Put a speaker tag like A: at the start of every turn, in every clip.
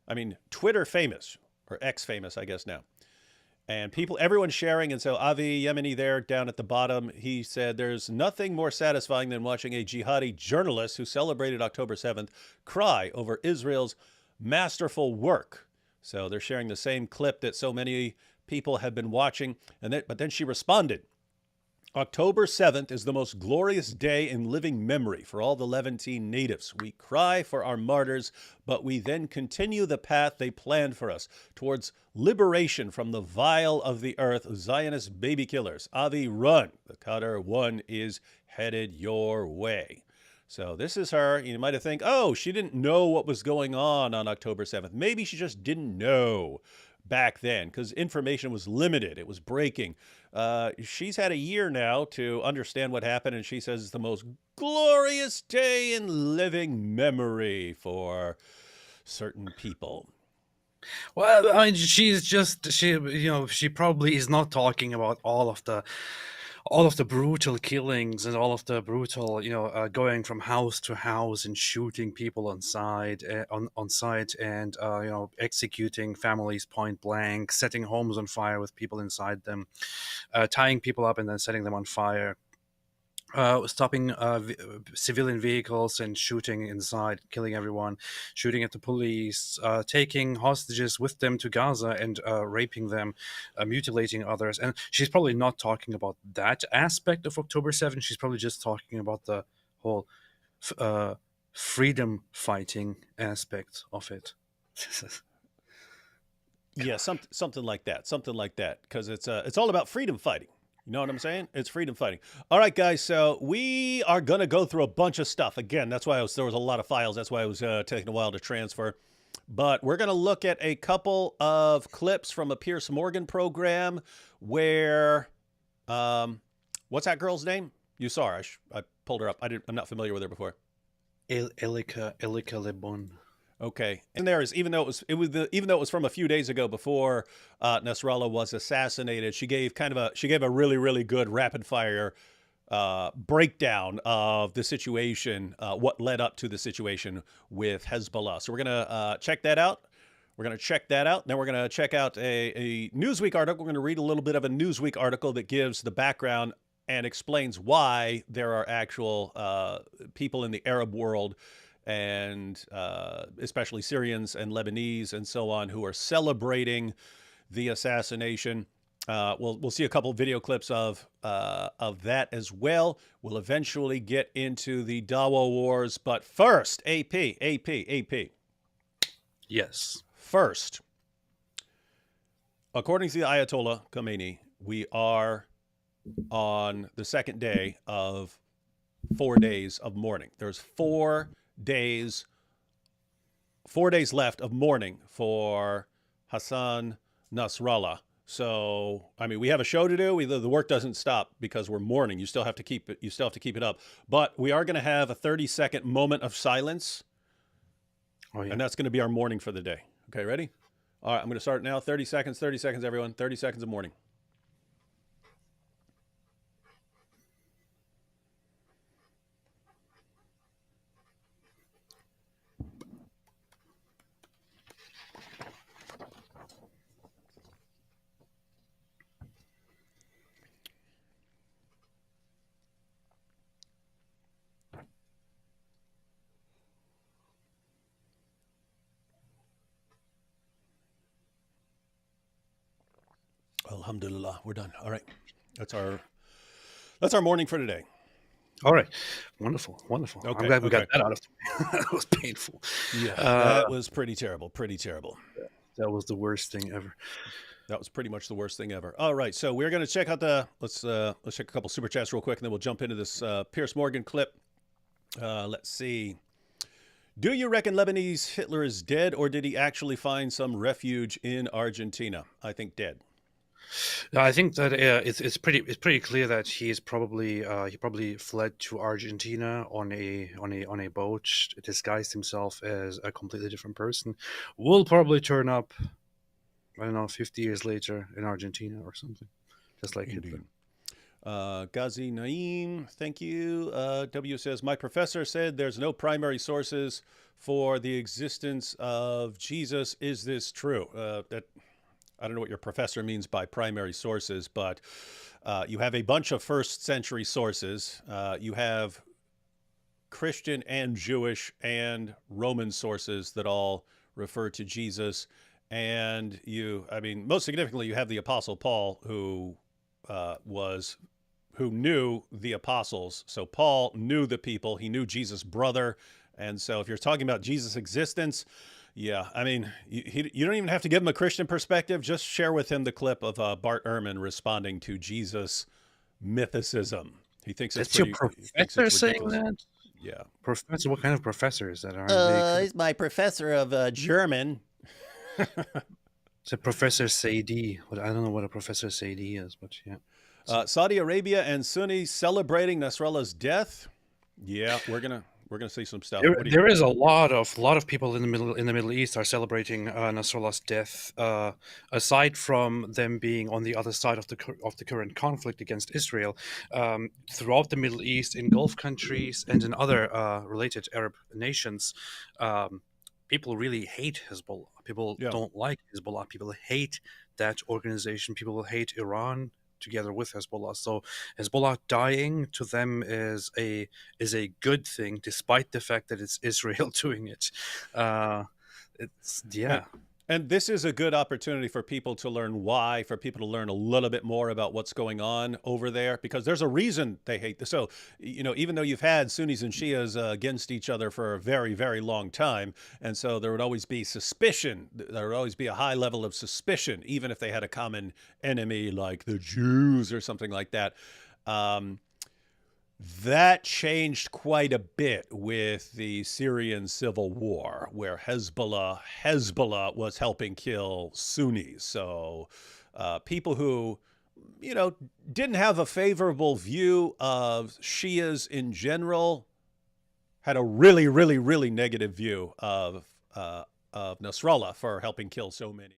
A: I mean, Twitter famous, or X famous, I guess now. And everyone's sharing. And so Avi Yemeni there down at the bottom, he said, there's nothing more satisfying than watching a jihadi journalist who celebrated October 7th cry over Israel's masterful work. So they're sharing the same clip that so many people have been watching. But then she responded, October 7th is the most glorious day in living memory for all the Levantine natives. We cry for our martyrs, but we then continue the path they planned for us towards liberation from the vile of the earth, Zionist baby killers. Avi, run. The Qatar 1 is headed your way. So this is her. You might have think, oh, she didn't know what was going on October 7th. Maybe she just didn't know back then because information was limited. It was breaking. She's had a year now to understand what happened, and she says it's the most glorious day in living memory for certain people.
B: Well, I mean, she probably is not talking about all of the brutal killings and all of the brutal, going from house to house and shooting people on site, and executing families point blank, setting homes on fire with people inside them, tying people up and then setting them on fire. Stopping civilian vehicles and shooting inside, killing everyone, shooting at the police, taking hostages with them to Gaza and raping them, mutilating others. And she's probably not talking about that aspect of October 7th. She's probably just talking about the whole freedom fighting aspect of it.
A: Yeah, something like that. Something like that. Because it's all about freedom fighting. You know what I'm saying? It's freedom fighting. All right, guys. So we are going to go through a bunch of stuff. Again, that's why there was a lot of files. That's why it was taking a while to transfer. But we're going to look at a couple of clips from a Piers Morgan program where, what's that girl's name? You saw her. I pulled her up. I'm not familiar with her before.
B: Elika Lebon.
A: Okay, and there is, even though it was from a few days ago before Nasrallah was assassinated, she gave a really, really good rapid fire breakdown of the situation, what led up to the situation with Hezbollah. So we're gonna check that out. Then we're gonna check out a Newsweek article. We're gonna read a little bit of a Newsweek article that gives the background and explains why there are actual people in the Arab world, and especially Syrians and Lebanese and so on, who are celebrating the assassination. We'll see a couple of video clips of that as well. We'll eventually get into the Dawa wars, but first, AP.
B: Yes.
A: First, according to the Ayatollah Khomeini, we are on the second day of 4 days of mourning. There's 4 days left of mourning for Hassan Nasrallah. So, I mean, we have a show to do. The work doesn't stop because we're mourning. You still have to keep it up. But we are going to have a 30-second moment of silence. Oh, yeah. And that's going to be our mourning for the day. Okay, ready? All right, I'm going to start now. 30 seconds, everyone. 30 seconds of mourning. Alhamdulillah, we're done. All right, that's our morning for today.
B: All right, wonderful.
A: Okay,
B: I'm glad we got that out of the way. That was painful.
A: Yeah, that was pretty terrible.
B: That was the worst thing ever.
A: That was pretty much the worst thing ever. All right, so we're going to check out let's check a couple super chats real quick, and then we'll jump into this Piers Morgan clip. Let's see. Do you reckon Lebanese Hitler is dead, or did he actually find some refuge in Argentina? I think dead.
B: I think that it's pretty clear that he probably fled to Argentina on a boat, disguised himself as a completely different person. Will probably turn up, I don't know, 50 years later in Argentina or something, just like Hitler.
A: Ghazi Naeem, thank you. W says, my professor said there's no primary sources for the existence of Jesus. Is this true? That I don't know what your professor means by primary sources, but you have a bunch of first century sources. You have Christian and Jewish and Roman sources that all refer to Jesus. And I mean, most significantly, you have the Apostle Paul, who knew the apostles. So Paul knew the people. He knew Jesus' brother. And so if you're talking about Jesus' existence, yeah, I mean, you don't even have to give him a Christian perspective. Just share with him the clip of Bart Ehrman responding to Jesus' mythicism.
B: That's your
A: He thinks
B: professor
A: it's
B: saying
A: ridiculous.
B: that?
A: Yeah.
B: Professor? What kind of professor is that? Aren't they?
A: He's my professor of German.
B: It's a Professor Sadie. I don't know what a Professor Sadie is, but yeah.
A: Saudi Arabia and Sunnis celebrating Nasrallah's death. Yeah, we're gonna see some stuff. What do you?
B: There is a lot of people in the Middle East are celebrating Nasrallah's death. Aside from them being on the other side of the current conflict against Israel, throughout the Middle East, in Gulf countries and in other related Arab nations, people really hate Hezbollah. People
A: Yeah.
B: don't like Hezbollah. People hate that organization. People hate Iran together with Hezbollah. So Hezbollah dying to them is a good thing, despite the fact that it's Israel doing it. It's
A: And,
B: yeah.
A: and this is a good opportunity for people to learn why, for people to learn a little bit more about what's going on over there, because there's a reason they hate this. So, even though you've had Sunnis and Shias against each other for a very, very long time, and so there would always be suspicion, there would always be a high level of suspicion, even if they had a common enemy like the Jews or something like that. Um, that changed quite a bit with the Syrian civil war, where Hezbollah was helping kill Sunnis. So people who, didn't have a favorable view of Shias in general had a really, really, really negative view of Nasrallah for helping kill so many.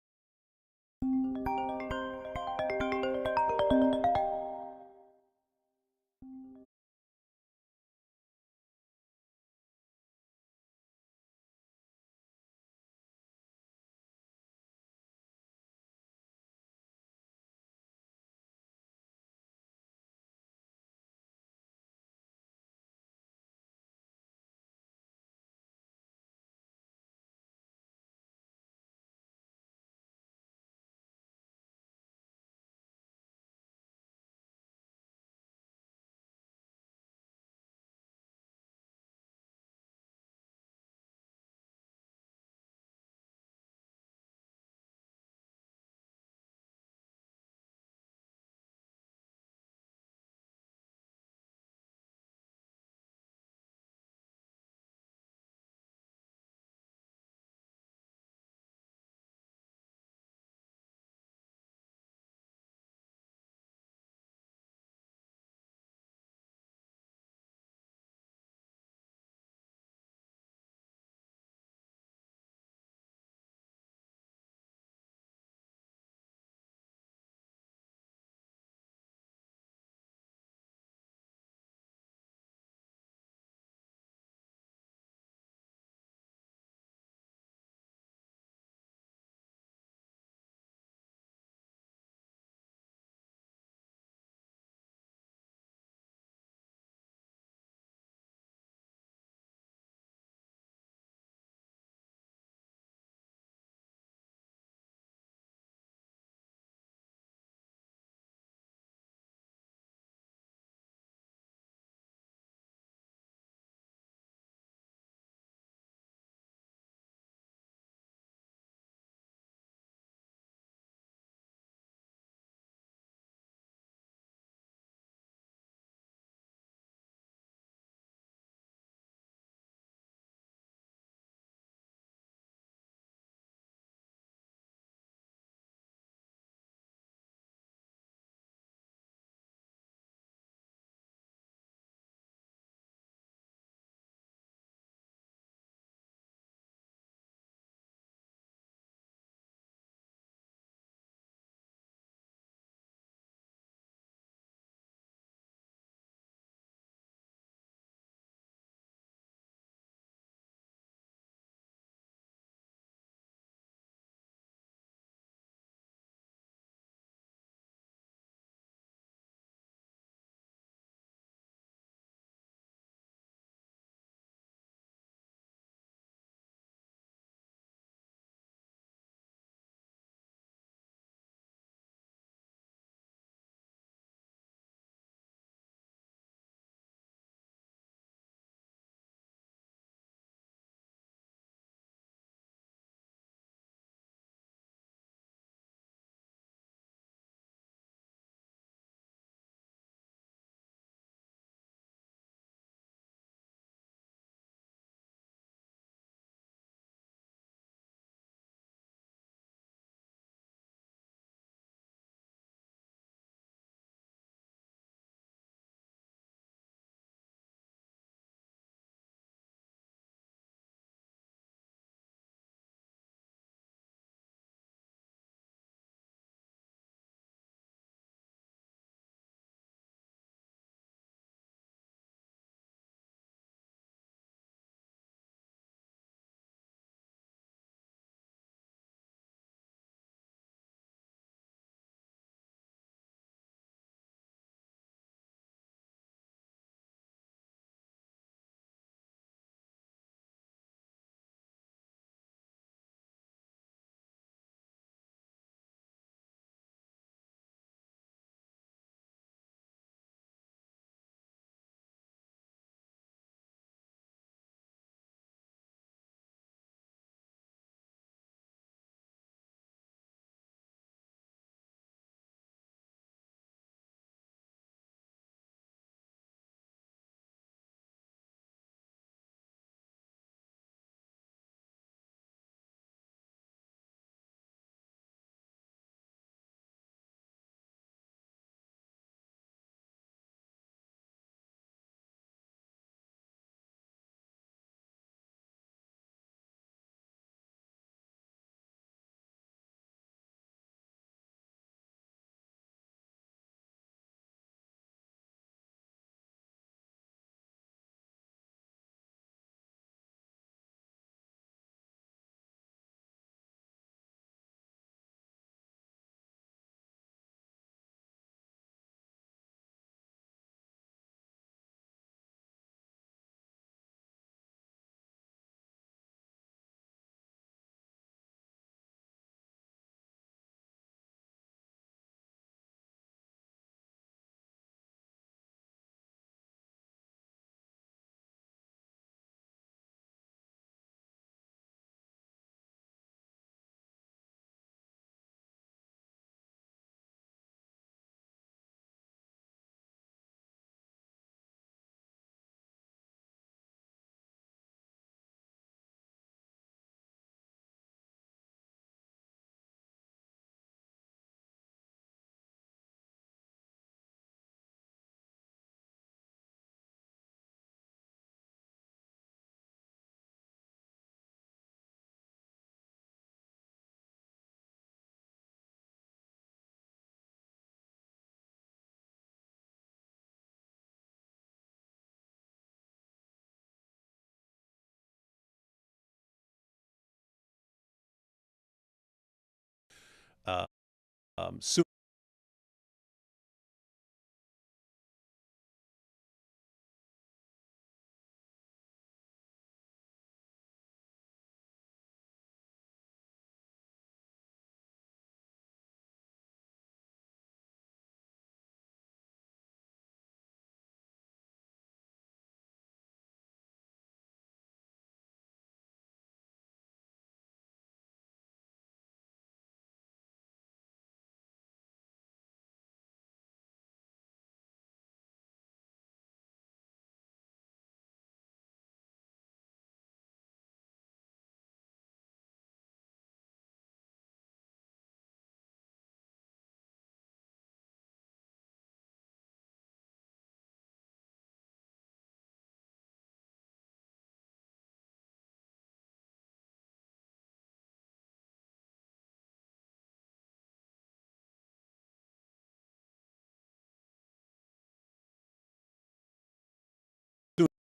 A: Soon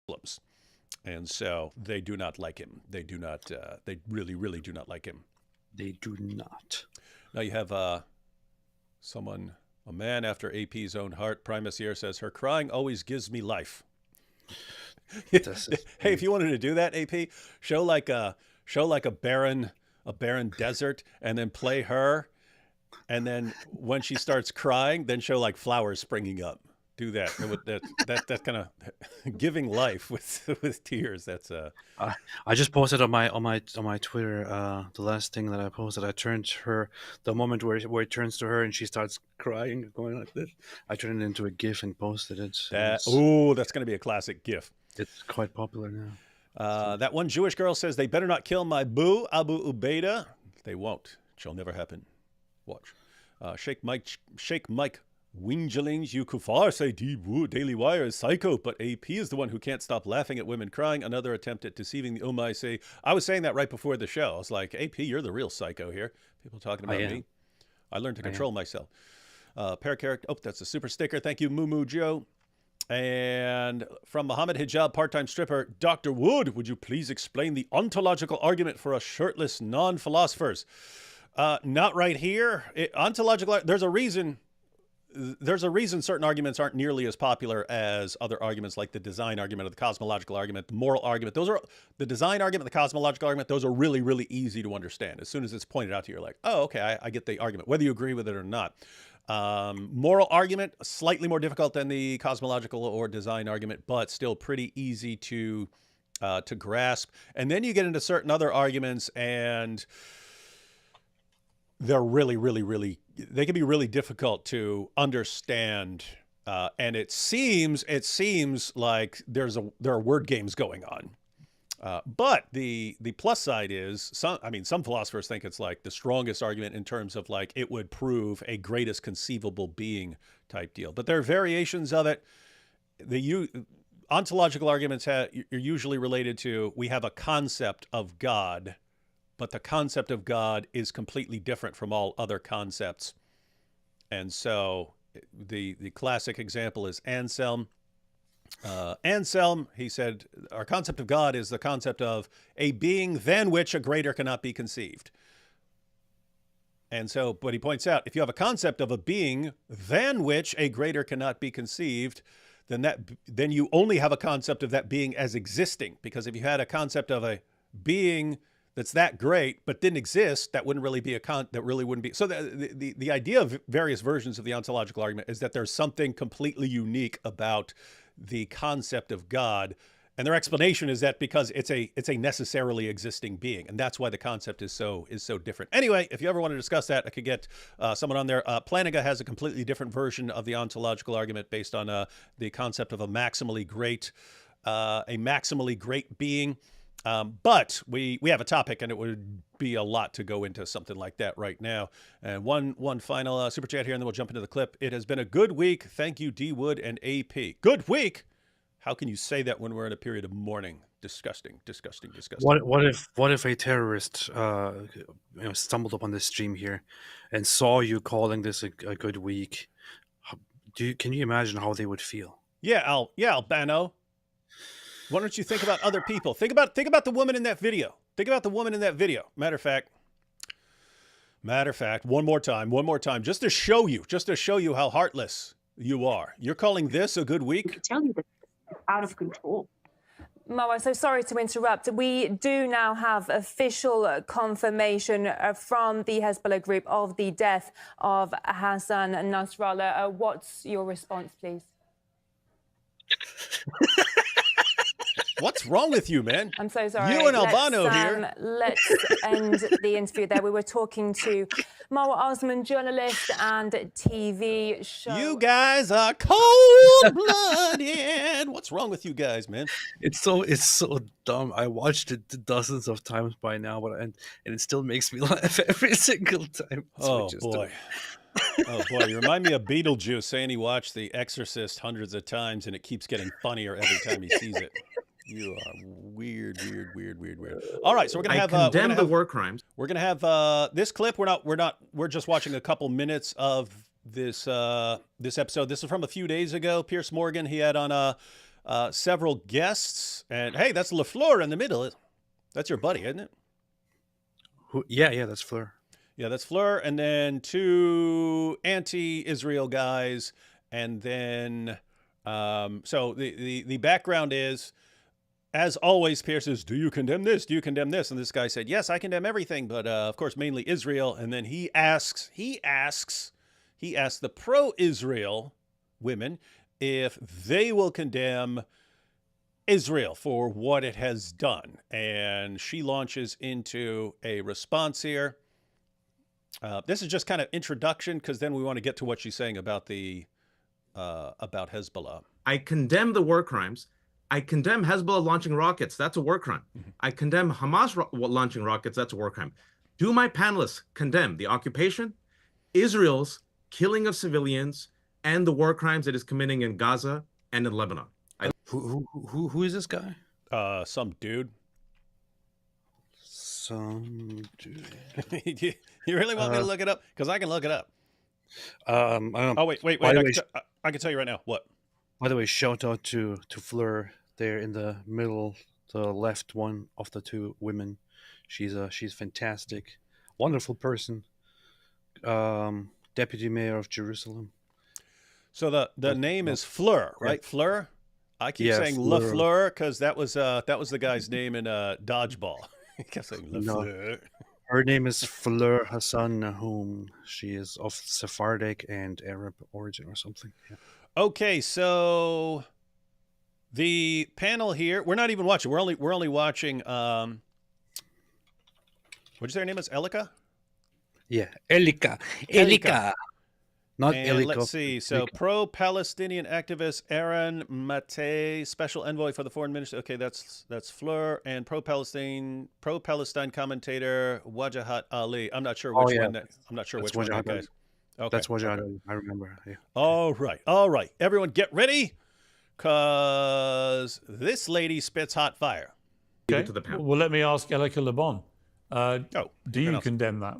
A: problems. And so they do not like him. They do not. They really, really do not like him.
B: They do not.
A: Now you have someone, a man after AP's own heart. Primacier says her crying always gives me life. Hey, if you wanted to do that, AP, show like a barren desert, and then play her, and then when she starts crying, then show like flowers springing up. Do that. That kind of giving life with tears. That's
B: I just posted on my Twitter the last thing that I posted. I turned her the moment where it turns to her and she starts crying, going like this. I turned it into a GIF and posted it.
A: that's going to be a classic GIF.
B: It's quite popular now.
A: That one Jewish girl says they better not kill my boo Abu Ubaidah. They won't. It shall never happen. Watch. Sheikh Mike Wingelings, you kuffar say Daily Wire is psycho, but AP is the one who can't stop laughing at women crying. Another attempt at deceiving the Ummah. Say, I was saying that right before the show. I was like, AP, you're the real psycho here. People talking about me. I learned to control myself. Paracharacter. Oh, that's a super sticker. Thank you, Moo Joe. And from Muhammad Hijab, part-time stripper, Dr. Wood, would you please explain the ontological argument for us shirtless non-philosophers? Not right here. Ontological. There's a reason certain arguments aren't nearly as popular as other arguments, like the design argument or the cosmological argument, the moral argument. Those are the design argument, the cosmological argument. Those are really, really easy to understand. As soon as it's pointed out to you, you're like, oh, okay, I get the argument, whether you agree with it or not. Moral argument, slightly more difficult than the cosmological or design argument, but still pretty easy to grasp. And then you get into certain other arguments, and they're really, really, really, they can be really difficult to understand. And it seems like there are word games going on. But the plus side is some philosophers think it's like the strongest argument in terms of like it would prove a greatest conceivable being type deal. But there are variations of it. The ontological arguments are usually related to we have a concept of God, but the concept of God is completely different from all other concepts. And so the classic example is Anselm. Anselm, he said, our concept of God is the concept of a being than which a greater cannot be conceived. And so, but he points out, if you have a concept of a being than which a greater cannot be conceived, then you only have a concept of that being as existing. Because if you had a concept of a being that's that great but didn't exist, that wouldn't really be that really wouldn't be. So the idea of various versions of the ontological argument is that there's something completely unique about the concept of God, and their explanation is that because it's a necessarily existing being, and that's why the concept is so different. Anyway, if you ever want to discuss that, I could get someone on there. Plantinga has a completely different version of the ontological argument based on the concept of a maximally great being. But we have a topic, and it would be a lot to go into something like that right now. And one final super chat here, and then we'll jump into the clip. It has been a good week. Thank you, D. Wood and AP. Good week? How can you say that when we're in a period of mourning? Disgusting.
B: What if a terrorist stumbled upon this stream here and saw you calling this a good week? Can you imagine how they would feel?
A: Yeah, Albano. Why don't you think about other people? Think about the woman in that video. Matter of fact, Matter of fact, one more time, just to show you how heartless you are. You're calling this a good
C: I
A: week?
C: can tell you that it's out of control.
D: Marwa, so sorry to interrupt. We do now have official confirmation from the Hezbollah group of the death of Hassan Nasrallah. What's your response, please?
A: What's wrong with you, man?
D: I'm so sorry.
A: You and Albano here.
D: Let's end the interview there. We were talking to Marwa Osman, journalist and TV show.
A: You guys are cold-blooded. What's wrong with you guys, man?
B: It's so dumb. I watched it dozens of times by now, and it still makes me laugh every single time.
A: Oh boy. Oh boy, you remind me of Beetlejuice saying he watched The Exorcist hundreds of times and it keeps getting funnier every time he sees it. You are weird. All right, so we're gonna have
E: condemn the war crimes.
A: We're gonna have this clip. We're just watching a couple minutes of this this episode. This is from a few days ago. Piers Morgan, he had on several guests, and hey, that's LaFleur in the middle. That's your buddy, isn't it?
B: Yeah, that's Fleur.
A: Yeah, that's Fleur, and then two anti-Israel guys, and then so the background is, as always, Pierce says, do you condemn this? Do you condemn this? And this guy said, yes, I condemn everything, but of course, mainly Israel. And then he asks the pro-Israel women if they will condemn Israel for what it has done. And she launches into a response here. This is just kind of introduction, because then we want to get to what she's saying about the about Hezbollah.
E: I condemn the war crimes. I condemn Hezbollah launching rockets. That's a war crime. I condemn Hamas launching rockets. That's a war crime. Do my panelists condemn the occupation, Israel's killing of civilians, and the war crimes it is committing in Gaza and in Lebanon?
B: Who is this guy?
A: Some dude.
B: Some dude.
A: You really want me to look it up? Because I can look it up.
B: I don't know.
A: Oh, wait. I can tell you right now. What?
B: By the way, shout out to Fleur there in the middle, the left one of the two women. She's fantastic, wonderful person. Deputy Mayor of Jerusalem.
A: So the name is Fleur, right? Fleur. I keep saying LaFleur because that was the guy's name in Dodgeball. He kept saying LaFleur.
B: No. Her name is Fleur Hassan Nahum. She is of Sephardic and Arab origin or something. Yeah.
A: Okay, so the panel here, we're not even watching. We're only watching. What'd you say her name is? Elika?
B: Yeah, Elika. Not
A: and
B: Elika.
A: Let's see. So pro-Palestinian activist Aaron Matei, special envoy for the foreign minister. Okay, that's Fleur, and pro-Palestine commentator Wajahat Ali. I'm not sure which one. I'm not sure which one that guys. Okay.
B: That's Wajahat. I remember. Yeah.
A: All right. Everyone, get ready, cause this lady spits hot fire.
F: Okay.
E: To the panel.
F: Well, let me ask Elika Lebon. Do you
A: else?
F: condemn that?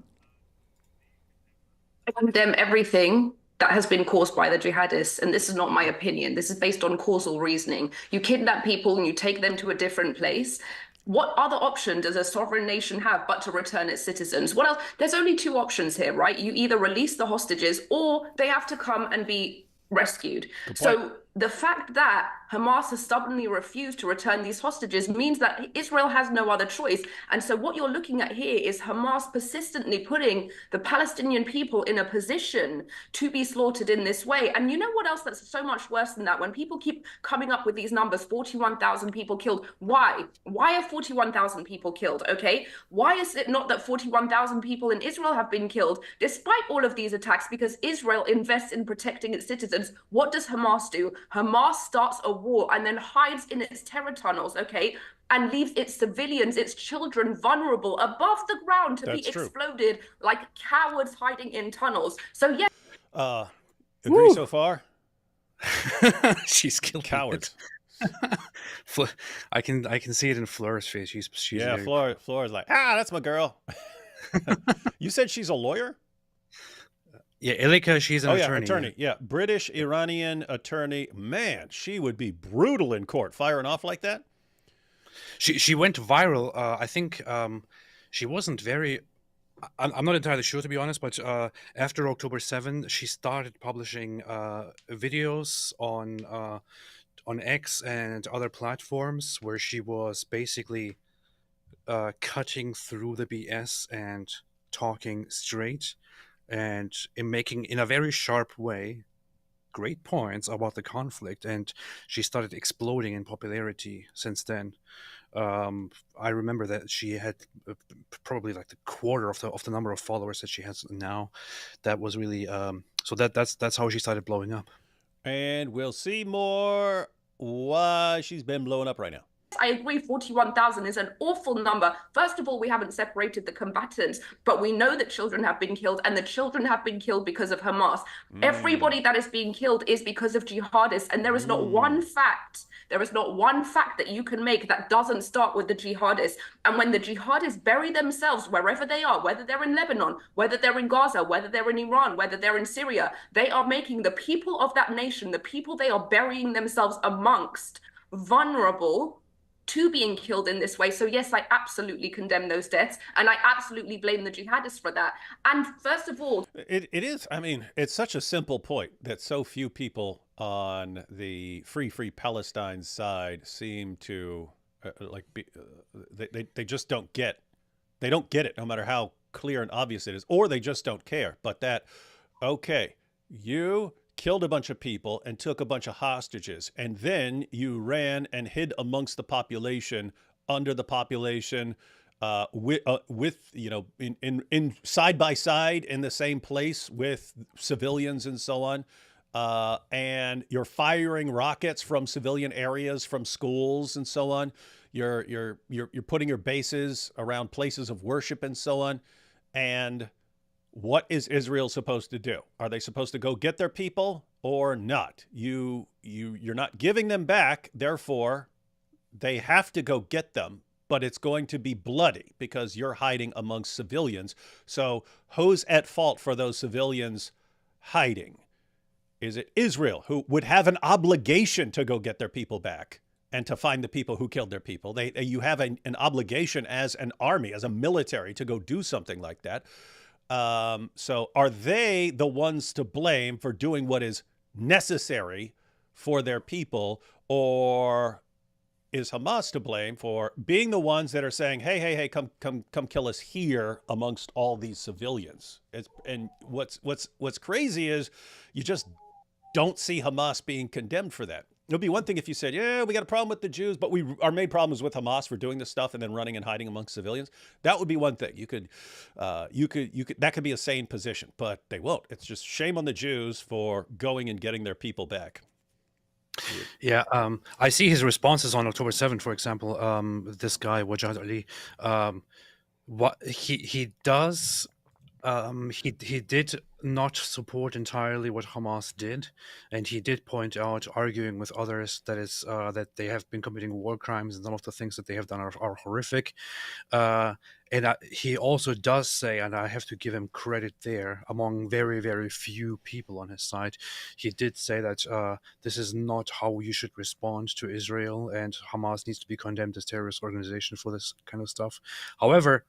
G: I condemn everything that has been caused by the jihadists, and this is not my opinion. This is based on causal reasoning. You kidnap people and you take them to a different place. What other option does a sovereign nation have but to return its citizens? What else? There's only two options here, right? You either release the hostages or they have to come and be rescued. So the fact that Hamas has stubbornly refused to return these hostages means that Israel has no other choice. And so what you're looking at here is Hamas persistently putting the Palestinian people in a position to be slaughtered in this way. And you know what else that's so much worse than that? When people keep coming up with these numbers, 41,000 people killed. Why? Why are 41,000 people killed? Okay. Why is it not that 41,000 people in Israel have been killed despite all of these attacks? Because Israel invests in protecting its citizens. What does Hamas do? Hamas starts a war and then hides in its terror tunnels, okay, and leaves its civilians, its children vulnerable above the ground to be exploded like cowards hiding in tunnels. So yeah.
A: Agree so far?
B: She's killed
A: cowards.
B: I can see it in Fleur's face. She's
A: yeah. Fleur's like, that's my girl. You said she's a lawyer?
B: Yeah, Elika, she's an attorney.
A: Attorney. Yeah, British Iranian attorney. Man, she would be brutal in court, firing off like that.
B: She went viral. I think she wasn't very I'm not entirely sure, to be honest, but after October 7, she started publishing videos on X and other platforms where she was basically cutting through the BS and talking straight and in a very sharp way great points about the conflict, and she started exploding in popularity since then. I remember that she had probably like the quarter of the number of followers that she has now. That was really so that's how she started blowing up.
A: And we'll see more why she's been blowing up right now.
G: I agree 41,000 is an awful number. First of all, we haven't separated the combatants, but we know that children have been killed, and the children have been killed because of Hamas. Everybody that is being killed is because of jihadists, and there is not one fact that you can make that doesn't start with the jihadists. And when the jihadists bury themselves wherever they are, whether they're in Lebanon, whether they're in Gaza, whether they're in Iran, whether they're in Syria, they are making the people of that nation, the people they are burying themselves amongst, vulnerable to being killed in this way. So yes, I absolutely condemn those deaths, and I absolutely blame the jihadists for that. And first of all,
A: it is. I mean, it's such a simple point that so few people on the free Palestine side seem to they just don't get. They don't get it, no matter how clear and obvious it is, or they just don't care. But that, okay, you killed a bunch of people and took a bunch of hostages, and then you ran and hid amongst the population, under the population, with you know, in side by side in the same place with civilians and so on, and you're firing rockets from civilian areas, from schools and so on. You're putting your bases around places of worship and so on, and what is Israel supposed to do? Are they supposed to go get their people or not? You're not giving them back, therefore they have to go get them, but it's going to be bloody because you're hiding amongst civilians. So who's at fault for those civilians hiding? Is it Israel, who would have an obligation to go get their people back and to find the people who killed their people? You have an obligation as an army, as a military, to go do something like that. So are they the ones to blame for doing what is necessary for their people, or is Hamas to blame for being the ones that are saying, hey, come kill us here amongst all these civilians? And what's crazy is you just don't see Hamas being condemned for that. It would be one thing if you said, yeah, we got a problem with the Jews, but our main problem is with Hamas for doing this stuff and then running and hiding amongst civilians. That would be one thing. You could, that could be a sane position, but they won't. It's just shame on the Jews for going and getting their people back.
B: Yeah, I see his responses on October 7th, for example. This guy, Wajad Ali, what he does. He did not support entirely what Hamas did, and he did point out, arguing with others, that they have been committing war crimes, and some of the things that they have done are horrific. And he also does say, and I have to give him credit there, among very, very few people on his side, he did say that this is not how you should respond to Israel, and Hamas needs to be condemned as a terrorist organization for this kind of stuff. However,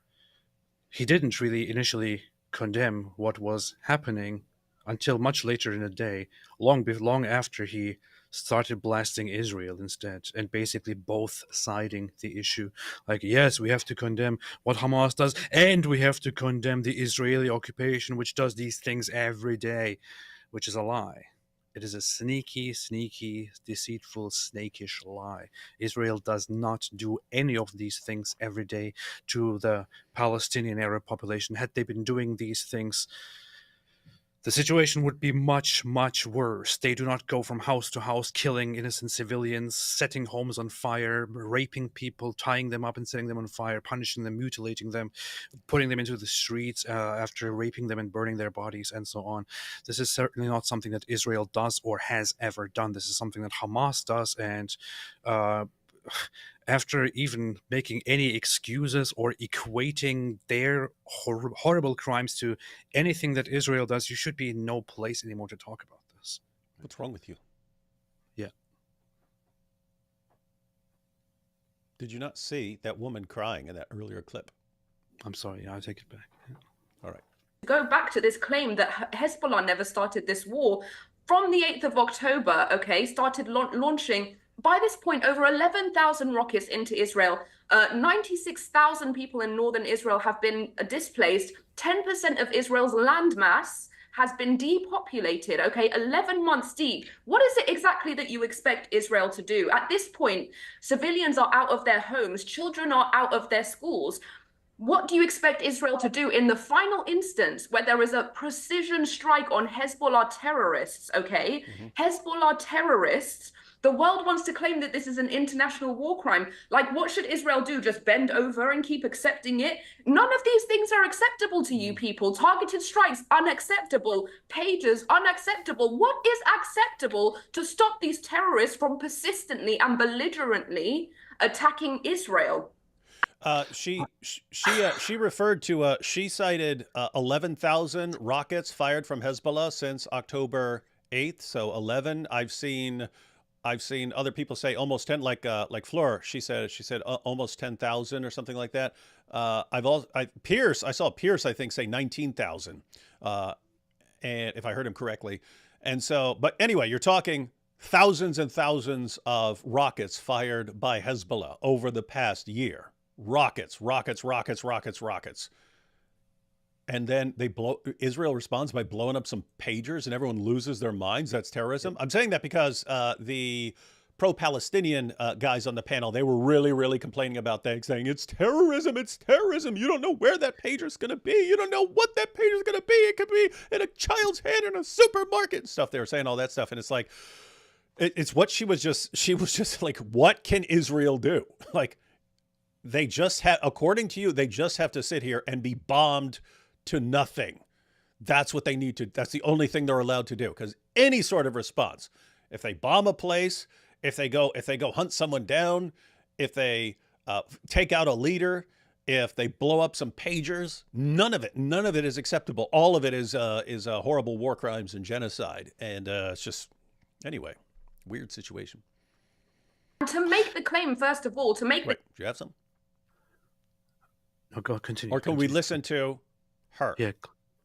B: he didn't really initially condemn what was happening until much later in the day, long after he started blasting Israel instead, and basically both siding the issue. Like, yes, we have to condemn what Hamas does, and we have to condemn the Israeli occupation, which does these things every day, which is a lie. It is a sneaky, deceitful, snakish lie. Israel does not do any of these things every day to the Palestinian Arab population. Had they been doing these things, the situation would be much, much worse. They do not go from house to house, killing innocent civilians, setting homes on fire, raping people, tying them up and setting them on fire, punishing them, mutilating them, putting them into the streets after raping them and burning their bodies, and so on. This is certainly not something that Israel does or has ever done. This is something that Hamas does, and after even making any excuses or equating their horrible crimes to anything that Israel does, you should be in no place anymore to talk about this.
A: What's wrong with you?
B: Yeah.
A: Did you not see that woman crying in that earlier clip?
B: I'm sorry, I take it back.
A: All right.
G: Go back to this claim that Hezbollah never started this war. From the 8th of October, okay, started launching, by this point, over 11,000 rockets into Israel. 96,000 people in northern Israel have been displaced. 10% of Israel's landmass has been depopulated, okay, 11 months deep. What is it exactly that you expect Israel to do? At this point, civilians are out of their homes, children are out of their schools. What do you expect Israel to do in the final instance where there is a precision strike on Hezbollah terrorists, okay? Hezbollah terrorists, the world wants to claim that this is an international war crime. Like, what should Israel do? Just bend over and keep accepting it? None of these things are acceptable to you people. Targeted strikes, unacceptable. Pages, unacceptable. What is acceptable to stop these terrorists from persistently and belligerently attacking Israel?
A: She referred to she cited 11,000 rockets fired from Hezbollah since October 8th. So 11. I've seen other people say almost 10. Like Fleur, she said almost 10,000 or something like that. I saw Pierce I think say 19,000, and if I heard him correctly. And so, but anyway, you're talking thousands and thousands of rockets fired by Hezbollah over the past year. Rockets. And then Israel responds by blowing up some pagers and everyone loses their minds. That's terrorism. I'm saying that because the pro-Palestinian guys on the panel, they were really, really complaining about that, saying it's terrorism. You don't know where that pager's going to be. You don't know what that pager's going to be. It could be in a child's hand in a supermarket and stuff. They were saying all that stuff. And it's like, it's what she was just like, what can Israel do? Like, they just have, according to you, they just have to sit here and be bombed to nothing. That's what they need to. That's the only thing they're allowed to do. Because any sort of response, if they bomb a place, if they go hunt someone down, if they take out a leader, if they blow up some pagers, none of it is acceptable. All of it is horrible war crimes and genocide. And it's just, anyway, weird situation.
G: To make the claim, first of all,
A: Wait, do you have some?
B: No, go continue.
A: Or can we listen to her?
B: Yeah,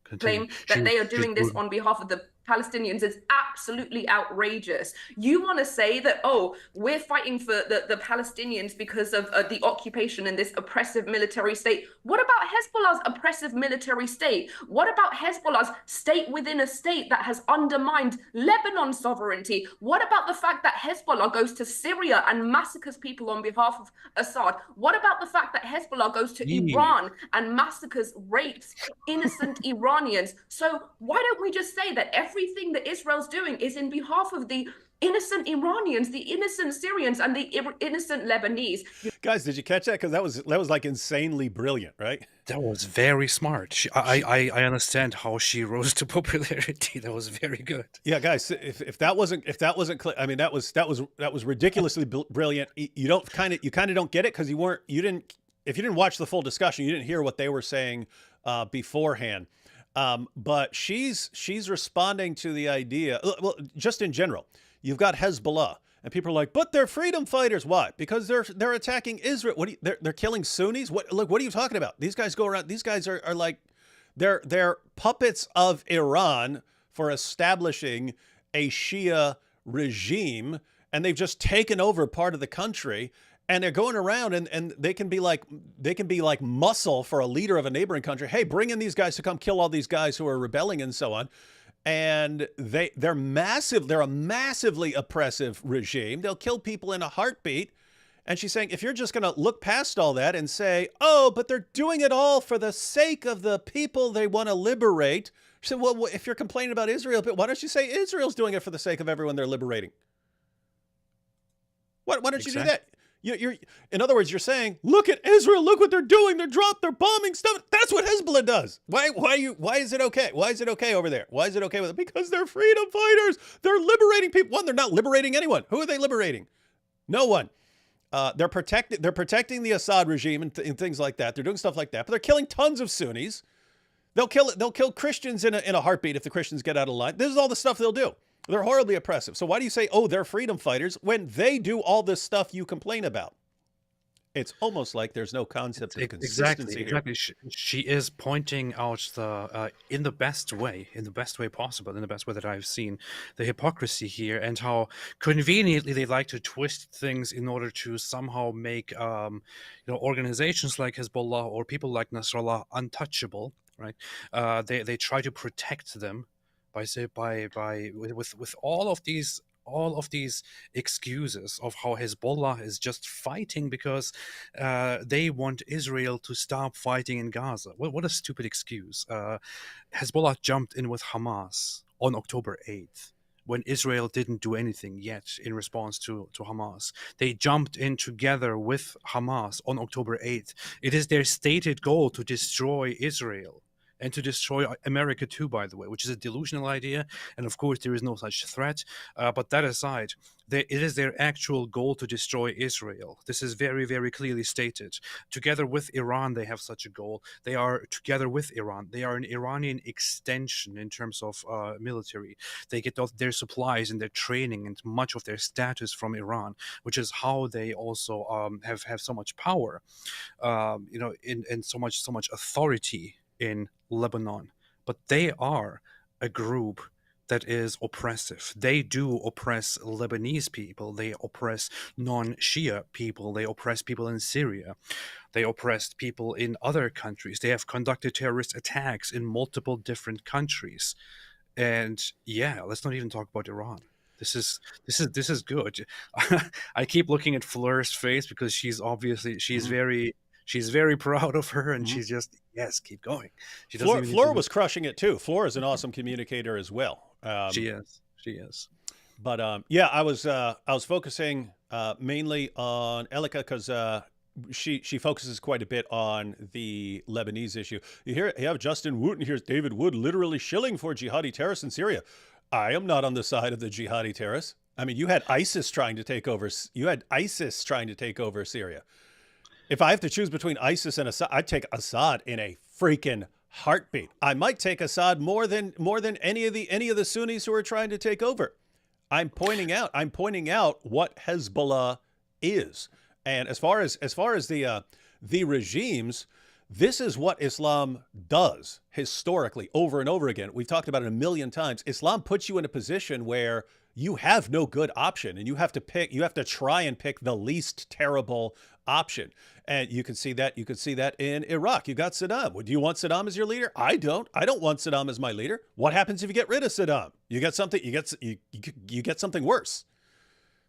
B: continue.
G: claim that they are doing this on behalf of the Palestinians is absolutely outrageous. You want to say that, oh, we're fighting for the Palestinians because of the occupation and this oppressive military state. What about Hezbollah's oppressive military state? What about Hezbollah's state within a state that has undermined Lebanon's sovereignty? What about the fact that Hezbollah goes to Syria and massacres people on behalf of Assad? What about the fact that Hezbollah goes to Iran and massacres, rapes innocent Iranians? So why don't we just say that everything that Israel's doing is in behalf of the innocent Iranians, the innocent Syrians, and the innocent Lebanese?
A: Guys, did you catch that? Because that was like insanely brilliant, right?
B: That was very smart. I understand how she rose to popularity. That was very good.
A: Yeah, guys, if that wasn't clear, I mean, that was ridiculously brilliant. You kind of don't get it because if you didn't watch the full discussion, you didn't hear what they were saying beforehand. But she's responding to the idea. Well, just in general, you've got Hezbollah, and people are like, "But they're freedom fighters." Why? Because they're attacking Israel. They're killing Sunnis. What are you talking about? These guys go around. These guys are like, they're puppets of Iran for establishing a Shia regime, and they've just taken over part of the country. And they're going around and they can be like muscle for a leader of a neighboring country. Hey, bring in these guys to come kill all these guys who are rebelling and so on. And they're massive. They're a massively oppressive regime. They'll kill people in a heartbeat. And she's saying, if you're just going to look past all that and say, oh, but they're doing it all for the sake of the people they want to liberate. She said, well, if you're complaining about Israel, but why don't you say Israel's doing it for the sake of everyone they're liberating? Why don't you do that? You're, in other words, you're saying, look at Israel, look what they're doing. They're bombing stuff. That's what Hezbollah does. Why is it okay? Why is it okay over there? Why is it okay with it? Because they're freedom fighters. They're liberating people. One, they're not liberating anyone. Who are they liberating? No one. They're protecting the Assad regime and things like that. They're doing stuff like that, but they're killing tons of Sunnis. They'll kill Christians in a heartbeat if the Christians get out of line. This is all the stuff they'll do. They're horribly oppressive. So why do you say, oh, they're freedom fighters when they do all this stuff you complain about? It's almost like there's no concept of
B: Exactly,
A: consistency here.
B: exactly. She is pointing out in the best way, possible, in the best way that I've seen, the hypocrisy here, and how conveniently they like to twist things in order to somehow make, organizations like Hezbollah or people like Nasrallah untouchable. Right? They try to protect them with all of these excuses of how Hezbollah is just fighting because they want Israel to stop fighting in Gaza. What a stupid excuse. Hezbollah jumped in with Hamas on October 8th when Israel didn't do anything yet in response to Hamas. They jumped in together with Hamas on October 8th. It is their stated goal to destroy Israel. And to destroy America too, by the way, which is a delusional idea. And of course, there is no such threat. But that aside, it is their actual goal to destroy Israel. This is very, very clearly stated. Together with Iran, they have such a goal. They are together with Iran. They are an Iranian extension in terms of military. They get their supplies and their training and much of their status from Iran, which is how they also have so much power, and so much authority in Lebanon. But they are a group that is oppressive. They do oppress Lebanese people. They oppress non-Shia people. They oppress people in Syria. They oppressed people in other countries. They have conducted terrorist attacks in multiple different countries. And yeah, let's not even talk about Iran. This is good. I keep looking at Fleur's face because she's very proud of her, and she's just, yes, keep going.
A: Fleur was crushing it too. Fleur is an awesome communicator as well.
B: She is.
A: But I was focusing mainly on Elika because she focuses quite a bit on the Lebanese issue. You have Justin Wooten. Here's David Wood literally shilling for jihadi terrorists in Syria. I am not on the side of the jihadi terrorists. I mean, you had ISIS trying to take over. Syria. If I have to choose between ISIS and Assad, I'd take Assad in a freaking heartbeat. I might take Assad more than any of the Sunnis who are trying to take over. I'm pointing out what Hezbollah is, and as far as the regimes, this is what Islam does historically over and over again. We've talked about it a million times. Islam puts you in a position where you have no good option, and you have to try and pick the least terrible option. And you can see that in Iraq. You got Saddam. Do you want Saddam as your leader? I don't want Saddam as my leader. What happens if you get rid of Saddam? You get something worse.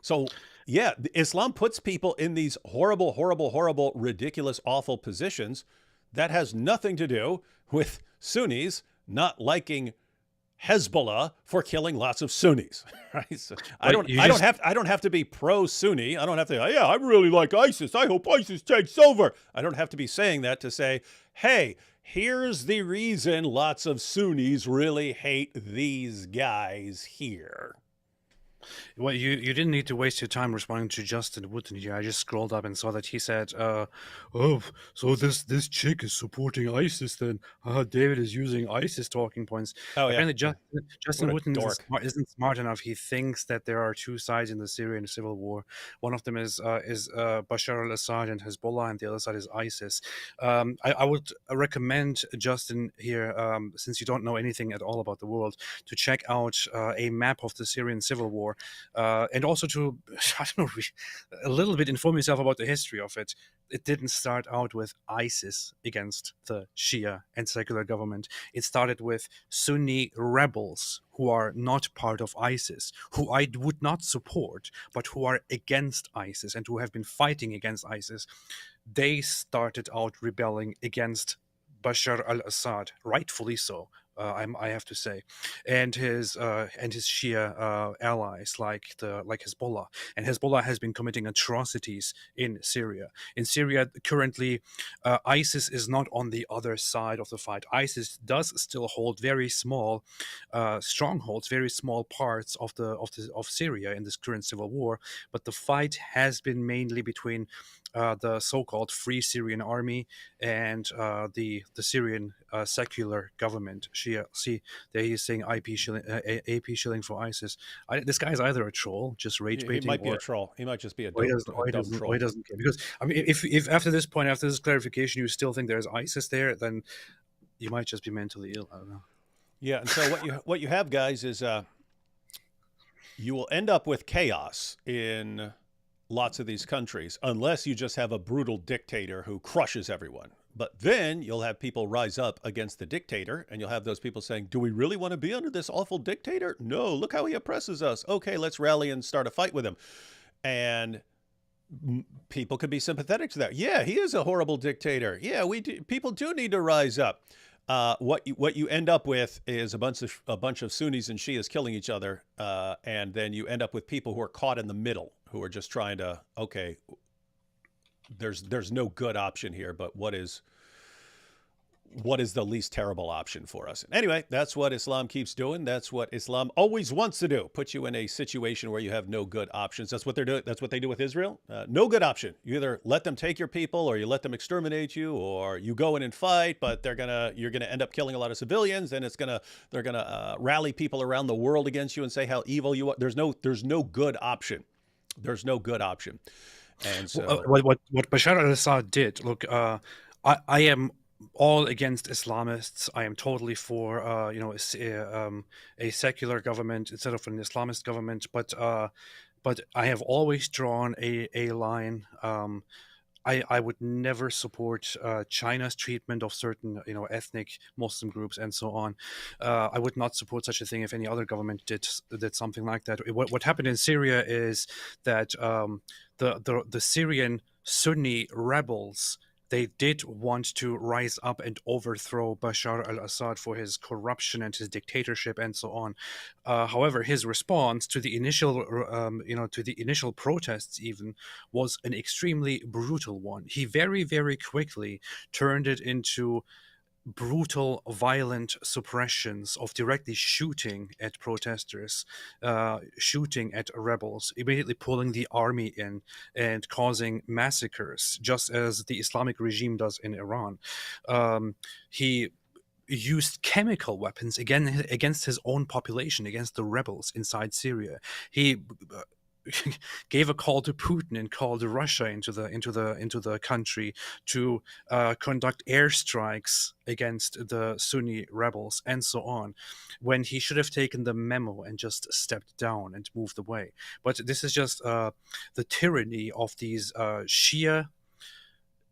A: So yeah, Islam puts people in these horrible, ridiculous, awful positions that has nothing to do with Sunnis not liking Hezbollah for killing lots of Sunnis, right? So I don't have to be pro-Sunni. I don't have to. Yeah, I really like ISIS. I hope ISIS takes over. I don't have to be saying that to say, hey, here's the reason lots of Sunnis really hate these guys here.
B: Well, you didn't need to waste your time responding to Justin Wooten here. I just scrolled up and saw that he said, "Oh, so this chick is supporting ISIS. Then David is using ISIS talking points."
A: Oh yeah.
B: Apparently, Justin Wooten isn't smart enough. He thinks that there are two sides in the Syrian civil war. One of them is Bashar al-Assad and Hezbollah, and the other side is ISIS. I would recommend Justin here, since you don't know anything at all about the world, to check out a map of the Syrian civil war. And also to, a little bit inform yourself about the history of it. It didn't start out with ISIS against the Shia and secular government. It started with Sunni rebels who are not part of ISIS, who I would not support, but who are against ISIS and who have been fighting against ISIS. They started out rebelling against Bashar al-Assad, rightfully so. I have to say, and his Shia allies like Hezbollah, and Hezbollah has been committing atrocities in Syria. In Syria currently, ISIS is not on the other side of the fight. ISIS does still hold very small strongholds, very small parts of Syria in this current civil war, but the fight has been mainly between the so-called Free Syrian Army and the Syrian secular government. See, there he's saying AP shilling for ISIS. This guy's either a troll, just rage
A: He
B: baiting,
A: might be
B: or
A: a troll. He might just be a
B: or he
A: dumb,
B: doesn't, or he
A: dumb
B: doesn't,
A: troll.
B: or he doesn't care. Because I mean, if after this point, after this clarification, you still think there's ISIS there, then you might just be mentally ill. I don't know.
A: Yeah, and so what you have, guys, is you will end up with chaos in lots of these countries unless you just have a brutal dictator who crushes everyone. But then you'll have people rise up against the dictator, and you'll have those people saying, do we really want to be under this awful dictator? No, look how he oppresses us. Okay, let's rally and start a fight with him. And people could be sympathetic to that. Yeah, he is a horrible dictator. Yeah, people do need to rise up. What you end up with is a bunch of Sunnis and Shias killing each other, and then you end up with people who are caught in the middle, who are just trying to, okay, there's no good option here, but what is the least terrible option for us? Anyway, that's what Islam keeps doing. That's what Islam always wants to do. Put you in a situation where you have no good options. That's what they're doing. That's what they do with Israel. No good option. You either let them take your people, or you let them exterminate you, or you go in and fight, but you're gonna end up killing a lot of civilians, and they're gonna rally people around the world against you and say how evil you are. There's no good option. There's no good option. And so
B: what Bashar al-Assad did, look, I am all against Islamists. I am totally for a secular government instead of an Islamist government. But I have always drawn a line. I would never support China's treatment of certain ethnic Muslim groups and so on. I would not support such a thing if any other government did something like that. What happened in Syria is that the Syrian Sunni rebels, they did want to rise up and overthrow Bashar al-Assad for his corruption and his dictatorship and so on. However, his response to the initial, protests even was an extremely brutal one. He very, very quickly turned it into brutal, violent suppressions of directly shooting at protesters, shooting at rebels, immediately pulling the army in and causing massacres, just as the Islamic regime does in Iran. He used chemical weapons against his own population, against the rebels inside Syria. He gave a call to Putin and called Russia into the country to conduct airstrikes against the Sunni rebels and so on, when he should have taken the memo and just stepped down and moved away. But this is just the tyranny of these Shia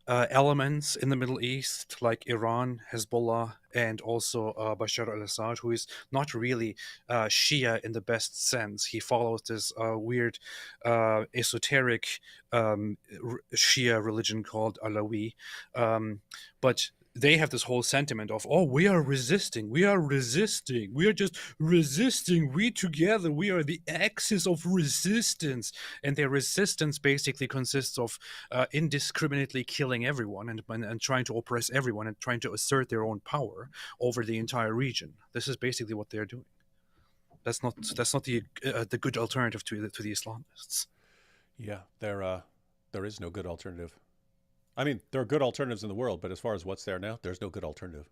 B: elements in the Middle East, like Iran, Hezbollah, and also Bashar al-Assad, who is not really Shia in the best sense. He follows this weird esoteric Shia religion called Alawi. But they have this whole sentiment of, oh, we are resisting, we are just resisting, we together, we are the axis of resistance. And their resistance basically consists of indiscriminately killing everyone and trying to oppress everyone and trying to assert their own power over the entire region. This is basically what they're doing. That's not the good alternative to the Islamists.
A: Yeah, there is no good alternative. I mean, there are good alternatives in the world, but as far as what's there now, there's no good alternative.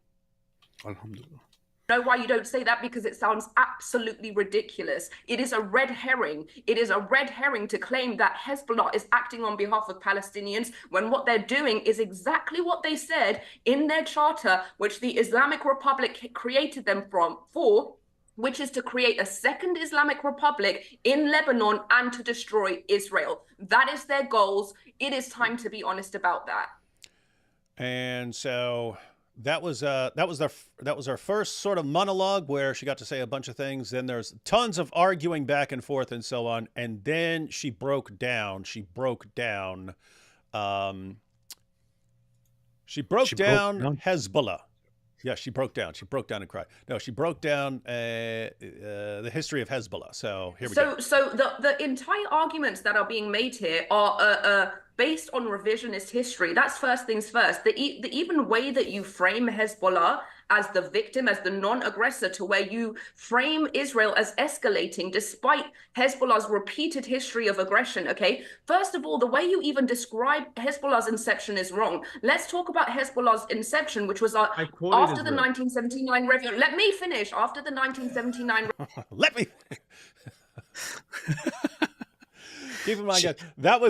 B: Alhamdulillah.
G: Know why you don't say that? Because it sounds absolutely ridiculous. It is a red herring. It is a red herring to claim that Hezbollah is acting on behalf of Palestinians when what they're doing is exactly what they said in their charter, which the Islamic Republic created them for, which is to create a second Islamic Republic in Lebanon and to destroy Israel. That is their goals. It is time to be honest about that.
A: And so that was our first sort of monologue where she got to say a bunch of things. Then there's tons of arguing back and forth and so on. And then she broke down. She broke down Hezbollah. Yeah, she broke down. She broke down and cried. No, she broke down the history of Hezbollah. So here we go.
G: So the entire arguments that are being made here are based on revisionist history. That's first things first. The even way that you frame Hezbollah as the victim, as the non-aggressor, to where you frame Israel as escalating despite Hezbollah's repeated history of aggression, okay? First of all, the way you even describe Hezbollah's inception is wrong. Let's talk about Hezbollah's inception, which was after the 1979 revolution. Let me finish. After the 1979
A: Let me keep in mind, guys, that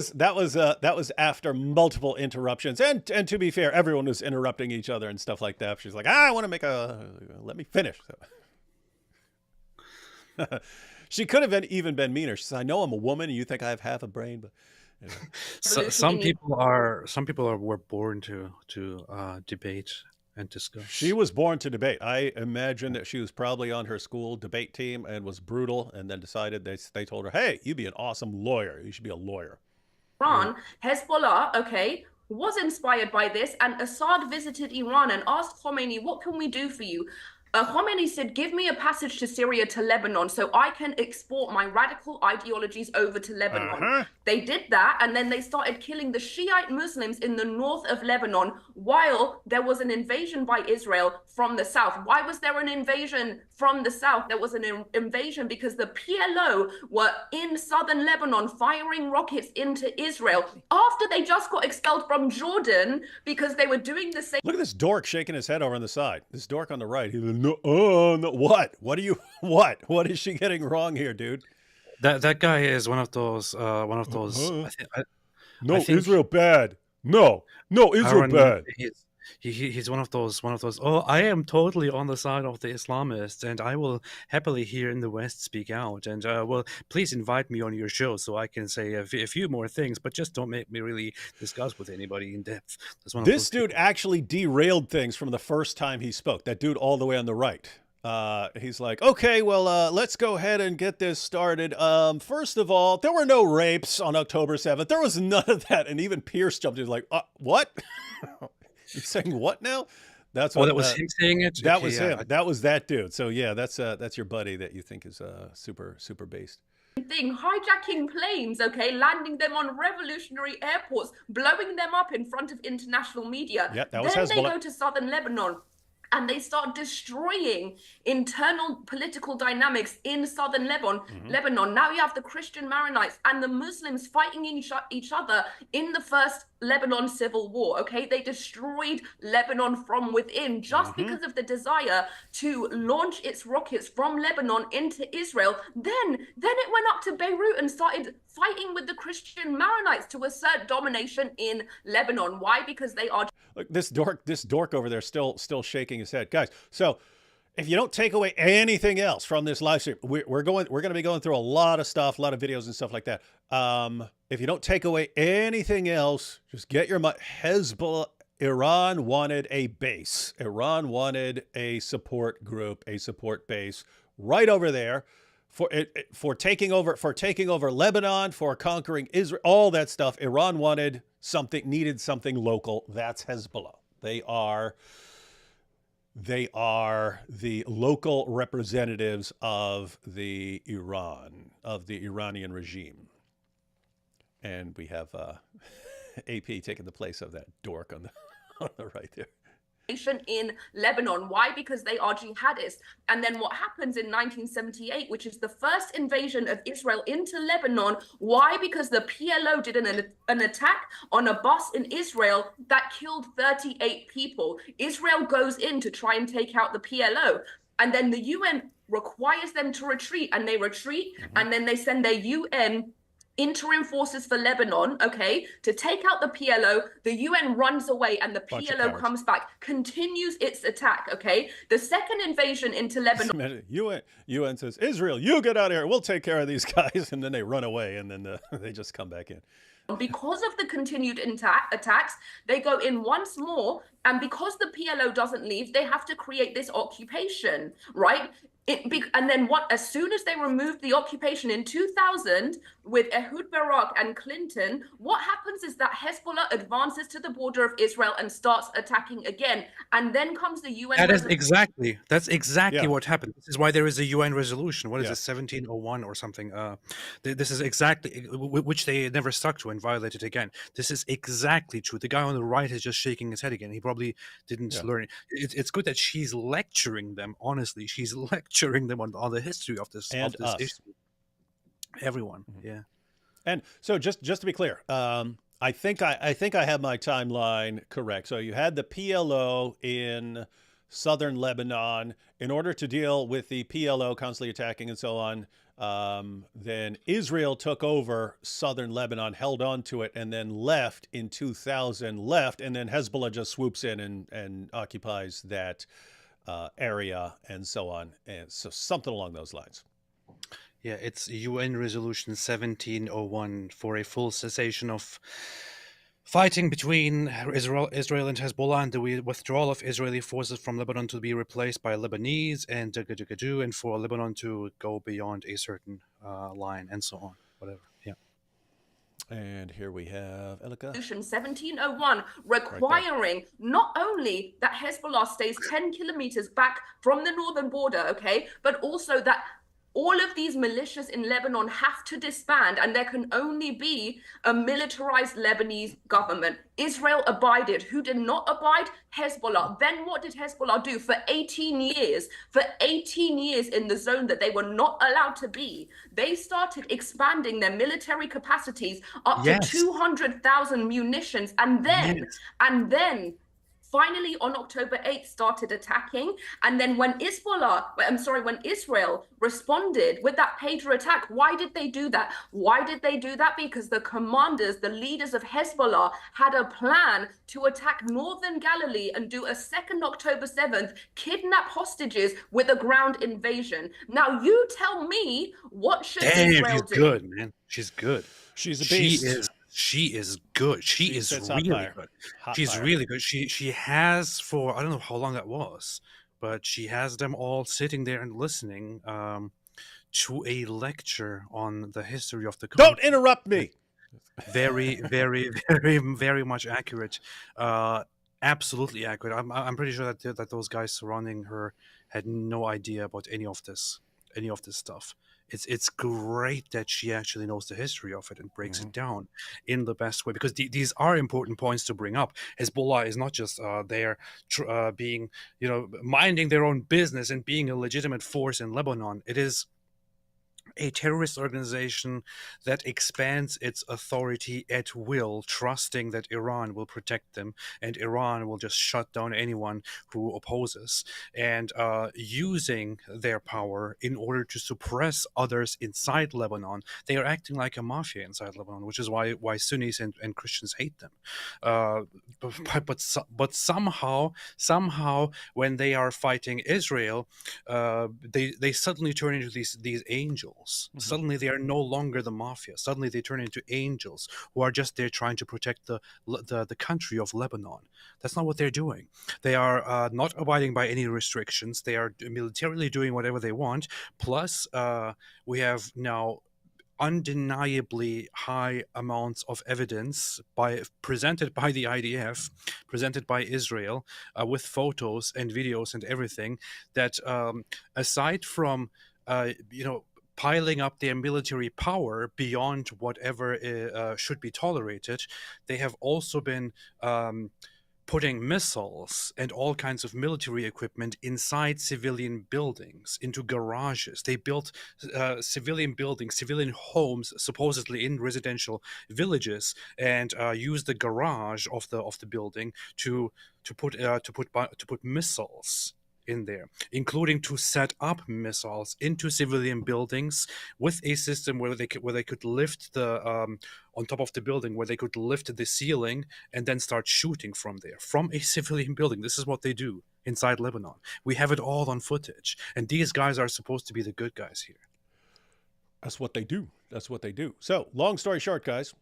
A: was after multiple interruptions, and to be fair, everyone was interrupting each other and stuff like that. She's like, I want to make let me finish. So. She could have even been meaner. She said, I know I'm a woman, and you think I have half a brain, but. Anyway.
B: So, some people were born to debate and discuss.
A: She was born to debate. I imagine that she was probably on her school debate team and was brutal, and then decided they told her, hey, you'd be an awesome lawyer. You should be a lawyer.
G: Iran, Hezbollah, okay, was inspired by this, and Assad visited Iran and asked Khomeini, what can we do for you? Khomeini said, give me a passage to Syria, to Lebanon, so I can export my radical ideologies over to Lebanon. They did that, and then they started killing the Shiite Muslims in the north of Lebanon while there was an invasion by Israel from the south. Why was there an invasion from the south? There was an invasion because the PLO were in southern Lebanon firing rockets into Israel after they just got expelled from Jordan because they were doing the same.
A: Look at this dork shaking his head over on the side. This dork on the right. He's like, no, what? What are you? What is she getting wrong here, dude?
B: That guy is one of those. I think
A: Israel bad. No, Israel
B: Aaron,
A: bad.
B: He's one of those. Oh, I am totally on the side of the Islamists, and I will happily here in the West speak out. And well, please invite me on your show so I can say a few more things, but just don't make me really discuss with anybody in depth.
A: This dude actually derailed things from the first time he spoke. That dude all the way on the right. He's like, okay, well, let's go ahead and get this started. First of all, there were no rapes on October 7th. There was none of that. And even Pierce jumped in like, what? You're saying what now? That's what.
B: That was him saying it.
A: That was him. That was that dude. So yeah, that's your buddy that you think is super based.
G: Thing, hijacking planes, okay, landing them on revolutionary airports, blowing them up in front of international media.
A: Yeah, that was
G: Then
A: Hezbollah.
G: they go to southern Lebanon and they start destroying internal political dynamics in southern Lebanon. Now you have the Christian Maronites and the Muslims fighting each other in the first Lebanon civil war, okay? They destroyed Lebanon from within just because of the desire to launch its rockets from Lebanon into Israel. Then it went up to Beirut and started fighting with the Christian Maronites to assert domination in Lebanon. Why? Because they are...
A: Look, this dork over there still shaking his head. Guys, so if you don't take away anything else from this live stream, we're going to be going through a lot of stuff, a lot of videos and stuff like that. If you don't take away anything else, just get your mind. Hezbollah, Iran wanted a base. Iran wanted a support group, a support base right over there for taking over Lebanon, for conquering Israel, all that stuff. Iran needed something local. That's Hezbollah. They are the local representatives of the Iranian regime. And we have AP taking the place of that dork on the right there.
G: In Lebanon. Why? Because they are jihadists. And then what happens in 1978, which is the first invasion of Israel into Lebanon. Why? Because the PLO did an attack on a bus in Israel that killed 38 people. Israel goes in to try and take out the PLO. And then the UN requires them to retreat, and they retreat, and then they send their UN interim forces for Lebanon, okay, to take out the PLO. The UN runs away and the PLO comes back, continues its attack, okay? The second invasion into Lebanon.
A: UN says, Israel, you get out of here. We'll take care of these guys. And then they run away, and then they just come back in.
G: Because of the continued attacks, they go in once more. And because the PLO doesn't leave, they have to create this occupation, right? And then as soon as they removed the occupation in 2000, with Ehud Barak and Clinton, what happens is that Hezbollah advances to the border of Israel and starts attacking again. And then comes the UN
B: That's
G: resolution.
B: exactly
A: Yeah.
B: what happened. This is why there is a UN resolution. What is
A: Yeah.
B: it, 1701 or something? This is exactly which they never stuck to and violated again. This is exactly true. The guy on the right is just shaking his head again. He probably didn't
A: Yeah.
B: learn. It's good that she's lecturing them. Honestly, she's lecturing them on the history of this
A: And us.
B: issue. Everyone, yeah.
A: And so just to be clear, I think I have my timeline correct. So you had the PLO in southern Lebanon. In order to deal with the PLO constantly attacking and so on, then Israel took over southern Lebanon, held on to it, and then left in 2000. And then Hezbollah just swoops in and occupies that area and so on. And so something along those lines.
B: Yeah, it's UN Resolution 1701 for a full cessation of fighting between Israel and Hezbollah, and the withdrawal of Israeli forces from Lebanon to be replaced by Lebanese and for Lebanon to go beyond a certain line and so on. Whatever. Yeah.
A: And here we have Elika.
G: Resolution 1701 requiring not only that Hezbollah stays 10 kilometers back from the northern border, okay, but also that all of these militias in Lebanon have to disband, and there can only be a militarized Lebanese government. Israel abided. Who did not abide? Hezbollah. Then what did Hezbollah do for 18 years? For 18 years in the zone that they were not allowed to be, they started expanding their military capacities up to 200,000 munitions, and then finally on October 8th started attacking. And then when Israel responded with that pager attack, why did they do that? Why did they do that? Because the commanders, the leaders of Hezbollah had a plan to attack northern Galilee and do a second October 7th, kidnap hostages with a ground invasion. Now you tell me, what should Israel do?
B: She's good, man. She's good.
A: She's a beast.
B: She is good. She is really good. She's really good. She has for, I don't know how long that was, but she has them all sitting there and listening to a lecture on the history of the country.
A: Don't interrupt me.
B: Very, very, very, very much accurate. Absolutely accurate. I'm pretty sure that those guys surrounding her had no idea about any of this stuff. It's great that she actually knows the history of it and breaks it down in the best way, because these are important points to bring up. Hezbollah is not just there being, minding their own business and being a legitimate force in Lebanon. It is a terrorist organization that expands its authority at will, trusting that Iran will protect them and Iran will just shut down anyone who opposes, and using their power in order to suppress others inside Lebanon. They are acting like a mafia inside Lebanon, which is why Sunnis and Christians hate them. But somehow, when they are fighting Israel, they suddenly turn into these angels. Suddenly they are no longer the mafia. Suddenly they turn into angels who are just there trying to protect the country of Lebanon. That's not what they're doing. They are not abiding by any restrictions. They are militarily doing whatever they want. Plus, we have now undeniably high amounts of evidence presented by the IDF, presented by Israel, with photos and videos and everything, that aside from piling up their military power beyond whatever should be tolerated, they have also been putting missiles and all kinds of military equipment inside civilian buildings, into garages. They built civilian buildings, civilian homes, supposedly in residential villages, and used the garage of the building to put missiles in there, including to set up missiles into civilian buildings with a system where they could lift the on top of the building, where they could lift the ceiling and then start shooting from there, from a civilian building. This is what they do inside Lebanon. We have it all on footage, and these guys are supposed to be the good guys here.
A: That's what they do. So, long story short, guys,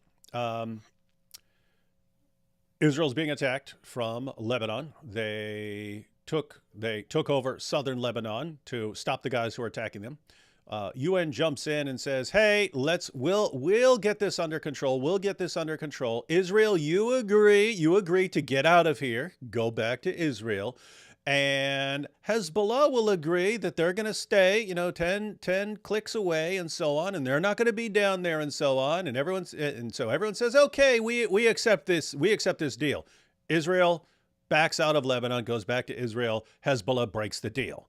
A: Israel's being attacked from Lebanon. They took over southern Lebanon to stop the guys who are attacking them. UN jumps in and says, "Hey, we'll get this under control. We'll get this under control. Israel, you agree to get out of here, go back to Israel." And Hezbollah will agree that they're going to stay, 10 clicks away and so on, and they're not going to be down there and so on. And so everyone says, "Okay, we accept this. We accept this deal." Israel backs out of Lebanon, goes back to Israel. Hezbollah breaks the deal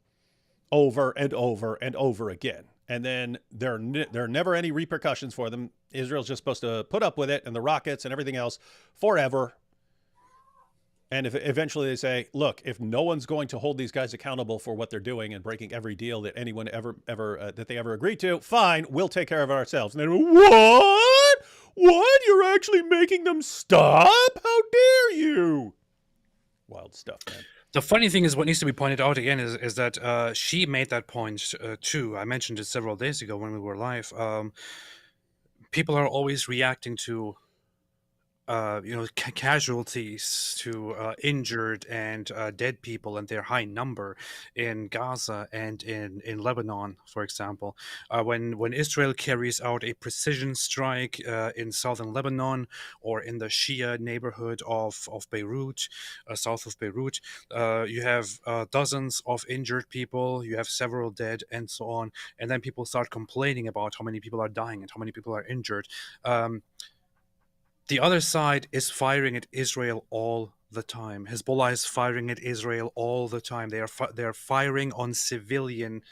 A: over and over and over again. And then there are never any repercussions for them. Israel's just supposed to put up with it and the rockets and everything else forever. And if eventually they say, "Look, if no one's going to hold these guys accountable for what they're doing and breaking every deal that anyone that they ever agreed to, fine, we'll take care of it ourselves." And then, what? You're actually making them stop? How dare you? Wild stuff, man.
B: The funny thing is, what needs to be pointed out again is that she made that point too. I mentioned it several days ago when we were live. People are always reacting to casualties, to injured and dead people and their high number in Gaza and in Lebanon, for example. When Israel carries out a precision strike in southern Lebanon or in the Shia neighborhood of Beirut, south of Beirut, you have dozens of injured people, you have several dead and so on, and then people start complaining about how many people are dying and how many people are injured. The other side is firing at Israel all the time. Hezbollah is firing at Israel all the time. They are firing on civilian,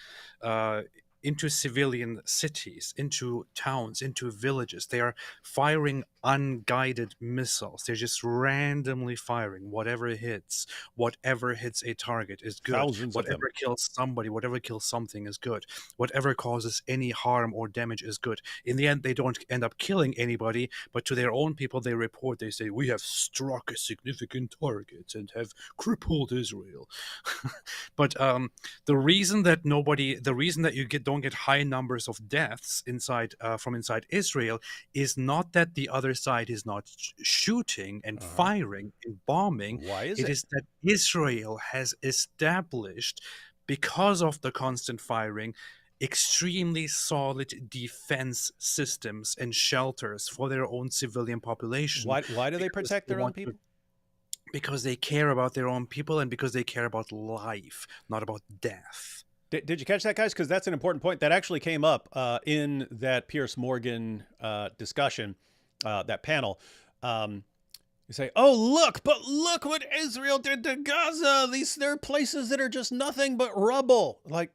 B: into civilian cities, into towns, into villages. They are firing unguided missiles. They're just randomly firing. Whatever hits a target is good.
A: Thousands of them.
B: Whatever kills somebody, whatever kills something is good. Whatever causes any harm or damage is good. In the end, they don't end up killing anybody, but to their own people, they report, they say, "We have struck a significant target and have crippled Israel." But the reason that you don't get high numbers of deaths from inside Israel is not that the other side is not shooting and firing and bombing.
A: Why is
B: it? It is that Israel has established, because of the constant firing, extremely solid defense systems and shelters for their own civilian population.
A: Why do they protect their own people?
B: Because they care about their own people and because they care about life, not about death.
A: Did you catch that, guys? Because that's an important point that actually came up in that Piers Morgan discussion, that panel. You say, "Oh, look what Israel did to Gaza. There are places that are just nothing but rubble." Like,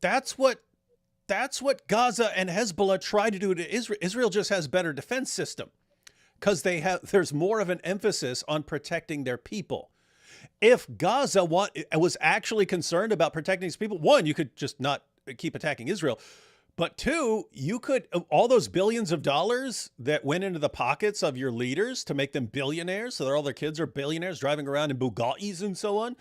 A: that's what Gaza and Hezbollah try to do to Israel. Israel just has better defense system because there's more of an emphasis on protecting their people. If Gaza was actually concerned about protecting its people, one, you could just not keep attacking Israel. But two, you could, all those billions of dollars that went into the pockets of your leaders to make them billionaires, so that all their kids are billionaires driving around in Bugattis and so on,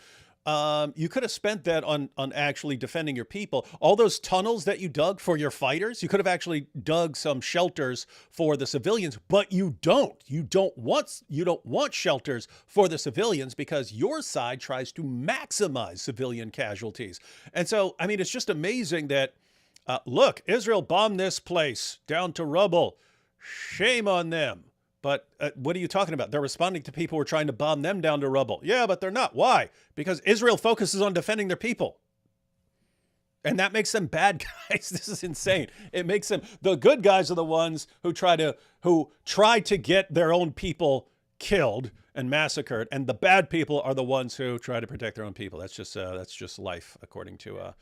A: you could have spent that on actually defending your people. All those tunnels that you dug for your fighters, you could have actually dug some shelters for the civilians, but you don't. You don't want shelters for the civilians because your side tries to maximize civilian casualties. And so, I mean, it's just amazing that, look, Israel bombed this place down to rubble. Shame on them. But what are you talking about? They're responding to people who are trying to bomb them down to rubble. Yeah, but they're not. Why? Because Israel focuses on defending their people. And that makes them bad guys. This is insane. It makes them, the good guys are the ones who try to get their own people killed and massacred, and the bad people are the ones who try to protect their own people. That's just life, according to a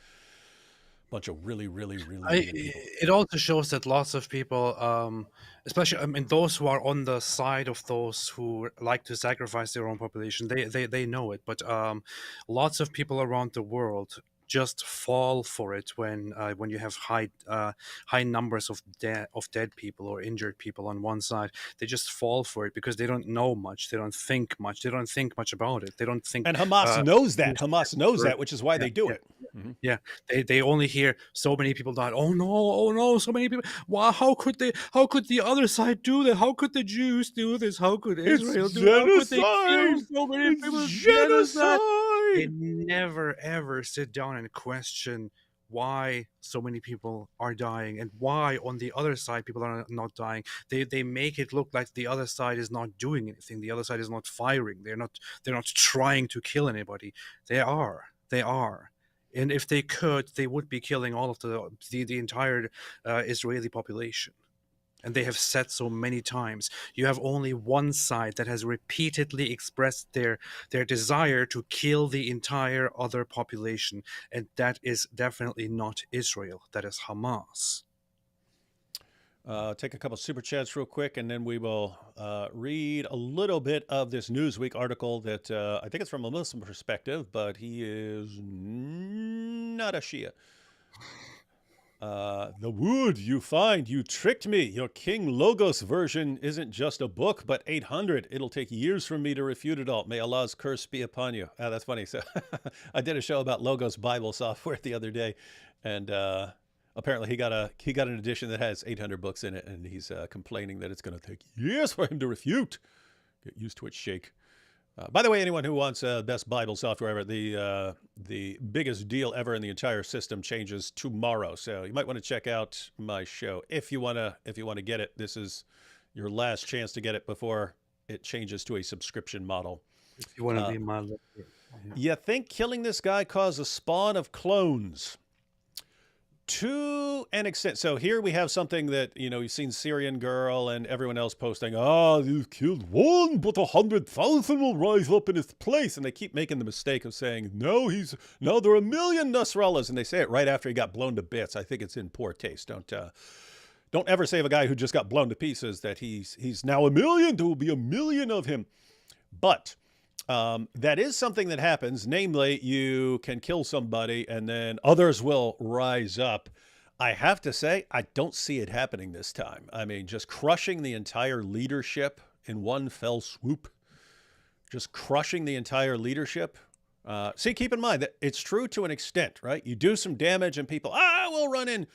A: bunch of really people.
B: It also shows that lots of people, especially those who are on the side of those who like to sacrifice their own population, they know it. But lots of people around the world just fall for it when you have high numbers of dead people or injured people on one side. They just fall for it because they don't know much. They don't think much. They don't think much about it. They don't think.
A: And Hamas knows that. Hamas knows that, which is why they do it.
B: Mm-hmm. Yeah, they only hear so many people died. Oh no, so many people. Wow, how could the other side do that? How could the Jews do this? How could Israel do that? How could they kill so many people?
A: Genocide.
B: They never ever sit down and question why so many people are dying and why on the other side people are not dying. They make it look like the other side is not doing anything. The other side is not firing. They're not trying to kill anybody. They are. And if they could, they would be killing all of the entire Israeli population. And they have said so many times. You have only one side that has repeatedly expressed their desire to kill the entire other population, and that is definitely not Israel. That is Hamas.
A: Take a couple super chats real quick, and then we will read a little bit of this Newsweek article that I think it's from a Muslim perspective, but he is not a Shia. The wood you find, you tricked me. Your King Logos version isn't just a book, but 800. It'll take years for me to refute it all. May Allah's curse be upon you. That's funny. So I did a show about Logos Bible software the other day, and apparently he got an edition that has 800 books in it, and he's complaining that it's going to take years for him to refute. Get used to it, Sheikh. By the way, anyone who wants best Bible software ever, the biggest deal ever in the entire system changes tomorrow. So you might want to check out my show if you wanna get it. This is your last chance to get it before it changes to a subscription model.
B: If you want to be my
A: You think killing this guy caused a spawn of clones? To an extent. So here we have something that, you've seen Syrian girl and everyone else posting, you've killed one, but 100,000 will rise up in his place. And they keep making the mistake of saying, no, there are 1 million Nasrallahs. And they say it right after he got blown to bits. I think it's in poor taste. Don't ever say of a guy who just got blown to pieces that he's now 1 million. There will be 1 million of him. But that is something that happens. Namely, you can kill somebody and then others will rise up. I have to say, I don't see it happening this time. I mean, just crushing the entire leadership in one fell swoop. Just crushing the entire leadership. See, keep in mind that it's true to an extent, right? You do some damage and people, we'll run in.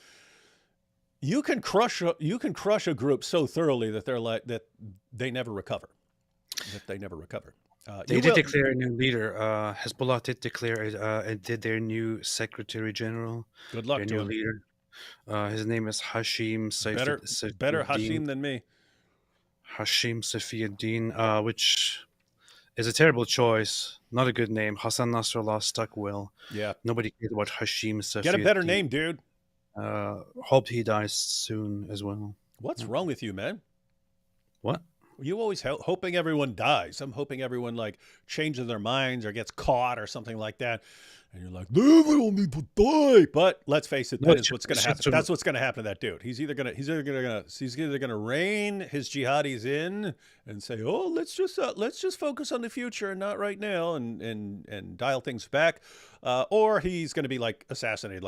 A: You can crush a group so thoroughly that they never recover.
B: They did declare a new leader. Hezbollah did declare and did their new secretary general.
A: Good luck
B: their
A: to
B: new
A: him.
B: Leader. His name is Hashim Saifuddin.
A: Better Hashim than me.
B: Hashim Saifuddin, which is a terrible choice. Not a good name. Hassan Nasrallah stuck well.
A: Yeah.
B: Nobody cares about Hashim Saifuddin.
A: Get a better name, dude.
B: Hope he dies soon as well.
A: What's wrong with you, man?
B: What?
A: You always hoping everyone dies. I'm hoping everyone changes their minds or gets caught or something like that. And you're like, no, they don't need to die. But let's face it, that is what's going to happen. That's what's going to happen to that dude. He's either going to rein his jihadis in and say, oh, let's just focus on the future and not right now and dial things back, or he's going to be assassinated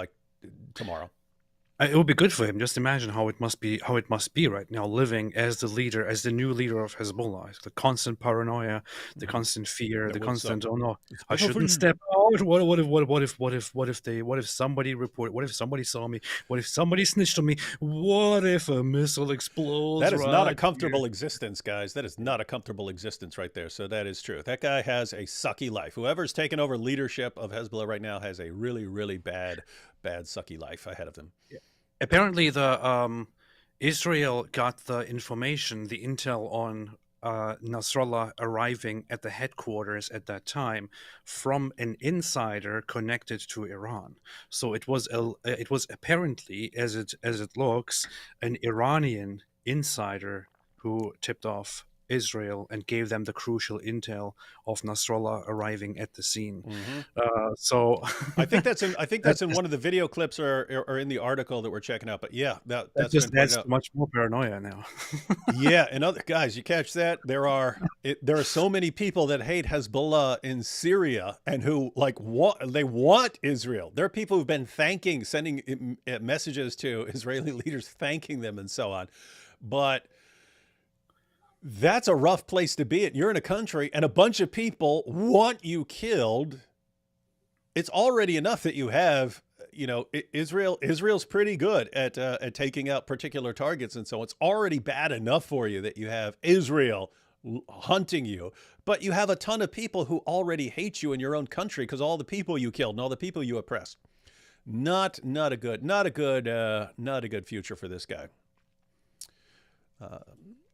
A: tomorrow.
B: It would be good for him. Just imagine how it must be right now, living as the new leader of Hezbollah. The constant paranoia, the constant fear, the constant oh no, I shouldn't step out. What if somebody reported? What if somebody saw me? What if somebody snitched on me? What if a missile explodes?
A: That is not a comfortable existence, guys. That is not a comfortable existence right there. So that is true. That guy has a sucky life. Whoever's taken over leadership of Hezbollah right now has a really, really bad sucky life ahead of them.
B: Yeah. Apparently, the Israel got the information, the intel on Nasrallah arriving at the headquarters at that time from an insider connected to Iran. So it was apparently, as it looks, an Iranian insider who tipped off Israel and gave them the crucial intel of Nasrallah arriving at the scene.
A: Mm-hmm.
B: So
A: I think that's in one of the video clips or in the article that we're checking out. But yeah, that's
B: just adds much more paranoia now.
A: Yeah, and other guys, you catch that? There are so many people that hate Hezbollah in Syria and who want Israel. There are people who've been sending messages to Israeli leaders thanking them and so on, but that's a rough place to be at. You're in a country and a bunch of people want you killed. It's already enough that you have, Israel's pretty good at taking out particular targets. And so it's already bad enough for you that you have Israel hunting you, but you have a ton of people who already hate you in your own country because all the people you killed and all the people you oppressed. Not a good future for this guy.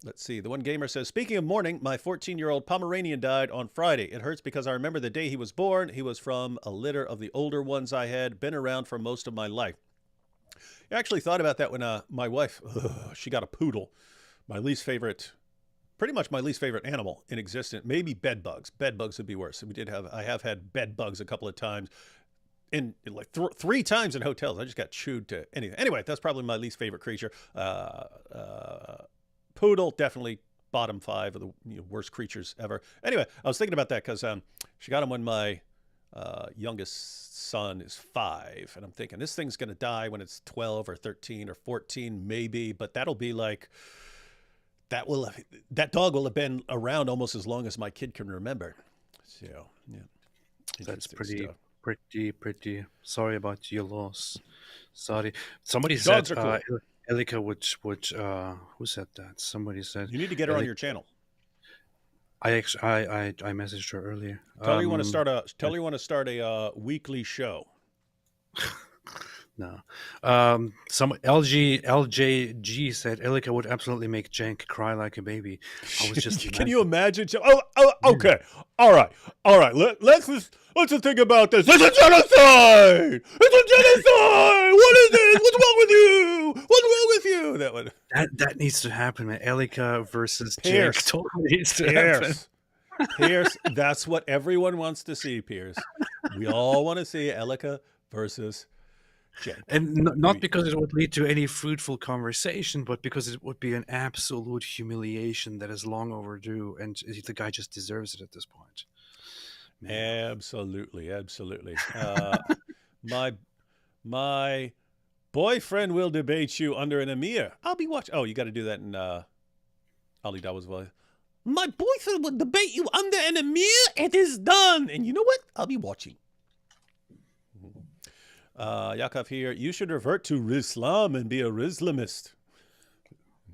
A: Let's see. The one gamer says, speaking of mourning, my 14-year-old Pomeranian died on Friday. It hurts because I remember the day he was born. He was from a litter of the older ones I had been around for most of my life. I actually thought about that when my wife, she got a poodle. Pretty much my least favorite animal in existence. Maybe bed bugs. Bed bugs would be worse. I have had bed bugs a couple of times. In like 3 times in hotels. I just got chewed to anything. Anyway, that's probably my least favorite creature. Poodle, definitely bottom 5 of the worst creatures ever. Anyway, I was thinking about that because she got him when my youngest son is 5. And I'm thinking, this thing's going to die when it's 12 or 13 or 14, maybe. But that'll be like, that dog will have been around almost as long as my kid can remember. So, yeah.
B: That's pretty sorry about your loss. Sorry. Somebody
A: Dogs
B: said
A: are cool.
B: Elika would who said that? Somebody said
A: You need to get her on your channel.
B: I messaged her earlier.
A: Tell her you want to start a weekly show.
B: No. Some LJG said Elika would absolutely make Cenk cry like a baby. I was just
A: Can you imagine? Okay. All right. Let's just think about this. It's a genocide. What is this? What's wrong with you? What's wrong with you? That one.
B: That needs to happen, man. Elika versus
A: Pierce.
B: Cenk totally needs to happen.
A: Pierce. That's what everyone wants to see, Pierce. We all want to see Elika versus Cenk.
B: And not because it would lead to any fruitful conversation, but because it would be an absolute humiliation that is long overdue, and the guy just deserves it at this point. Man.
A: Absolutely. My boyfriend will debate you under an emir. I'll be watching. Oh, you got to do that in Ali Dawa's voice. My boyfriend will debate you under an emir. It is done. And you know what? I'll be watching. Yakov here. You should revert to Islam and be a Islamist.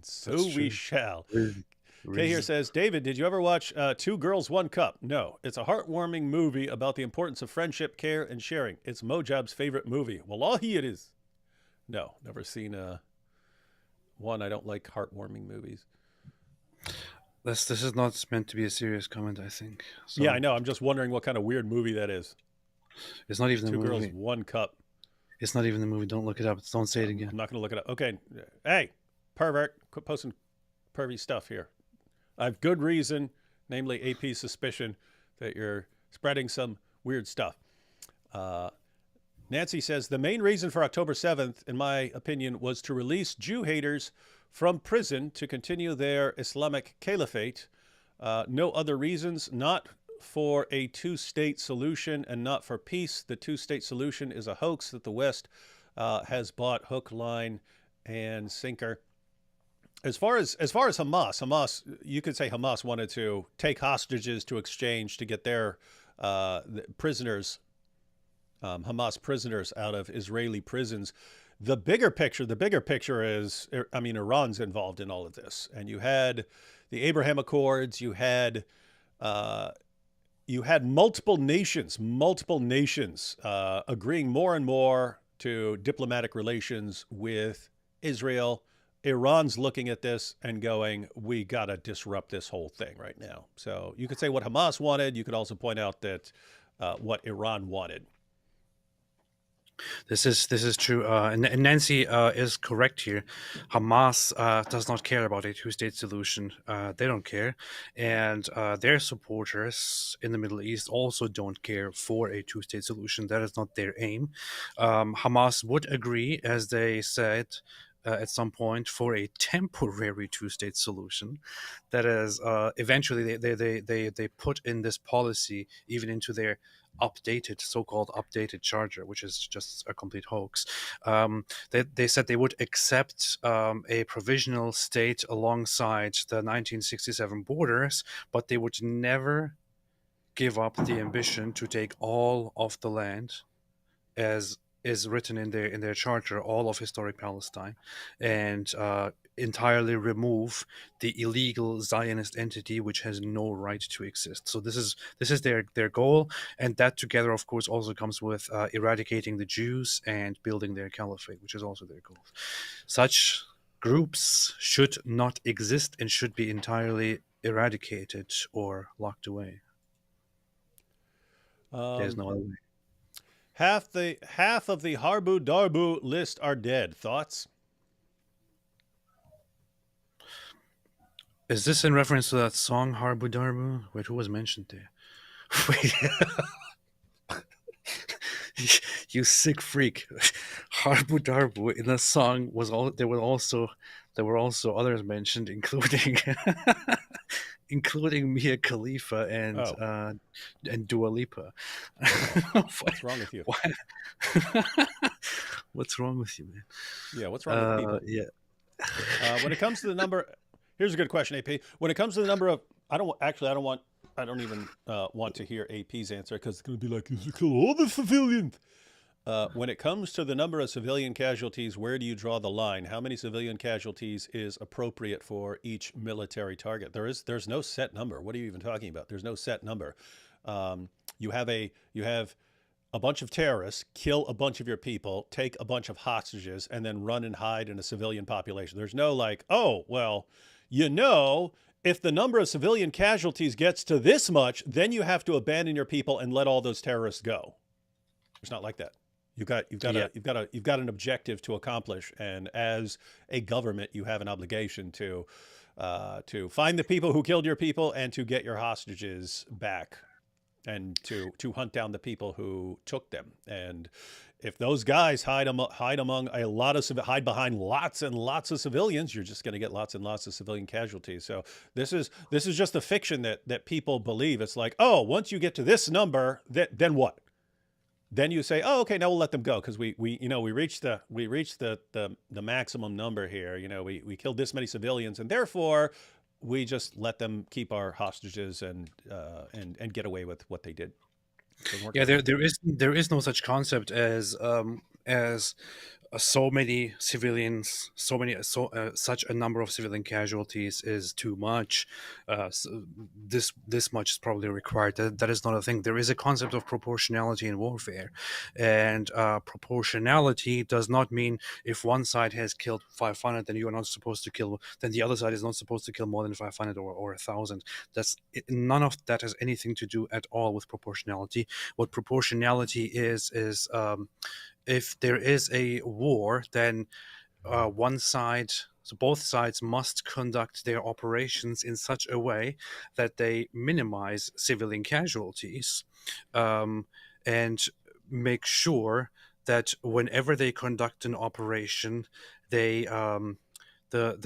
A: So we shall. Kay here says, David, did you ever watch 2 Girls, 1 Cup? No. It's a heartwarming movie about the importance of friendship, care, and sharing. It's Mojab's favorite movie. Wallahi, it is. No, never seen one. I don't like heartwarming movies.
B: This is not meant to be a serious comment, I think. So
A: Yeah, I know. I'm just wondering what kind of weird movie that is.
B: It's not even the
A: 2
B: movie.
A: Girls, 1 Cup.
B: It's not even the movie. Don't look it up. Don't say it again.
A: I'm not going to look it up. Okay. Hey, pervert. Quit posting pervy stuff here. I have good reason, namely AP suspicion, that you're spreading some weird stuff. Nancy says, the main reason for October 7th, in my opinion, was to release Jew haters from prison to continue their Islamic caliphate. No other reasons, not for a 2-state solution and not for peace. The 2-state solution is a hoax that the West has bought hook, line, and sinker. As far as Hamas, you could say Hamas wanted to take hostages to exchange to get their prisoners, Hamas prisoners, out of Israeli prisons. The bigger picture is, Iran's involved in all of this, and you had the Abraham Accords, you had multiple nations agreeing more and more to diplomatic relations with Israel. Iran's looking at this and going, we got to disrupt this whole thing right now. So you could say what Hamas wanted. You could also point out that what Iran wanted.
B: This is true, and Nancy is correct here. Hamas does not care about a 2-state solution. They don't care, and their supporters in the Middle East also don't care for a 2-state solution. That is not their aim. Hamas would agree, as they said at some point, for a temporary 2-state solution. That is, eventually they put in this policy even into their so-called updated charter, which is just a complete hoax. They said they would accept a provisional state alongside the 1967 borders, but they would never give up the ambition to take all of the land as is written in their charter, all of historic Palestine, and entirely remove the illegal Zionist entity which has no right to exist. So this is their goal, and that together, of course, also comes with eradicating the Jews and building their caliphate, which is also their goal. Such groups should not exist and should be entirely eradicated or locked away. There's no other way.
A: Half of the Harbu Darbu list are dead. Thoughts?
B: Is this in reference to that song Harbu Darbu? Wait, who was mentioned there? Wait. You sick freak. Harbu Darbu in the song was all there were also others mentioned, including including Mia Khalifa and Dua Lipa.
A: What's wrong with you?
B: What's wrong with you, man?
A: Yeah, what's wrong with people?
B: Yeah.
A: When it comes to the number, here's a good question, AP. When it comes to the number of, I don't even want to hear AP's answer, because it's going to be like, you kill all the civilians. When it comes to the number of civilian casualties, where do you draw the line? How many civilian casualties is appropriate for each military target? There's no set number. What are you even talking about? There's no set number. You have a bunch of terrorists kill a bunch of your people, take a bunch of hostages, and then run and hide in a civilian population. There's no like, oh, well, if the number of civilian casualties gets to this much, then you have to abandon your people and let all those terrorists go. It's not like that. You've got an objective to accomplish, and as a government, you have an obligation to find the people who killed your people and to get your hostages back, and to hunt down the people who took them. And if those guys hide behind lots and lots of civilians, you're just going to get lots and lots of civilian casualties. So this is just a fiction that people believe. It's like, oh, once you get to this number, then what? Then you say, oh, okay, now we'll let them go because we reached the maximum number here. We killed this many civilians, and therefore we just let them keep our hostages and get away with what they did.
B: Yeah, there is no such concept as so many civilians, such a number of civilian casualties is too much. This much is probably required. That is not a thing. There is a concept of proportionality in warfare, and proportionality does not mean if one side has killed 500, then you are not supposed to kill. Then the other side is not supposed to kill more than 500 or 1,000. None of that has anything to do at all with proportionality. What proportionality is if there is a war, then both sides must conduct their operations in such a way that they minimize civilian casualties, and make sure that whenever they conduct an operation, the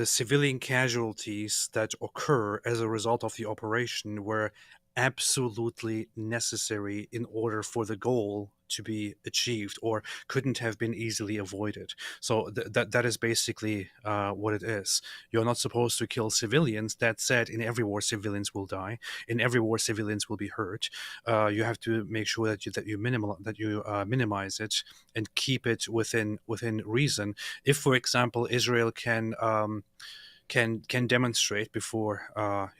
B: civilian casualties that occur as a result of the operation were absolutely necessary in order for the goal to be achieved, or couldn't have been easily avoided. So that is basically what it is. You're not supposed to kill civilians. That said, in every war, civilians will die. In every war, civilians will be hurt. You have to make sure that you minimize it and keep it within reason. If, for example, Israel can demonstrate before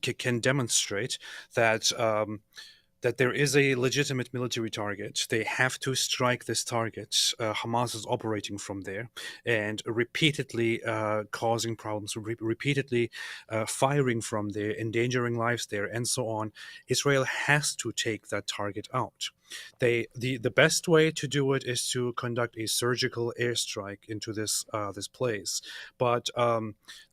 B: can demonstrate that that there is a legitimate military target, they have to strike this target. Hamas is operating from there and repeatedly causing problems, repeatedly firing from there, endangering lives there, and so on. Israel has to take that target out. The best way to do it is to conduct a surgical airstrike into this place, but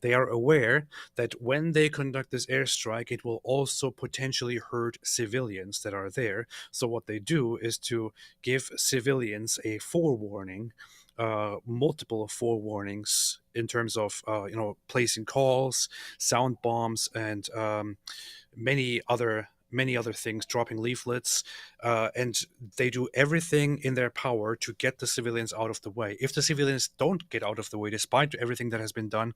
B: they are aware that when they conduct this airstrike, it will also potentially hurt civilians that are there. So what they do is to give civilians a forewarning, multiple forewarnings in terms of placing calls, sound bombs, and many other things, dropping leaflets, and they do everything in their power to get the civilians out of the way. If the civilians don't get out of the way, despite everything that has been done,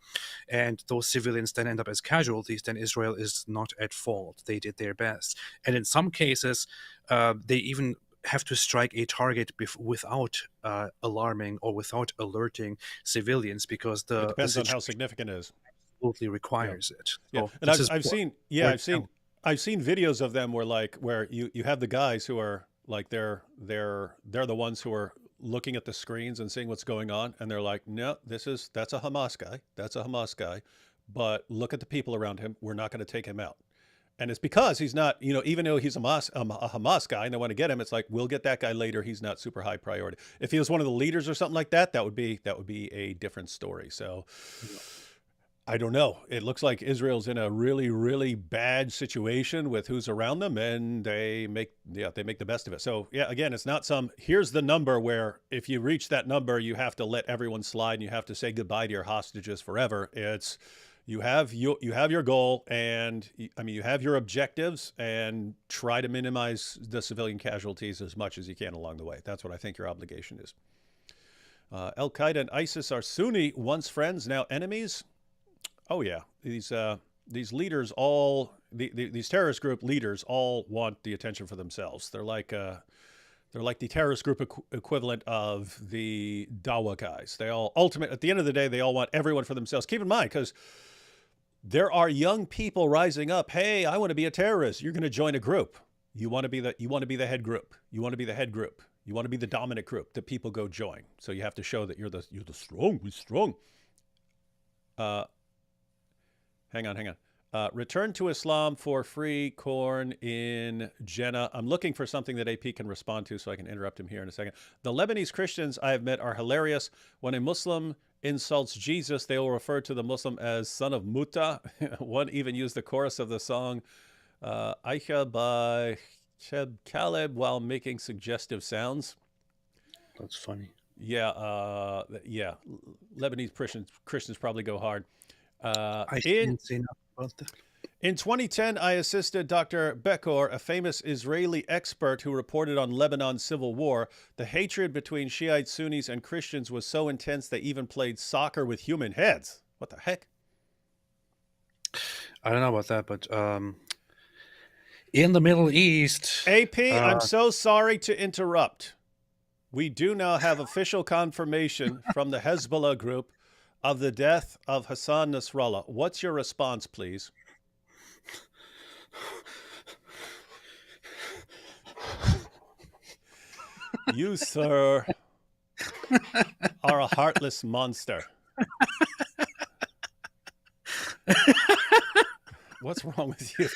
B: and those civilians then end up as casualties, then Israel is not at fault. They did their best. And in some cases, they even have to strike a target without alarming or without alerting civilians, because
A: It depends on how significant it is.
B: absolutely requires it.
A: Yeah,
B: So
A: and
B: this is
A: I've seen I've seen videos of them where you have the guys who are like they're the ones who are looking at the screens and seeing what's going on, and they're like, no, that's a Hamas guy, but look at the people around him. We're not going to take him out. And it's because he's not, even though he's a Hamas guy and they want to get him, it's like, we'll get that guy later. He's not super high priority. If he was one of the leaders or something like that, that would be a different story. So I don't know. It looks like Israel's in a really, really bad situation with who's around them, and they make the best of it. So yeah, again, it's not here's the number where if you reach that number, you have to let everyone slide and you have to say goodbye to your hostages forever. It's you have your goal, and you have your objectives, and try to minimize the civilian casualties as much as you can along the way. That's what I think your obligation is. Al Qaeda and ISIS are Sunni, once friends, now enemies. Oh yeah, these leaders these terrorist group leaders all want the attention for themselves. They're like the terrorist group equivalent of the Dawa guys. They all at the end of the day, they all want everyone for themselves. Keep in mind, because there are young people rising up. Hey, I want to be a terrorist. You're going to join a group. You want to be the head group. You want to be the head group. You want to be the dominant group that people go join. So you have to show that you're the strong. Hang on. Return to Islam for free corn in Jannah. I'm looking for something that AP can respond to so I can interrupt him here in a second. The Lebanese Christians I have met are hilarious. When a Muslim insults Jesus, they will refer to the Muslim as son of Muta. One even used the chorus of the song Aisha by Cheb Caleb while making suggestive sounds.
B: That's funny.
A: Yeah. Lebanese Christians probably go hard.
B: I didn't say nothing about that.
A: In 2010, I assisted Dr. Bekor, a famous Israeli expert who reported on Lebanon's civil war. The hatred between Shiite Sunnis and Christians was so intense they even played soccer with human heads. What the heck?
B: I don't know about that, but in the Middle East...
A: AP, I'm so sorry to interrupt. We do now have official confirmation from the Hezbollah group of the death of Hassan Nasrallah. What's your response, please? You, sir, are a heartless monster. What's wrong with you?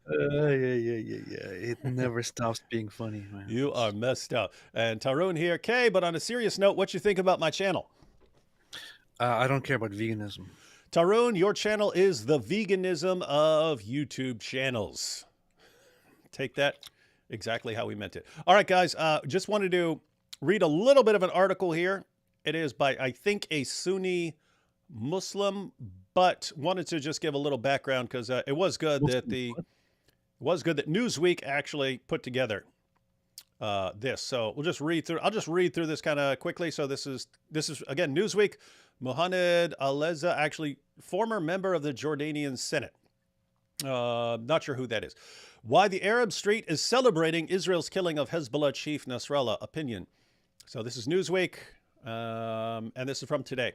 B: Yeah. It never stops being funny, man.
A: You are messed up. And Tarun here. Kay, but on a serious note, what you think about my channel?
B: I don't care about veganism.
A: Tarun, your channel is the veganism of YouTube channels. Take that exactly how we meant it. All right, guys, just wanted to read a little bit of an article here. It is by, I think, a Sunni Muslim, but wanted to just give a little background because it was good that Newsweek actually put together this. So we'll just read through. I'll just read through this kind of quickly. So this is again Newsweek. Mohamed Aleza, actually former member of the Jordanian Senate. Not sure who that is. Why the Arab Street is celebrating Israel's killing of Hezbollah chief Nasrallah. Opinion. So this is Newsweek, and this is from today.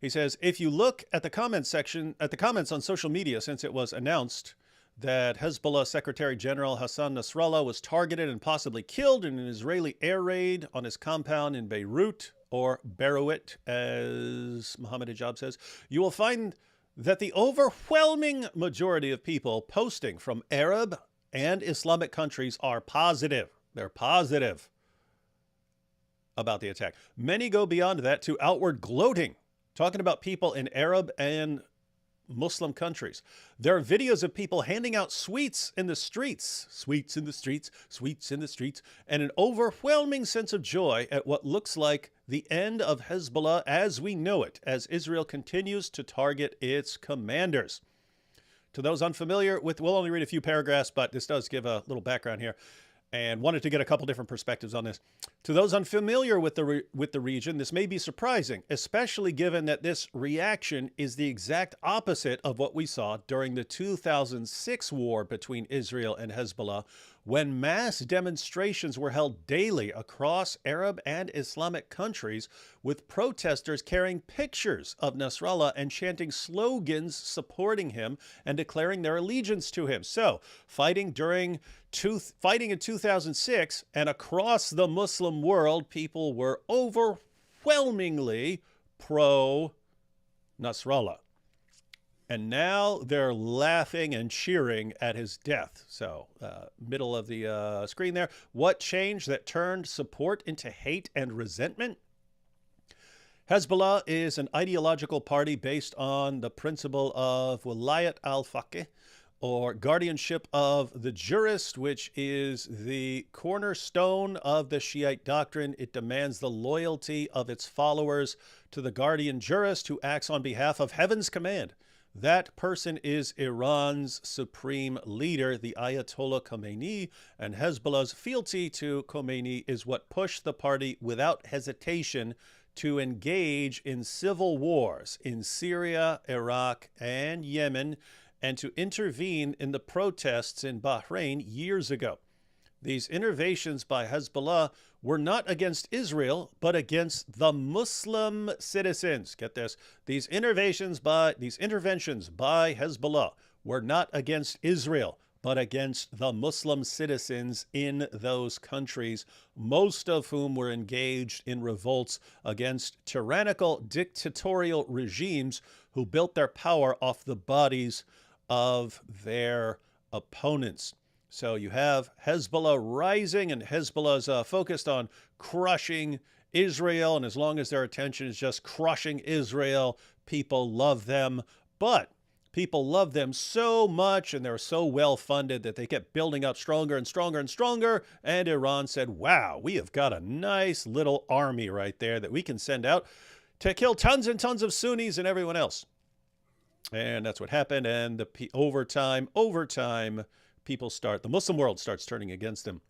A: He says, if you look at the comments section, at the comments on social media since it was announced that Hezbollah Secretary General Hassan Nasrallah was targeted and possibly killed in an Israeli air raid on his compound in Beirut, or Beirut, as Mohammed Hijab says, you will find that the overwhelming majority of people posting from Arab and Islamic countries are positive. They're positive about the attack. Many go beyond that to outward gloating, talking about people in Arab and Muslim countries. There are videos of people handing out sweets in the streets, and an overwhelming sense of joy at what looks like the end of Hezbollah as we know it, as Israel continues to target its commanders. To those unfamiliar with, we'll only read a few paragraphs, but this does give a little background here, and wanted to get a couple different perspectives on this. To those unfamiliar with the region, this may be surprising, especially given that this reaction is the exact opposite of what we saw during the 2006 war between Israel and Hezbollah, when mass demonstrations were held daily across Arab and Islamic countries, with protesters carrying pictures of Nasrallah and chanting slogans supporting him and declaring their allegiance to him. So, fighting in 2006 and across the Muslim world, people were overwhelmingly pro-Nasrallah. And now they're laughing and cheering at his death. So, middle of the screen there. What changed that turned support into hate and resentment? Hezbollah is an ideological party based on the principle of Wilayat al-Faqih, or guardianship of the jurist, which is the cornerstone of the Shiite doctrine. It demands the loyalty of its followers to the guardian jurist who acts on behalf of heaven's command. That person is Iran's supreme leader, the Ayatollah Khomeini, and Hezbollah's fealty to Khomeini is what pushed the party without hesitation to engage in civil wars in Syria, Iraq, and Yemen, and to intervene in the protests in Bahrain years ago. These innovations by Hezbollah were not against Israel, but against the Muslim citizens. Get this. These interventions by Hezbollah were not against Israel, but against the Muslim citizens in those countries, most of whom were engaged in revolts against tyrannical dictatorial regimes who built their power off the bodies of their opponents. So you have Hezbollah rising, and Hezbollah's focused on crushing Israel. And as long as their attention is just crushing Israel, people love them. But people love them so much, and they're so well funded that they kept building up stronger and stronger and stronger. And Iran said, wow, we have got a nice little army right there that we can send out to kill tons and tons of Sunnis and everyone else. And that's what happened. And over time, the Muslim world starts turning against them.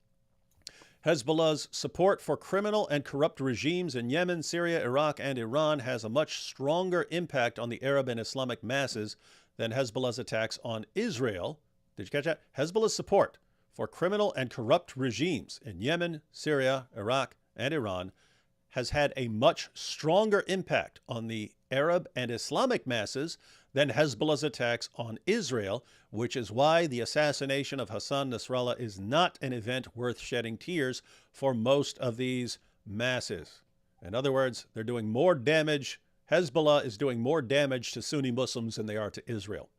A: Hezbollah's support for criminal and corrupt regimes in Yemen, Syria, Iraq, and Iran has a much stronger impact on the Arab and Islamic masses than Hezbollah's attacks on Israel. Did you catch that? Hezbollah's support for criminal and corrupt regimes in Yemen, Syria, Iraq, and Iran has had a much stronger impact on the Arab and Islamic masses than Hezbollah's attacks on Israel, which is why the assassination of Hassan Nasrallah is not an event worth shedding tears for most of these masses. In other words, they're doing more damage. Hezbollah is doing more damage to Sunni Muslims than they are to Israel.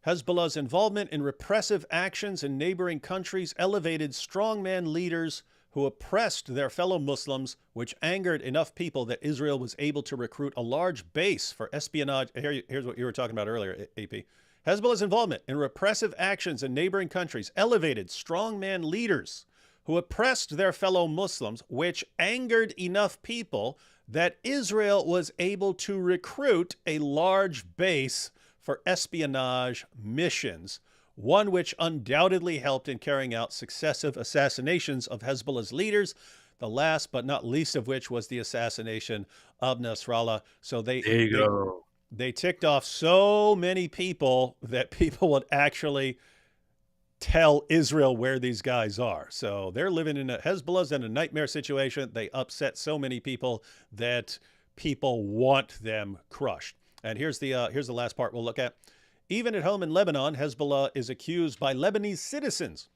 A: Hezbollah's involvement in repressive actions in neighboring countries elevated strongman leaders who oppressed their fellow Muslims, which angered enough people that Israel was able to recruit a large base for espionage. Here's what you were talking about earlier, AP. Hezbollah's involvement in repressive actions in neighboring countries elevated strongman leaders who oppressed their fellow Muslims, which angered enough people that Israel was able to recruit a large base for espionage missions, one which undoubtedly helped in carrying out successive assassinations of Hezbollah's leaders, the last but not least of which was the assassination of Nasrallah. So they ticked off so many people that people would actually tell Israel where these guys are. So they're living in Hezbollah's in a nightmare situation. They upset so many people that people want them crushed. And here's the last part we'll look at. Even at home in Lebanon, Hezbollah is accused by Lebanese citizens,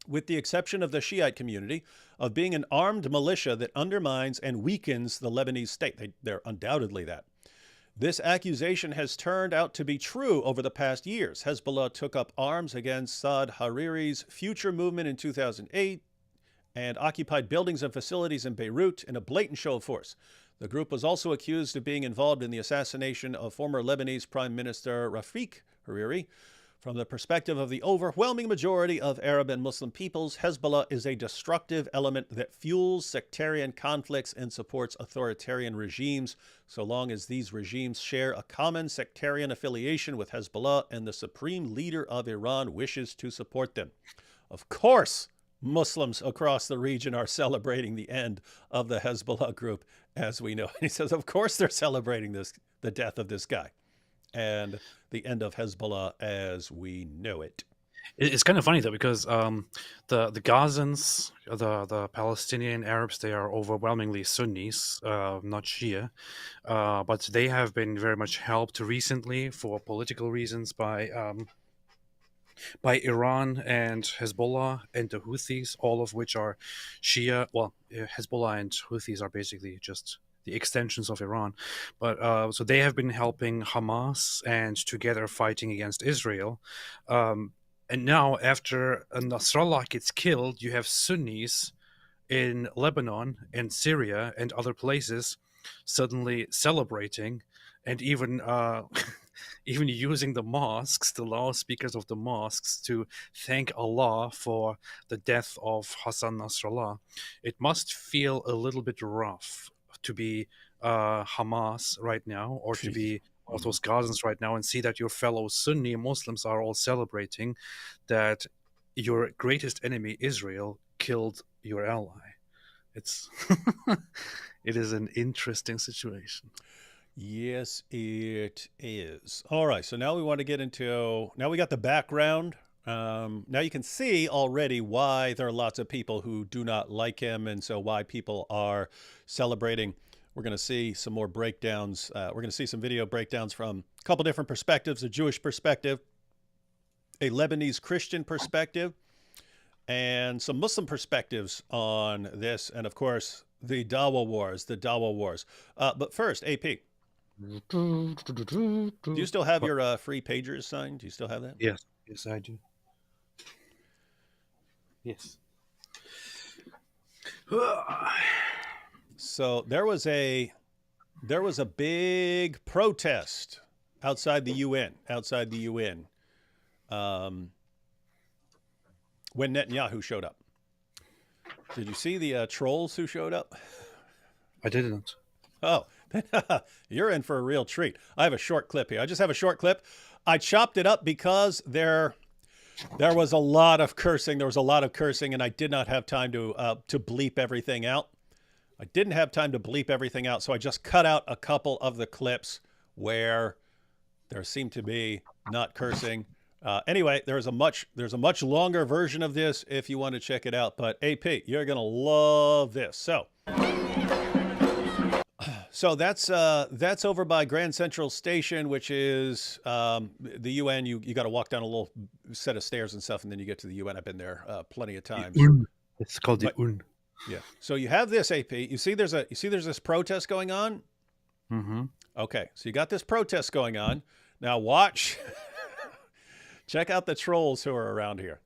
A: with the exception of the Shiite community, of being an armed militia that undermines and weakens the Lebanese state. They're undoubtedly that. This accusation has turned out to be true over the past years. Hezbollah took up arms against Saad Hariri's Future movement in 2008 and occupied buildings and facilities in Beirut in a blatant show of force. The group was also accused of being involved in the assassination of former Lebanese Prime Minister Rafik Hariri. From the perspective of the overwhelming majority of Arab and Muslim peoples, Hezbollah is a destructive element that fuels sectarian conflicts and supports authoritarian regimes, so long as these regimes share a common sectarian affiliation with Hezbollah and the supreme leader of Iran wishes to support them. Of course, Muslims across the region are celebrating the end of the Hezbollah group, as we know. And he says, of course they're celebrating the death of this guy. and the end of Hezbollah as we know it.
B: It's kind of funny though, because the Gazans, the Palestinian Arabs, they are overwhelmingly Sunnis, not Shia, but they have been very much helped recently for political reasons by Iran and Hezbollah and the Houthis, all of which are Shia. Well, Hezbollah and Houthis are basically just the extensions of Iran. But so they have been helping Hamas and together fighting against Israel. And now, after Nasrallah gets killed, you have Sunnis in Lebanon and Syria and other places suddenly celebrating and even even using the mosques, the loudspeakers of the mosques, to thank Allah for the death of Hassan Nasrallah. It must feel a little bit rough to be Hamas right now, or to be of those Gazans right now, and see that your fellow Sunni Muslims are all celebrating that your greatest enemy, Israel, killed your ally. It's it is an interesting situation.
A: Yes, it is. All right, so now we want to get into, now we got the background. Now you can see already why there are lots of people who do not like him, and so why people are celebrating. We're going to see some more breakdowns. We're going to see some video breakdowns from a couple different perspectives: a Jewish perspective, a Lebanese Christian perspective, and some Muslim perspectives on this, and of course the Dawa Wars. But first, AP, do you still have your free pagers signed? Do you still have that?
B: Yes, I do. Yes.
A: So there was a big protest outside the UN. When Netanyahu showed up. Did you see the trolls who showed up?
B: I didn't.
A: Oh, you're in for a real treat. I have a short clip here. I just have a short clip. I chopped it up because there was a lot of cursing. And I did not have time to bleep everything out. So I just cut out a couple of the clips where there seemed to be not cursing. Anyway, there's a much longer version of this if you want to check it out. But AP, you're gonna love this. So that's over by Grand Central Station, which is the UN. You got to walk down a little set of stairs and stuff, and then you get to the UN. I've been there plenty of times.
B: It's called the UN.
A: Yeah. So you have this, AP. You see there's this protest going on?
B: Mm-hmm.
A: Okay. So you got this protest going on. Now watch. Check out the trolls who are around here.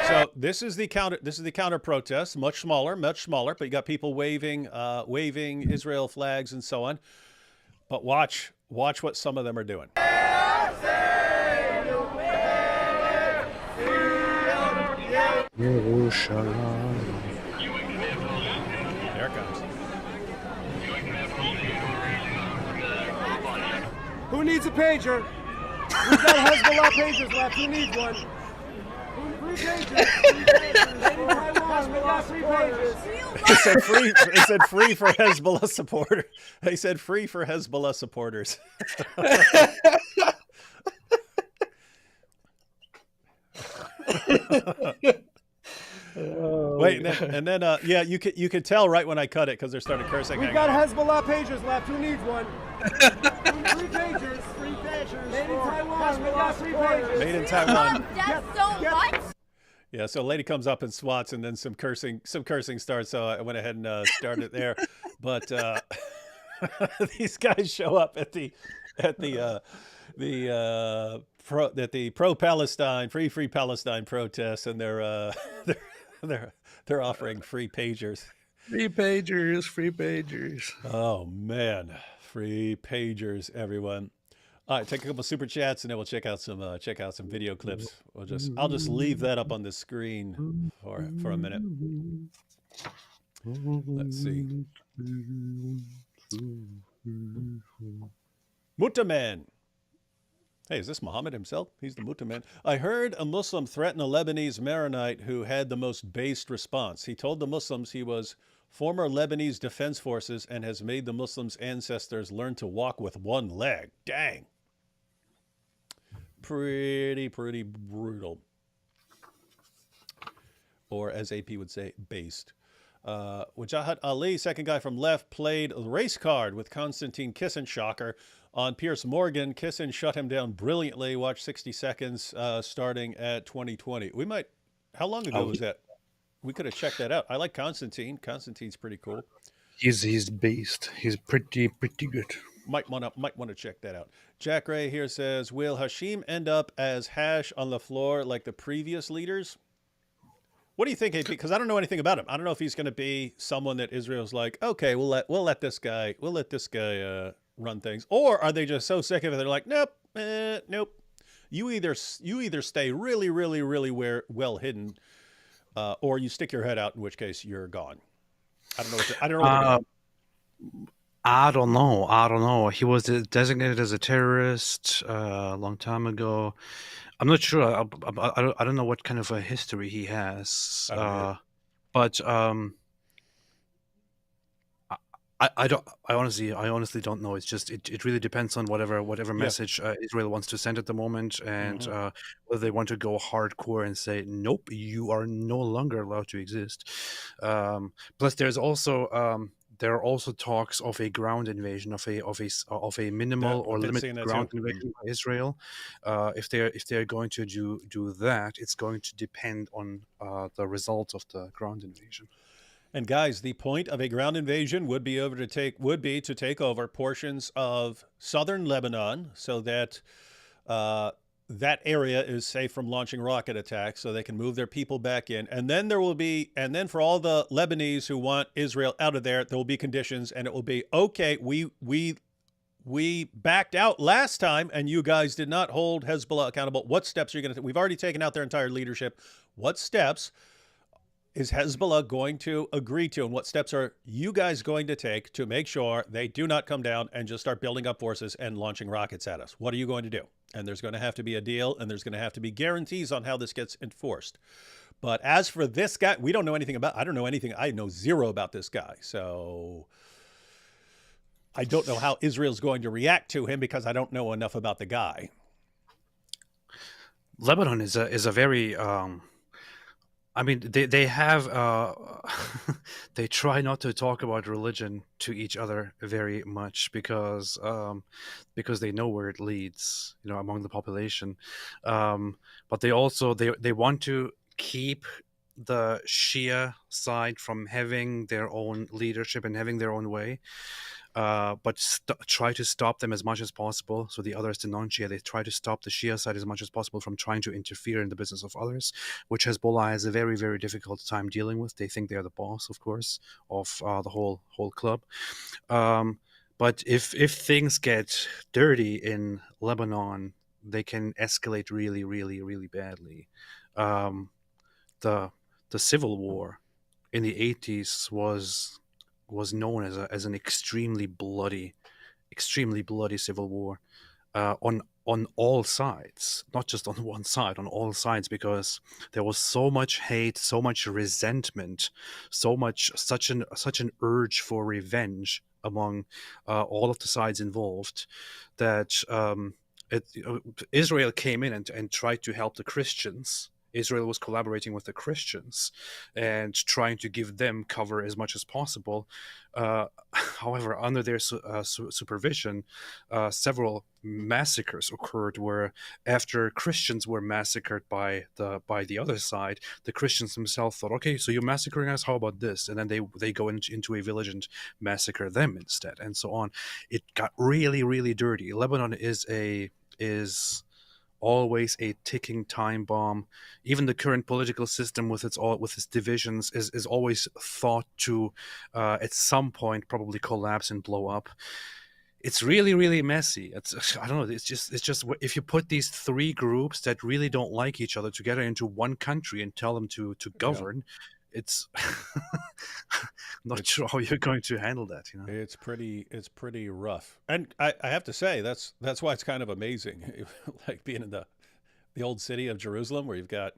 A: So this is the counter protest, much smaller, but you got people waving Israel flags and so on. But watch what some of them are doing. There it comes.
H: Who needs a pager? We've got Hezbollah pagers left. Who needs one? Free pagers. Free pagers.
A: They said free for Hezbollah supporters. They said free for Hezbollah supporters. Wait, and then yeah, you could tell right when I cut it because they're starting cursing.
H: We've got Hezbollah pagers left. Who needs one? Free pagers. Free pagers. Made in Taiwan. We got free pagers.
A: Made in Taiwan.
I: That's so what?
A: Yeah, so a lady comes up and swats, and then some cursing starts. So I went ahead and started it there. But these guys show up at the pro-Palestine, free Palestine protests, and they're offering free pagers.
B: Free pagers.
A: Oh man, free pagers, everyone. All right, take a couple super chats, and then we'll check out some video clips. I'll just leave that up on the screen for a minute. Let's see. Mutaman. Hey, is this Muhammad himself? He's the Muta man. I heard a Muslim threaten a Lebanese Maronite who had the most based response. He told the Muslims he was former Lebanese Defense Forces and has made the Muslims' ancestors learn to walk with one leg. Dang. Pretty brutal. Or as AP would say, based. Wajahat Ali, second guy from left, played a race card with Konstantin Kisin, shocker, on Pierce Morgan. Kisin shut him down brilliantly. Watch 60 seconds starting at 2020. We might, how long ago was that? We could have checked that out. I like Konstantin. Konstantin's pretty cool.
B: He's based. He's pretty good.
A: Might want to check that out. Jack Ray here says, will Hashim end up as hash on the floor like the previous leaders? What do you think, AP? Because I don't know anything about him. I don't know if he's going to be someone that Israel's like, okay, we'll let this guy run things, or are they just so sick of it? They're like, nope. You either stay really well hidden, or you stick your head out, in which case you're gone. I don't know.
B: I don't know. He was designated as a terrorist a long time ago. I'm not sure. I don't know what kind of a history he has. But I honestly don't know. It's just it really depends on whatever message Israel wants to send at the moment, and whether they want to go hardcore and say nope, you are no longer allowed to exist. Plus, there are also talks of a ground invasion, of a minimal or limited ground invasion by Israel. If they're going to do that, it's going to depend on the results of the ground invasion.
A: And guys, the point of a ground invasion would be to take over portions of southern Lebanon, so that that area is safe from launching rocket attacks, so they can move their people back in. And then for all the Lebanese who want Israel out of there, there will be conditions, and it will be, okay, we backed out last time, and you guys did not hold Hezbollah accountable. What steps are you going to take? We've already taken out their entire leadership. What steps is Hezbollah going to agree to, and what steps are you guys going to take to make sure they do not come down and just start building up forces and launching rockets at us? What are you going to do? And there's going to have to be a deal, and there's going to have to be guarantees on how this gets enforced. But as for this guy, we don't know anything about. I don't know anything. I know zero about this guy. So I don't know how Israel's going to react to him, because I don't know enough about the guy.
B: Lebanon is a very I mean, they have they try not to talk about religion to each other very much, because they know where it leads, among the population. But they also they want to keep the Shia side from having their own leadership and having their own way. But try to stop them as much as possible. So the others, the non-Shia, they try to stop the Shia side as much as possible from trying to interfere in the business of others, which Hezbollah has a very, very difficult time dealing with. They think they're the boss, of course, of the whole club. But if things get dirty in Lebanon, they can escalate really, really, really badly. The civil war in the 80s was known as an extremely bloody civil war on all sides, not just on one side, on all sides, because there was so much hate, so much resentment, such an urge for revenge among all of the sides involved, that Israel came in and tried to help the Christians. Israel was collaborating with the Christians and trying to give them cover as much as possible. However, under their supervision, several massacres occurred, where after Christians were massacred by the other side, the Christians themselves thought, okay, so you're massacring us, how about this? And then they go into a village and massacre them instead, and so on. It got really, really dirty. Lebanon is always a ticking time bomb. Even the current political system with its divisions is always thought to at some point probably collapse and blow up. It's really, really messy. I don't know. It's just if you put these three groups that really don't like each other together into one country and tell them to govern, it's not sure how you're going to handle that.
A: It's pretty rough. And I have to say, that's why it's kind of amazing, like being in the old city of Jerusalem, where you've got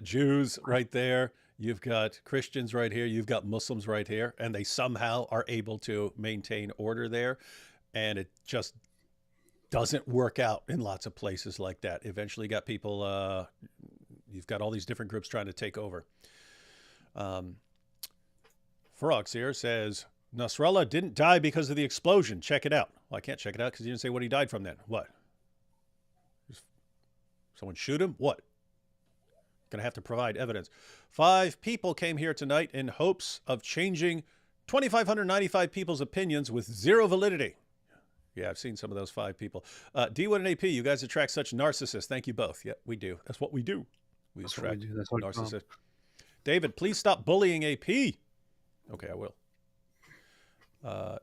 A: Jews right there, you've got Christians right here, you've got Muslims right here, and they somehow are able to maintain order there. And it just doesn't work out in lots of places like that. Eventually you got people, you've got all these different groups trying to take over. Ferox here says, Nasrallah didn't die because of the explosion. Check it out. Well, I can't check it out because you didn't say what he died from then. What? Someone shoot him? What? Gonna have to provide evidence. 5 people came here tonight in hopes of changing 2,595 people's opinions with 0 validity. Yeah, I've seen some of those 5 people. D1 and AP, you guys attract such narcissists. Thank you both. Yeah, we do. That's what we do. We attract narcissists. David, please stop bullying AP. Okay, I will.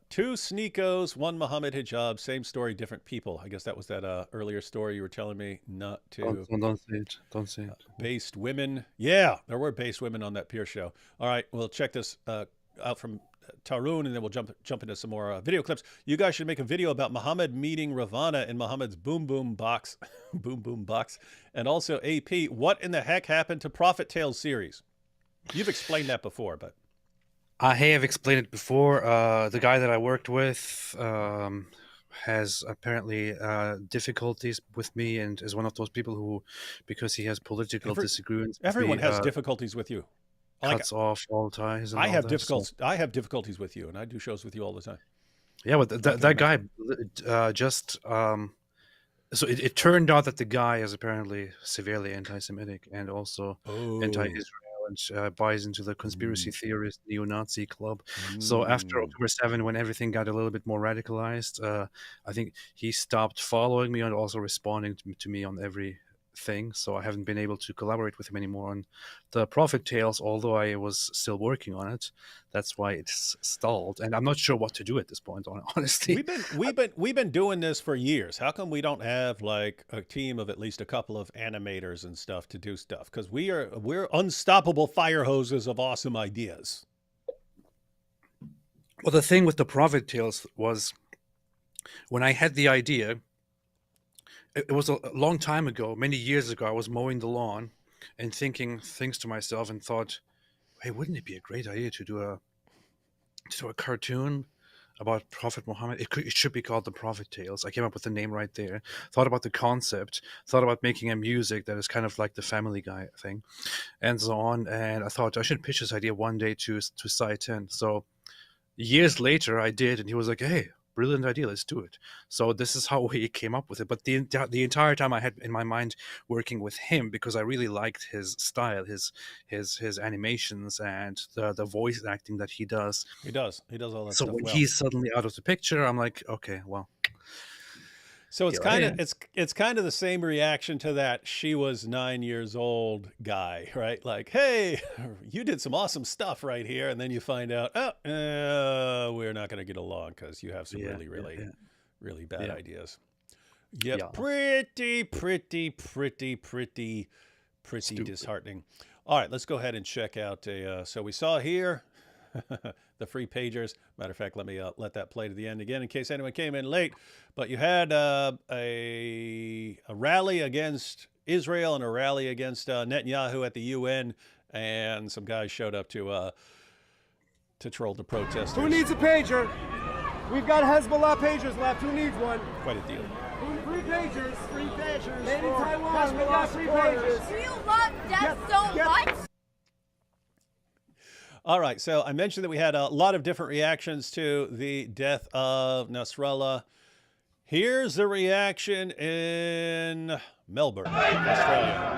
A: 2 Sneakos, 1 Muhammad hijab, same story, different people. I guess that was that earlier story you were telling me not to.
B: Don't say it. Don't say it.
A: Based women. Yeah, there were based women on that peer show. All right, we'll check this out from Tarun, and then we'll jump into some more video clips. You guys should make a video about Muhammad meeting Ravana in Muhammad's boom boom box, boom boom box, and also AP. What in the heck happened to Prophet Tales series? You've explained that before, but
B: I have explained it before. The guy that I worked with has apparently difficulties with me, and is one of those people who, because he has political disagreements,
A: everyone has difficulties with you.
B: Cuts off all ties. And
A: I have difficulties. I have difficulties with you, and I do shows with you all the time.
B: Yeah, but that guy just. So it turned out that the guy is apparently severely anti-Semitic and also anti-Israel, and buys into the conspiracy theorist neo-Nazi club. So after October 7, when everything got a little bit more radicalized, I think he stopped following me and also responding to me on everything. So I haven't been able to collaborate with him anymore on the Prophet Tales, although I was still working on it. That's why it's stalled, and I'm not sure what to do at this point. Honestly,
A: we've been doing this for years. How come we don't have like a team of at least a couple of animators and stuff to do stuff? Because we're unstoppable fire hoses of awesome ideas.
B: Well, the thing with the Prophet Tales was, when I had the idea, it was a long time ago, many years ago. I was mowing the lawn and thinking things to myself, and thought, hey, wouldn't it be a great idea to do a cartoon about Prophet Muhammad? It should be called the Prophet Tales. I came up with the name right there. Thought about the concept. Thought about making a music that is kind of like the Family Guy thing, and so on. And I thought I should pitch this idea one day to Sai-Ten. So years later, I did, and he was like, hey, brilliant idea, let's do it. So this is how we came up with it. But the entire time I had in my mind working with him, because I really liked his style, his animations, and the voice acting that he does.
A: He does all that
B: so
A: stuff.
B: So when
A: well.
B: he's suddenly out of the picture, I'm like, okay, well.
A: So it's kind of the same reaction to that "she was 9 years old" guy, right? Like, hey, you did some awesome stuff right here, and then you find out, we're not going to get along because you have some really bad ideas. Yep. Yeah, pretty disheartening. All right, let's go ahead and check out so we saw here the free pagers. Matter of fact, let me let that play to the end again in case anyone came in late. But you had a rally against Israel and a rally against Netanyahu at the UN, and some guys showed up to troll the protesters.
H: Who needs a pager? We've got Hezbollah pagers left. Who needs one?
A: Quite a deal.
H: Free pagers. Free pagers. Made in Taiwan. We got free pagers.
I: Do you love death so much?
A: All right, so I mentioned that we had a lot of different reactions to the death of Nasrallah. Here's the reaction in Melbourne, Australia.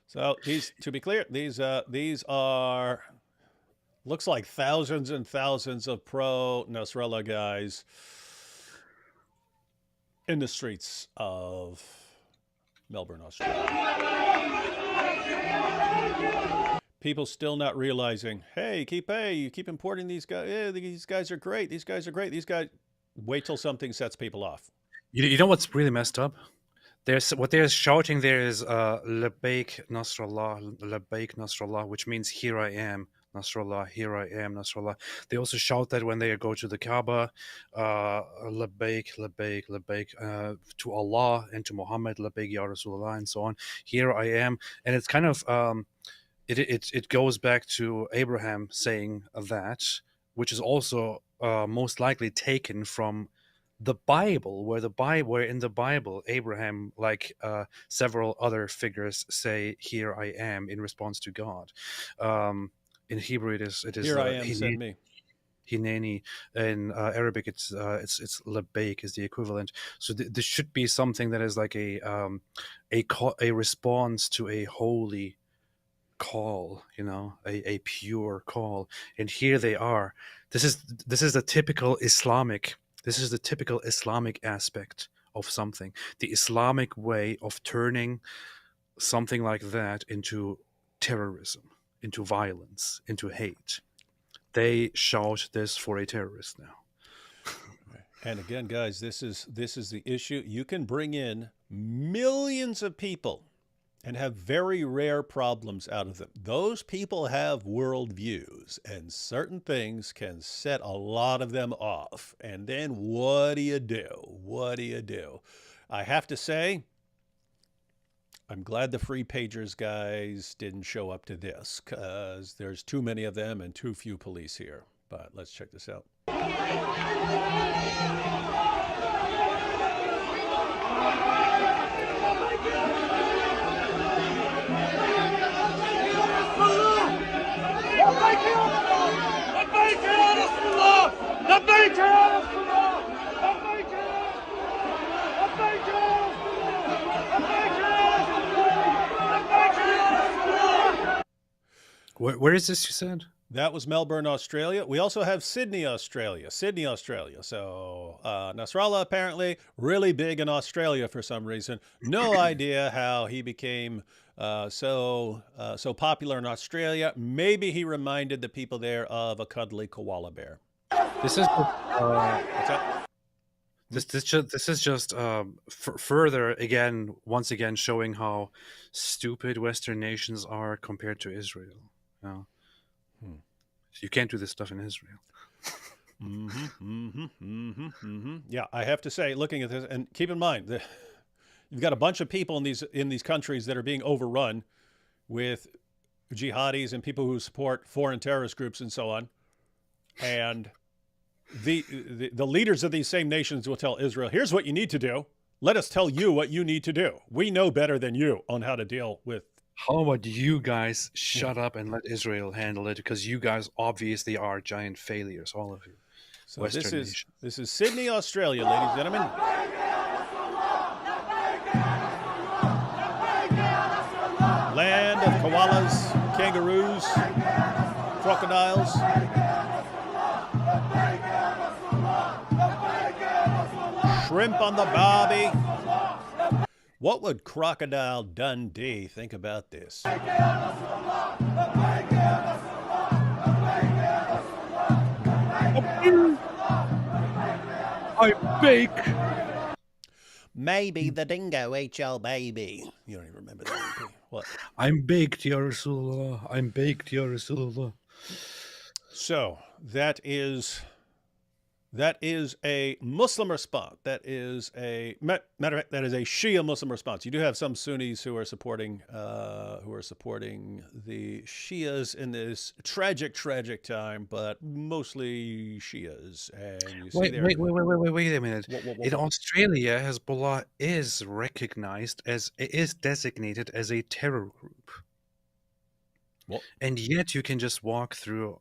A: So these, to be clear, these are, looks like thousands and thousands of pro-Nasrallah guys in the streets of Melbourne, Australia. People still not realizing, hey, you keep importing these guys. Yeah, these guys are great. These guys are great. These guys. Wait till something sets people off.
B: You know what's really messed up? What they're shouting there is Labaik Nasrallah, which means here I am, Nasrallah, here I am, Nasrallah. They also shout that when they go to the Kaaba, Labaik, to Allah and to Muhammad, Labaik Ya Rasulullah, and so on. Here I am. And it's kind of, it goes back to Abraham saying that, which is also most likely taken from the Bible, where in the Bible Abraham, like several other figures, say "Here I am" in response to God. In Hebrew, it is
A: Here I am, send me.
B: Hineni. In Arabic, it's Labaik is the equivalent. So this should be something that is like a response to a holy call, a pure call. And here they are. This is the typical Islamic. This is the typical Islamic aspect of something. The Islamic way of turning something like that into terrorism, into violence, into hate. They shout this for a terrorist now.
A: And again, guys, this is the issue. You can bring in millions of people and have very rare problems out of them. Those people have worldviews, and certain things can set a lot of them off. And then what do you do? What do you do? I have to say, I'm glad the Free Pagers guys didn't show up to this, because there's too many of them and too few police here. But let's check this out.
B: Where is this, you said?
A: That was Melbourne, Australia. We also have Sydney, Australia. So Nasrallah apparently really big in Australia for some reason. No idea how he became so popular in Australia. Maybe he reminded the people there of a cuddly koala bear.
B: This is
A: What's that?
B: this is just further once again showing how stupid Western nations are compared to Israel. You can't do this stuff in Israel.
A: Yeah, I have to say, looking at this, and keep in mind, you've got a bunch of people in these countries that are being overrun with jihadis and people who support foreign terrorist groups and so on. And the leaders of these same nations will tell Israel, here's what you need to do. Let us tell you what you need to do. We know better than you on how to deal with.
B: How about you guys shut up and let Israel handle it? Because you guys obviously are giant failures, all of you.
A: So this is Sydney, Australia, ladies and gentlemen. Land of koalas, kangaroos, crocodiles. Shrimp on the barbie. What would Crocodile Dundee think about this?
B: I bake.
A: Maybe the dingo ate your baby. You don't even remember that. What?
B: I'm baked, Ya Rasulullah. I'm baked, Ya Rasulullah.
A: So that is a Muslim response. That is a matter of fact, that is a Shia Muslim response. You do have some Sunnis who are supporting the Shias in this tragic time, but mostly Shias. And you see
B: Wait a minute.
A: What?
B: In Australia, Hezbollah is designated as a terror group.
A: What?
B: And yet you can just walk through.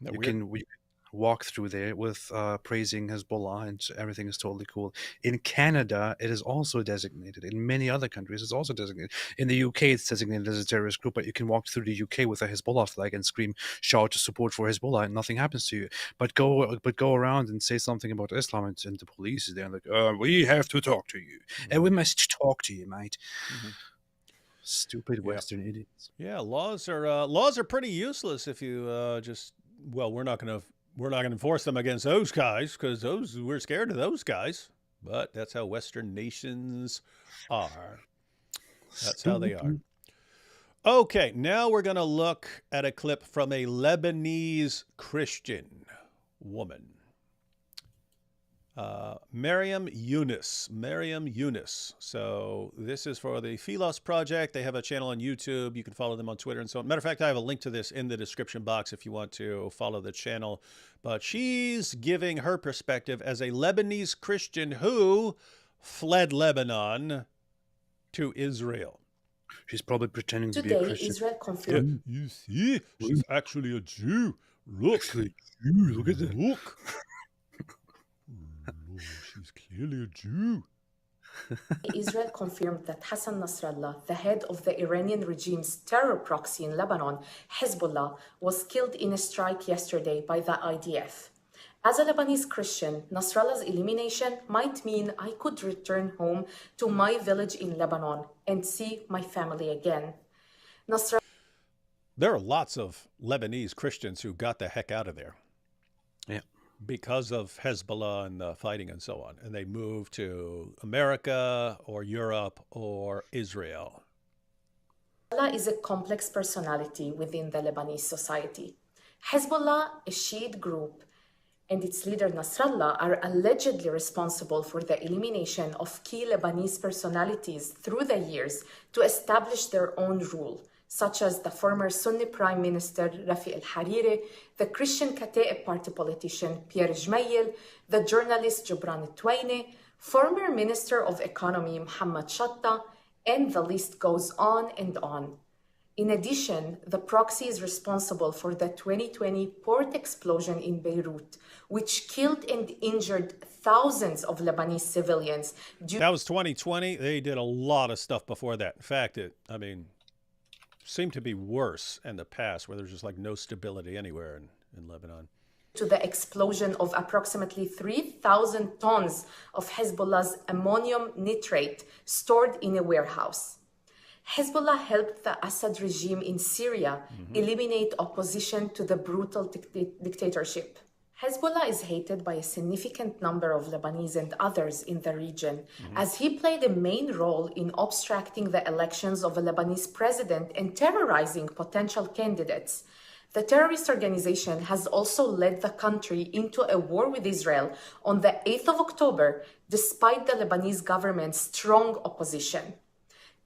B: We walk through there with praising Hezbollah, and everything is totally cool. In Canada, it is also designated. In many other countries, it's also designated. In the UK, it's designated as a terrorist group, but you can walk through the UK with a Hezbollah flag and shout support for Hezbollah, and nothing happens to you. But go around and say something about Islam, and the police is there like, we have to talk to you, and we must talk to you, mate. Stupid Western idiots.
A: Yeah, laws are pretty useless if you we're not gonna enforce them against those guys because we're scared of those guys. But that's how Western nations are. That's how they are. Okay, now we're gonna look at a clip from a Lebanese Christian woman. Mariam Yunus. So this is for the Philos Project. They have a channel on YouTube. You can follow them on Twitter and so on. Matter of fact, I have a link to this in the description box if you want to follow the channel. But she's giving her perspective as a Lebanese Christian who fled Lebanon to Israel.
B: She's probably pretending to be a Christian.
J: Israel confirmed.
A: Yeah, you see, she's actually a Jew. Look,
B: Look at that.
A: Look. She's clearly a Jew.
J: Israel confirmed that Hassan Nasrallah, the head of the Iranian regime's terror proxy in Lebanon, Hezbollah, was killed in a strike yesterday by the IDF. As a Lebanese Christian, Nasrallah's elimination might mean I could return home to my village in Lebanon and see my family again.
A: There are lots of Lebanese Christians who got the heck out of there.
B: Yeah.
A: Because of Hezbollah and the fighting and so on. And they moved to America or Europe or Israel.
J: Hezbollah is a complex personality within the Lebanese society. Hezbollah, a Shiite group, and its leader Nasrallah are allegedly responsible for the elimination of key Lebanese personalities through the years to establish their own rule, such as the former Sunni Prime Minister Rafi al-Hariri, the Christian Kataeb Party politician Pierre Jmayel, the journalist Jubran Twaini, former Minister of Economy Mohammed Shatta, and the list goes on and on. In addition, the proxy is responsible for the 2020 port explosion in Beirut, which killed and injured thousands of Lebanese civilians.
A: That was 2020. They did a lot of stuff before that. In fact, seemed to be worse in the past, where there's just like no stability anywhere in Lebanon.
J: To the explosion of approximately 3,000 tons of Hezbollah's ammonium nitrate stored in a warehouse. Hezbollah helped the Assad regime in Syria eliminate opposition to the brutal dictatorship. Hezbollah is hated by a significant number of Lebanese and others in the region, as he played a main role in obstructing the elections of a Lebanese president and terrorizing potential candidates. The terrorist organization has also led the country into a war with Israel on the 8th of October, despite the Lebanese government's strong opposition.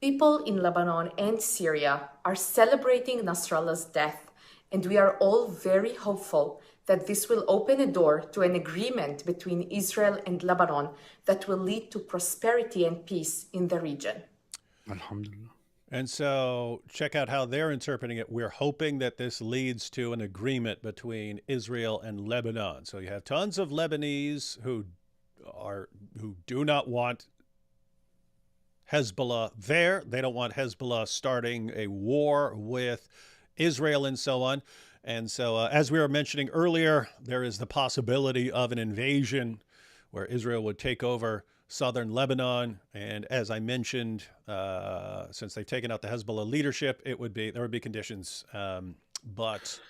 J: People in Lebanon and Syria are celebrating Nasrallah's death, and we are all very hopeful that this will open a door to an agreement between Israel and Lebanon that will lead to prosperity and peace in the region.
B: Alhamdulillah.
A: And so check out how they're interpreting it. We're hoping that this leads to an agreement between Israel and Lebanon. So you have tons of Lebanese who do not want Hezbollah there. They don't want Hezbollah starting a war with Israel and so on. And so as we were mentioning earlier, there is the possibility of an invasion where Israel would take over southern Lebanon. And as I mentioned, since they've taken out the Hezbollah leadership, there would be conditions. But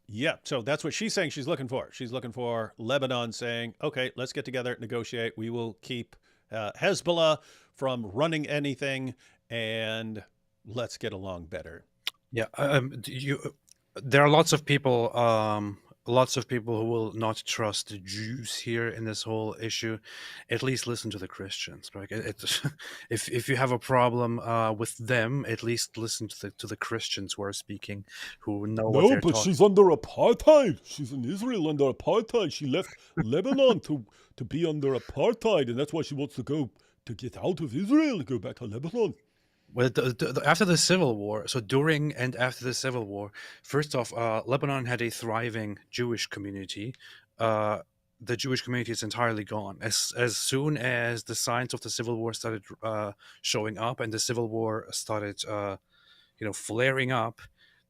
A: yeah, so that's what she's saying she's looking for. She's looking for Lebanon saying, okay, let's get together, negotiate. We will keep Hezbollah from running anything, and let's get along better.
B: Yeah, there are lots of people who will not trust the Jews here in this whole issue. At least listen to the Christians. Right? If you have a problem with them, at least listen to the Christians who are speaking, who know what they're talking.
F: No, but she's under apartheid. She's in Israel under apartheid. She left Lebanon to be under apartheid, and that's why she wants to get out of Israel and go back to Lebanon.
B: Well, after the Civil War, so during and after the Civil War, first off, Lebanon had a thriving Jewish community. The Jewish community is entirely gone. As soon as the signs of the Civil War started showing up and the Civil War started, flaring up,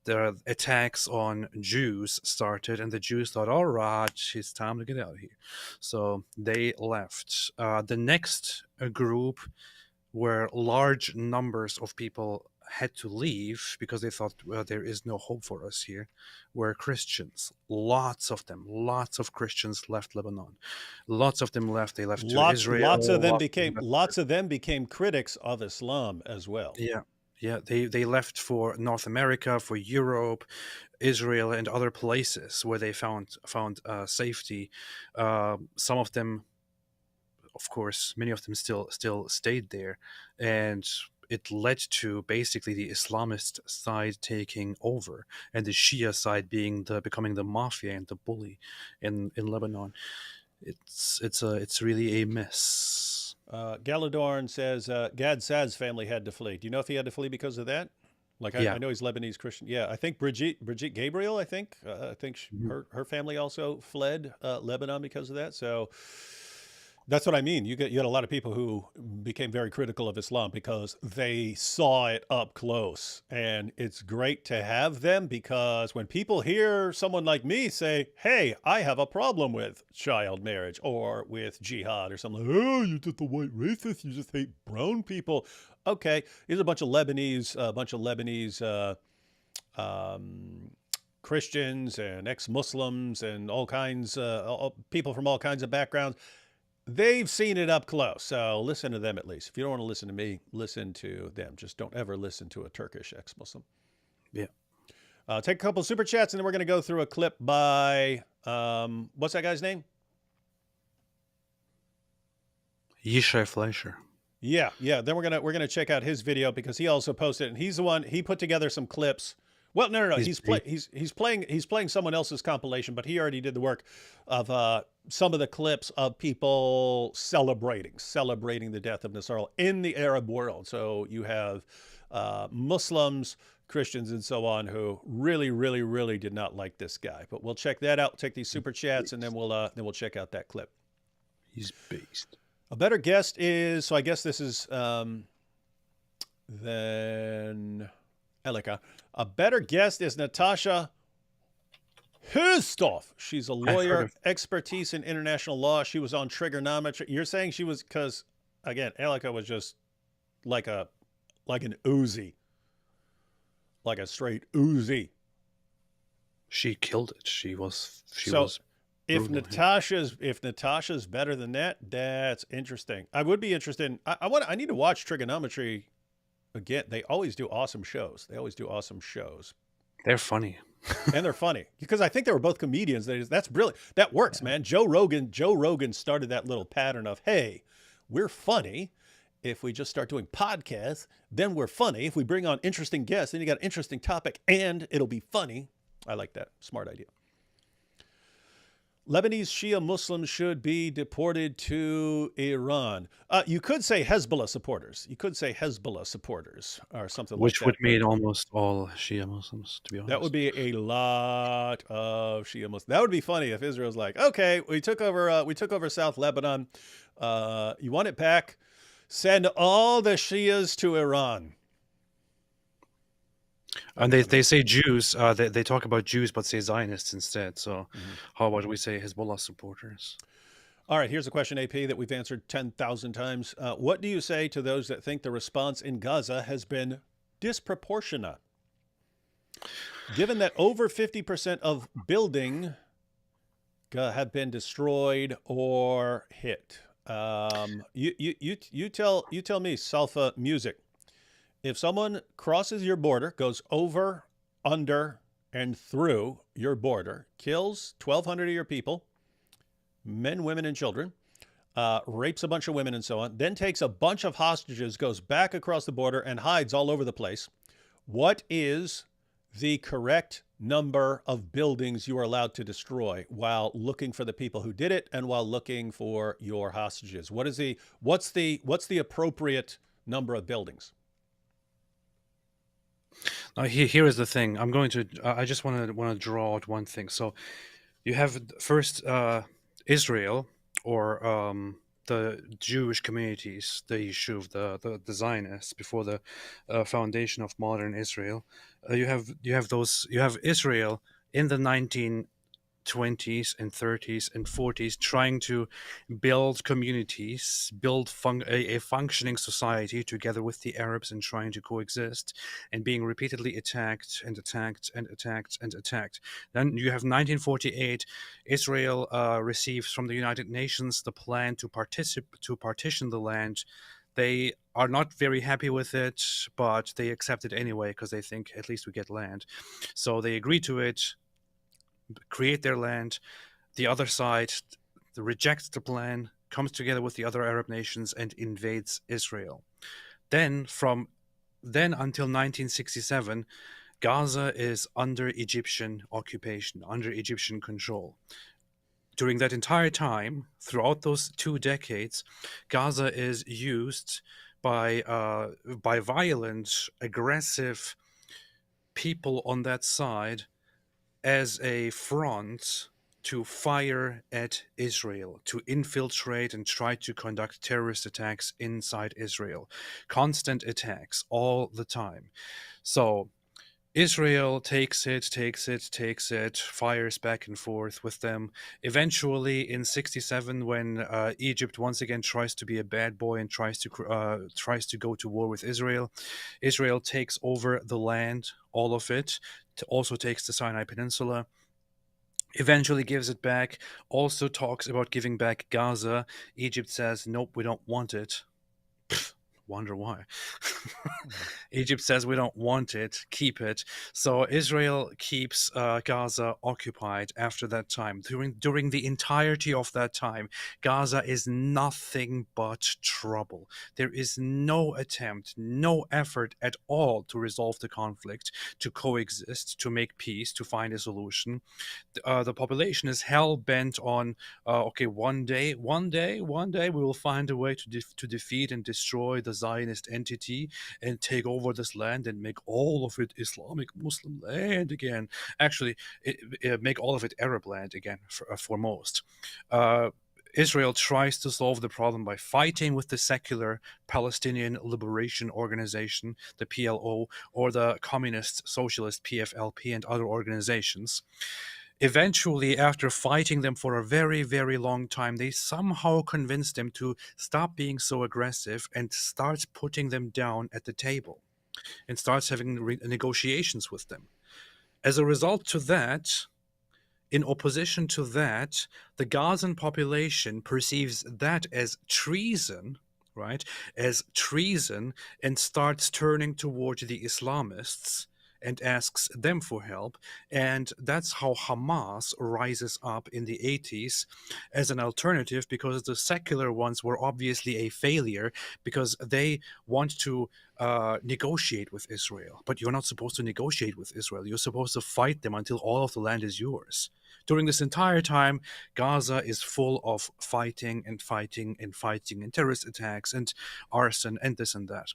B: the attacks on Jews started, and the Jews thought, all right, it's time to get out of here. So they left. The next group where large numbers of people had to leave because they thought, well, there is no hope for us here, were Christians. Lots of Christians left Lebanon. Lots of them left. They left to Israel.
A: Lots of them became critics of Islam as well.
B: Yeah, they left for North America, for Europe, Israel, and other places where they found safety. Some of them, of course, many of them still stayed there, and it led to basically the Islamist side taking over and the Shia side becoming the mafia and the bully in Lebanon. It's really a mess.
A: Galadorn says Gad Saad's family had to flee. Do you know if he had to flee because of that? Like I know he's Lebanese Christian. Yeah, I think Brigitte Gabriel. I think her family also fled Lebanon because of that. So that's what I mean. You had a lot of people who became very critical of Islam because they saw it up close, and it's great to have them because when people hear someone like me say, "Hey, I have a problem with child marriage or with jihad or something," like, "Oh, you're just a white racist. You just hate brown people." Okay, here's a bunch of Lebanese, Christians and ex-Muslims and all kinds, people from all kinds of backgrounds. They've seen it up close, so listen to them at least. If you don't want to listen to me, listen to them. Just don't ever listen to a Turkish ex-Muslim.
B: Yeah.
A: Take a couple of super chats, and then we're going to go through a clip by, what's that guy's name?
B: Yishai Fleischer.
A: Yeah. Then we're gonna check out his video because he also posted it, and he's the one. He put together some clips. Well, no. He's playing someone else's compilation, but he already did the work of some of the clips of people celebrating the death of Nasrallah in the Arab world. So you have Muslims, Christians, and so on who really, really, really did not like this guy. But we'll check that out. Take these super chats, and then we'll check out that clip.
B: He's based.
A: A better guest is, so I guess this is then Elika. A better guest is Natasha Hustov. She's a lawyer, expertise in international law. She was on trigonometry. You're saying she was because, again, Elika was just like an Uzi, like a straight Uzi.
B: She killed it. She was.
A: If Natasha's better than that, that's interesting. I would be interested. I need to watch trigonometry again. They always do awesome shows.
B: They're funny.
A: And they're funny because I think they were both comedians. That's brilliant. That works, man. Joe Rogan started that little pattern of, hey, we're funny. If we just start doing podcasts, then we're funny. If we bring on interesting guests, then you got an interesting topic and it'll be funny. I like that. Smart idea. Lebanese Shia Muslims should be deported to Iran. You could say Hezbollah supporters. Or something like that.
B: Which would mean almost all Shia Muslims, to be honest.
A: That would be a lot of Shia Muslims. That would be funny if Israel's like, okay, we took over South Lebanon. You want it back? Send all the Shias to Iran.
B: And they say Jews. They talk about Jews, but say Zionists instead. So how about we say Hezbollah supporters?
A: All right, here's a question, AP, that we've answered 10,000 times. What do you say to those that think the response in Gaza has been disproportionate? Given that over 50% of buildings have been destroyed or hit. You tell me, Salfa Music. If someone crosses your border, goes over, under, and through your border, kills 1,200 of your people, men, women, and children, rapes a bunch of women and so on, then takes a bunch of hostages, goes back across the border, and hides all over the place, what is the correct number of buildings you are allowed to destroy while looking for the people who did it and while looking for your hostages? What's the appropriate number of buildings?
B: Now, here is the thing. I just want to draw out one thing. So, you have first Israel, or the Jewish communities, the Yishuv, the Zionists before the foundation of modern Israel. You have Israel in the 20s and 30s and 40s, trying to build communities, build a functioning society together with the Arabs and trying to coexist, and being repeatedly attacked and attacked and attacked and attacked. Then you have 1948, Israel receives from the United Nations the plan to partition the land. They are not very happy with it, but they accept it anyway because they think at least we get land. So they agree to it, create their land. The other side rejects the plan, comes together with the other Arab nations, and invades Israel. Then, from then until 1967, Gaza is under Egyptian occupation, under Egyptian control. During that entire time, throughout those 2 decades, Gaza is used by violent, aggressive people on that side as a front to fire at Israel, to infiltrate and try to conduct terrorist attacks inside Israel. Constant attacks all the time. So Israel takes it, fires back and forth with them. Eventually, in 67, when Egypt once again tries to be a bad boy and tries to go to war with Israel, Israel takes over the land, all of it, also takes the Sinai Peninsula, eventually gives it back, also talks about giving back Gaza. Egypt says, nope, we don't want it. Wonder why. Egypt says we don't want it, keep it. So Israel keeps Gaza occupied after that time. During the entirety of that time, Gaza is nothing but trouble. There is no attempt, no effort at all to resolve the conflict, to coexist, to make peace, to find a solution. The population is hell bent on, okay, one day we will find a way to defeat and destroy the Zionist entity and take over this land and make all of it Islamic Muslim land again. Actually, make all of it Arab land again for most. Israel tries to solve the problem by fighting with the secular Palestinian Liberation Organization, the PLO, or the Communist Socialist PFLP and other organizations. Eventually, after fighting them for a very, very long time, they somehow convinced them to stop being so aggressive and start putting them down at the table and starts having negotiations with them. As a result to that, in opposition to that, the Gazan population perceives that as treason, right? As treason, and starts turning towards the Islamists and asks them for help. And that's how Hamas rises up in the 80s as an alternative, because the secular ones were obviously a failure because they want to negotiate with Israel. But you're not supposed to negotiate with Israel. You're supposed to fight them until all of the land is yours. During this entire time, Gaza is full of fighting and terrorist attacks and arson and this and that.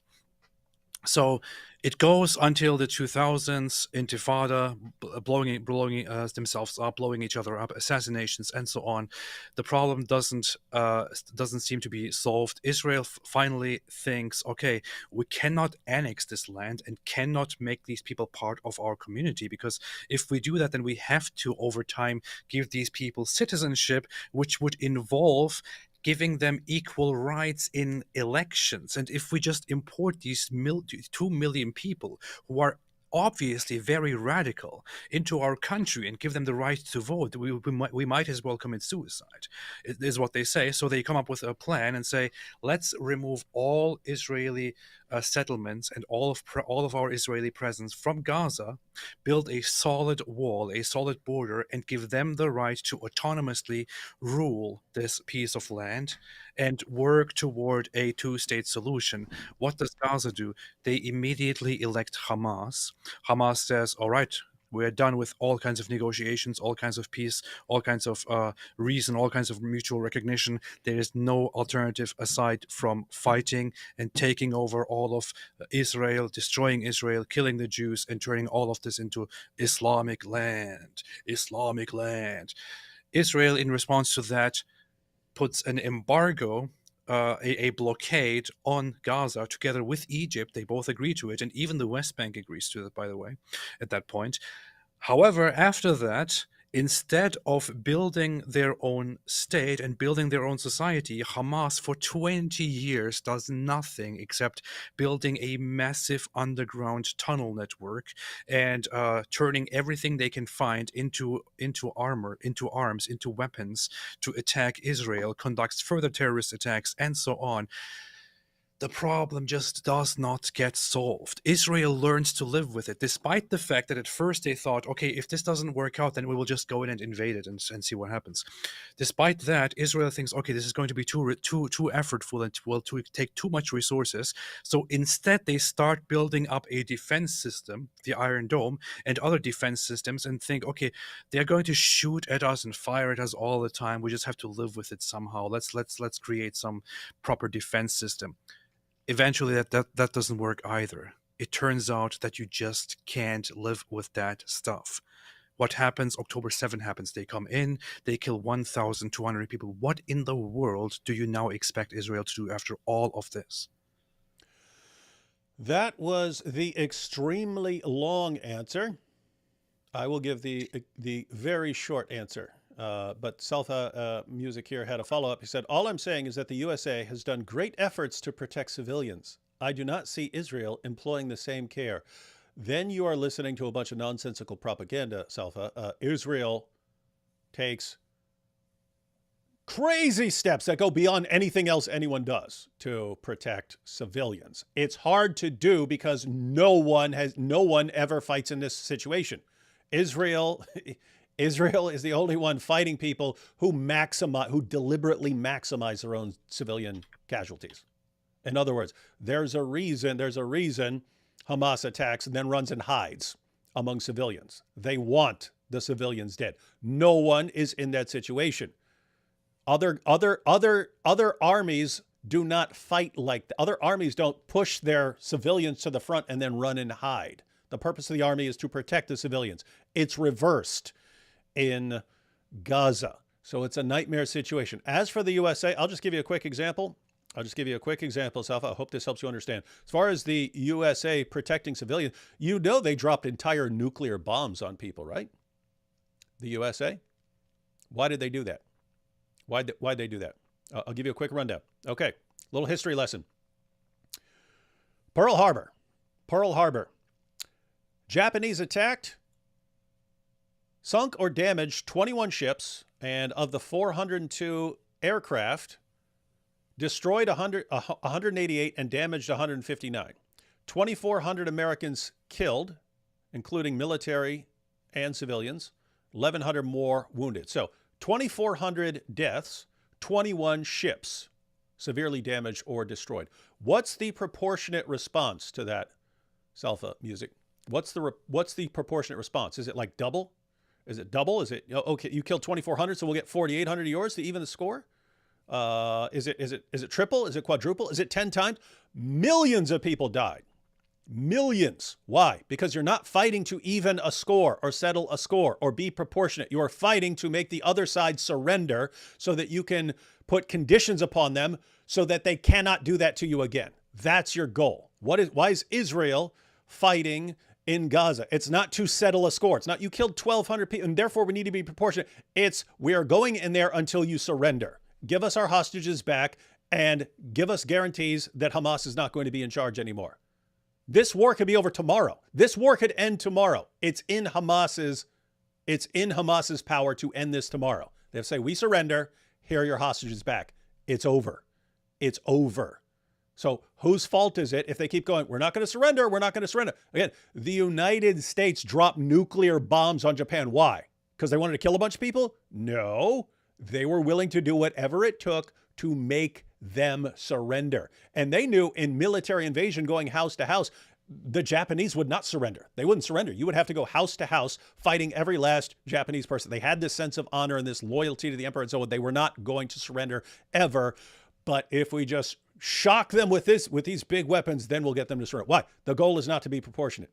B: So it goes until the 2000s, Intifada, blowing themselves up, blowing each other up, assassinations, and so on. The problem doesn't seem to be solved. Israel finally thinks, okay, we cannot annex this land and cannot make these people part of our community, because if we do that, then we have to, over time, give these people citizenship, which would involve giving them equal rights in elections. And if we just import these 2 million people who are obviously very radical into our country and give them the right to vote, we might as well commit suicide, is what they say. So they come up with a plan and say, let's remove all Israeli settlements and all of our Israeli presence from Gaza, build a solid wall, a solid border, and give them the right to autonomously rule this piece of land and work toward a two-state solution. What does Gaza do? They immediately elect Hamas. Hamas says, all right, we're done with all kinds of negotiations, all kinds of peace, all kinds of reason, all kinds of mutual recognition. There is no alternative aside from fighting and taking over all of Israel, destroying Israel, killing the Jews, and turning all of this into Islamic land. Islamic land. Israel, in response to that, puts an embargo, a blockade on Gaza together with Egypt. They both agree to it, and even the West Bank agrees to it, by the way, at that point. However, after that, Instead of building their own state and building their own society, Hamas for 20 years does nothing except building a massive underground tunnel network and turning everything they can find into armor, into arms, into weapons to attack Israel, conducts further terrorist attacks, and so on. The problem just does not get solved. Israel learns to live with it, despite the fact that at first they thought, okay, if this doesn't work out, then we will just go in and invade it and see what happens. Despite that, Israel thinks, okay, this is going to be too effortful and will take too much resources. So instead, they start building up a defense system, the Iron Dome, and other defense systems, and think, okay, they're going to shoot at us and fire at us all the time. We just have to live with it somehow. Let's create some proper defense system. Eventually that doesn't work either. It turns out that you just can't live with that stuff. What happens? October 7 happens. They come in, they kill 1,200 people. What in the world do you now expect Israel to do after all of this?
A: That was the extremely long answer. I will give the very short answer. But Salfa Music here had a follow-up. He said, all I'm saying is that the USA has done great efforts to protect civilians. I do not see Israel employing the same care. Then you are listening to a bunch of nonsensical propaganda, Salfa. Israel takes crazy steps that go beyond anything else anyone does to protect civilians. It's hard to do because no one ever fights in this situation. Israel is the only one fighting people who deliberately maximize their own civilian casualties. In other words, there's a reason Hamas attacks and then runs and hides among civilians. They want the civilians dead. No one is in that situation. Other armies do not fight like that. Other armies don't push their civilians to the front and then run and hide. The purpose of the army is to protect the civilians. It's reversed in Gaza. So it's a nightmare situation. As for the USA, I'll just give you a quick example. Salfa. I hope this helps you understand. As far as the USA protecting civilians, they dropped entire nuclear bombs on people, right? The USA. Why did they do that? Why'd they do that? I'll give you a quick rundown. Okay, little history lesson. Pearl Harbor. Japanese attacked, sunk or damaged 21 ships, and of the 402 aircraft, destroyed 188 and damaged 159. 2,400 Americans killed, including military and civilians. 1,100 more wounded. So 2,400 deaths, 21 ships severely damaged or destroyed. What's the proportionate response to that, Salfa Music? What's the proportionate response? Is it like double? Is it double? Is it, okay, you killed 2,400, so we'll get 4,800 of yours to even the score? Is it triple? Is it quadruple? Is it 10 times? Millions of people died. Millions. Why? Because you're not fighting to even a score or settle a score or be proportionate. You are fighting to make the other side surrender so that you can put conditions upon them so that they cannot do that to you again. That's your goal. Why is Israel fighting in Gaza? It's not to settle a score. It's not you killed 1,200 people and therefore we need to be proportionate. It's we are going in there until you surrender. Give us our hostages back and give us guarantees that Hamas is not going to be in charge anymore. This war could be over tomorrow. This war could end tomorrow. It's in Hamas's power to end this tomorrow. They say, we surrender. Here are your hostages back. It's over. It's over. So whose fault is it if they keep going, we're not going to surrender, we're not going to surrender? Again, the United States dropped nuclear bombs on Japan. Why? Because they wanted to kill a bunch of people? No. They were willing to do whatever it took to make them surrender. And they knew in military invasion going house to house, the Japanese would not surrender. They wouldn't surrender. You would have to go house to house fighting every last Japanese person. They had this sense of honor and this loyalty to the emperor. And so they were not going to surrender ever. But if we just shock them with these big weapons, then we'll get them to surrender. Why? The goal is not to be proportionate.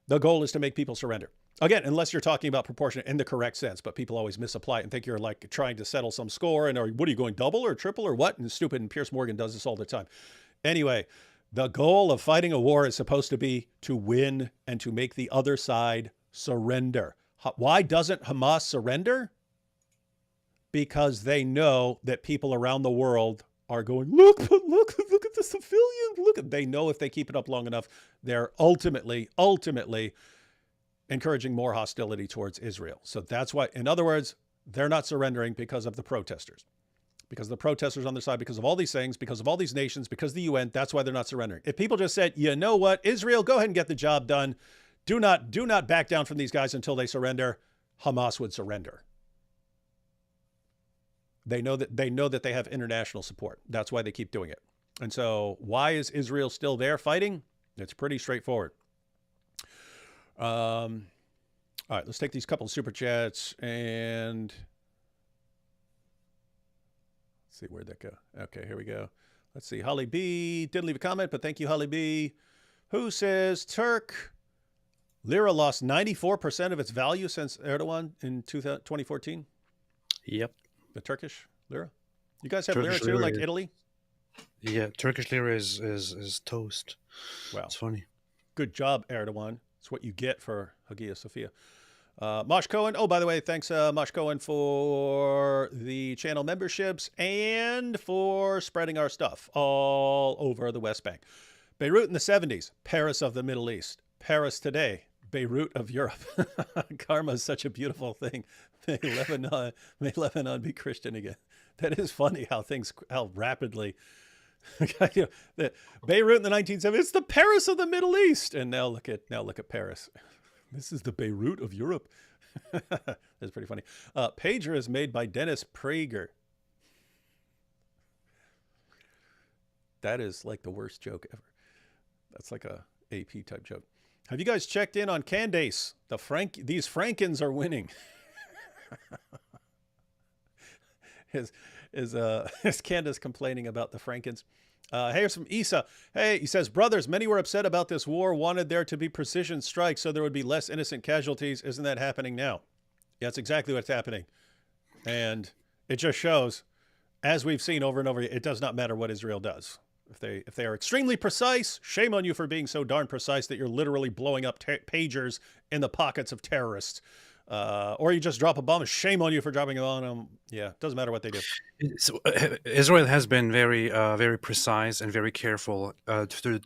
A: The goal is to make people surrender. Again, unless you're talking about proportionate in the correct sense, but people always misapply it and think you're like trying to settle some score and what are you going double or triple or what? And stupid, and Piers Morgan does this all the time. Anyway, the goal of fighting a war is supposed to be to win and to make the other side surrender. Why doesn't Hamas surrender? Because they know that people around the world are going, look at the civilians. They know if they keep it up long enough, they're ultimately encouraging more hostility towards Israel. So that's why, in other words, they're not surrendering because of the protesters. Because the protesters on their side, because of all these things, because of all these nations, because of the UN, that's why they're not surrendering. If people just said, you know what, Israel, go ahead and get the job done. Do not back down from these guys until they surrender. Hamas would surrender. They know that they have international support. That's why they keep doing it. And so why is Israel still there fighting? It's pretty straightforward. All right, let's take these couple of super chats and see where'd that go. Okay, here we go. Let's see. Holly B didn't leave a comment, but thank you, Holly B. Who says Turk lira lost 94% of its value since Erdogan in 2014?
B: Yep.
A: The Turkish lira. You guys have
B: Turkish
A: lira too,
B: lira,
A: like Italy?
B: Yeah, Turkish lira is toast.
A: Wow.
B: It's funny.
A: Good job, Erdogan. It's what you get for Hagia Sophia. Mosh Cohen. Oh, by the way, thanks, Mosh Cohen, for the channel memberships and for spreading our stuff all over the West Bank. Beirut in the 70s, Paris of the Middle East. Paris today, Beirut of Europe. Karma is such a beautiful thing. May Lebanon be Christian again. That is funny how rapidly. Beirut in the 1970s, it's the Paris of the Middle East. And now look at Paris. This is the Beirut of Europe. That's pretty funny. Pager is made by Dennis Prager. That is like the worst joke ever. That's like a AP type joke. Have you guys checked in on Candace? These Frankens are winning. Is Candace complaining about the Frankens? Here's from Isa. Hey, he says, brothers, many were upset about this war, wanted there to be precision strikes so there would be less innocent casualties. Isn't that happening now? Yeah, that's exactly what's happening. And it just shows, as we've seen over and over, it does not matter what Israel does. If they are extremely precise, shame on you for being so darn precise that you're literally blowing up pagers in the pockets of terrorists. Or you just drop a bomb. Shame on you for dropping a bomb on them. Yeah, doesn't matter what they do.
B: So, Israel has been very, very precise and very careful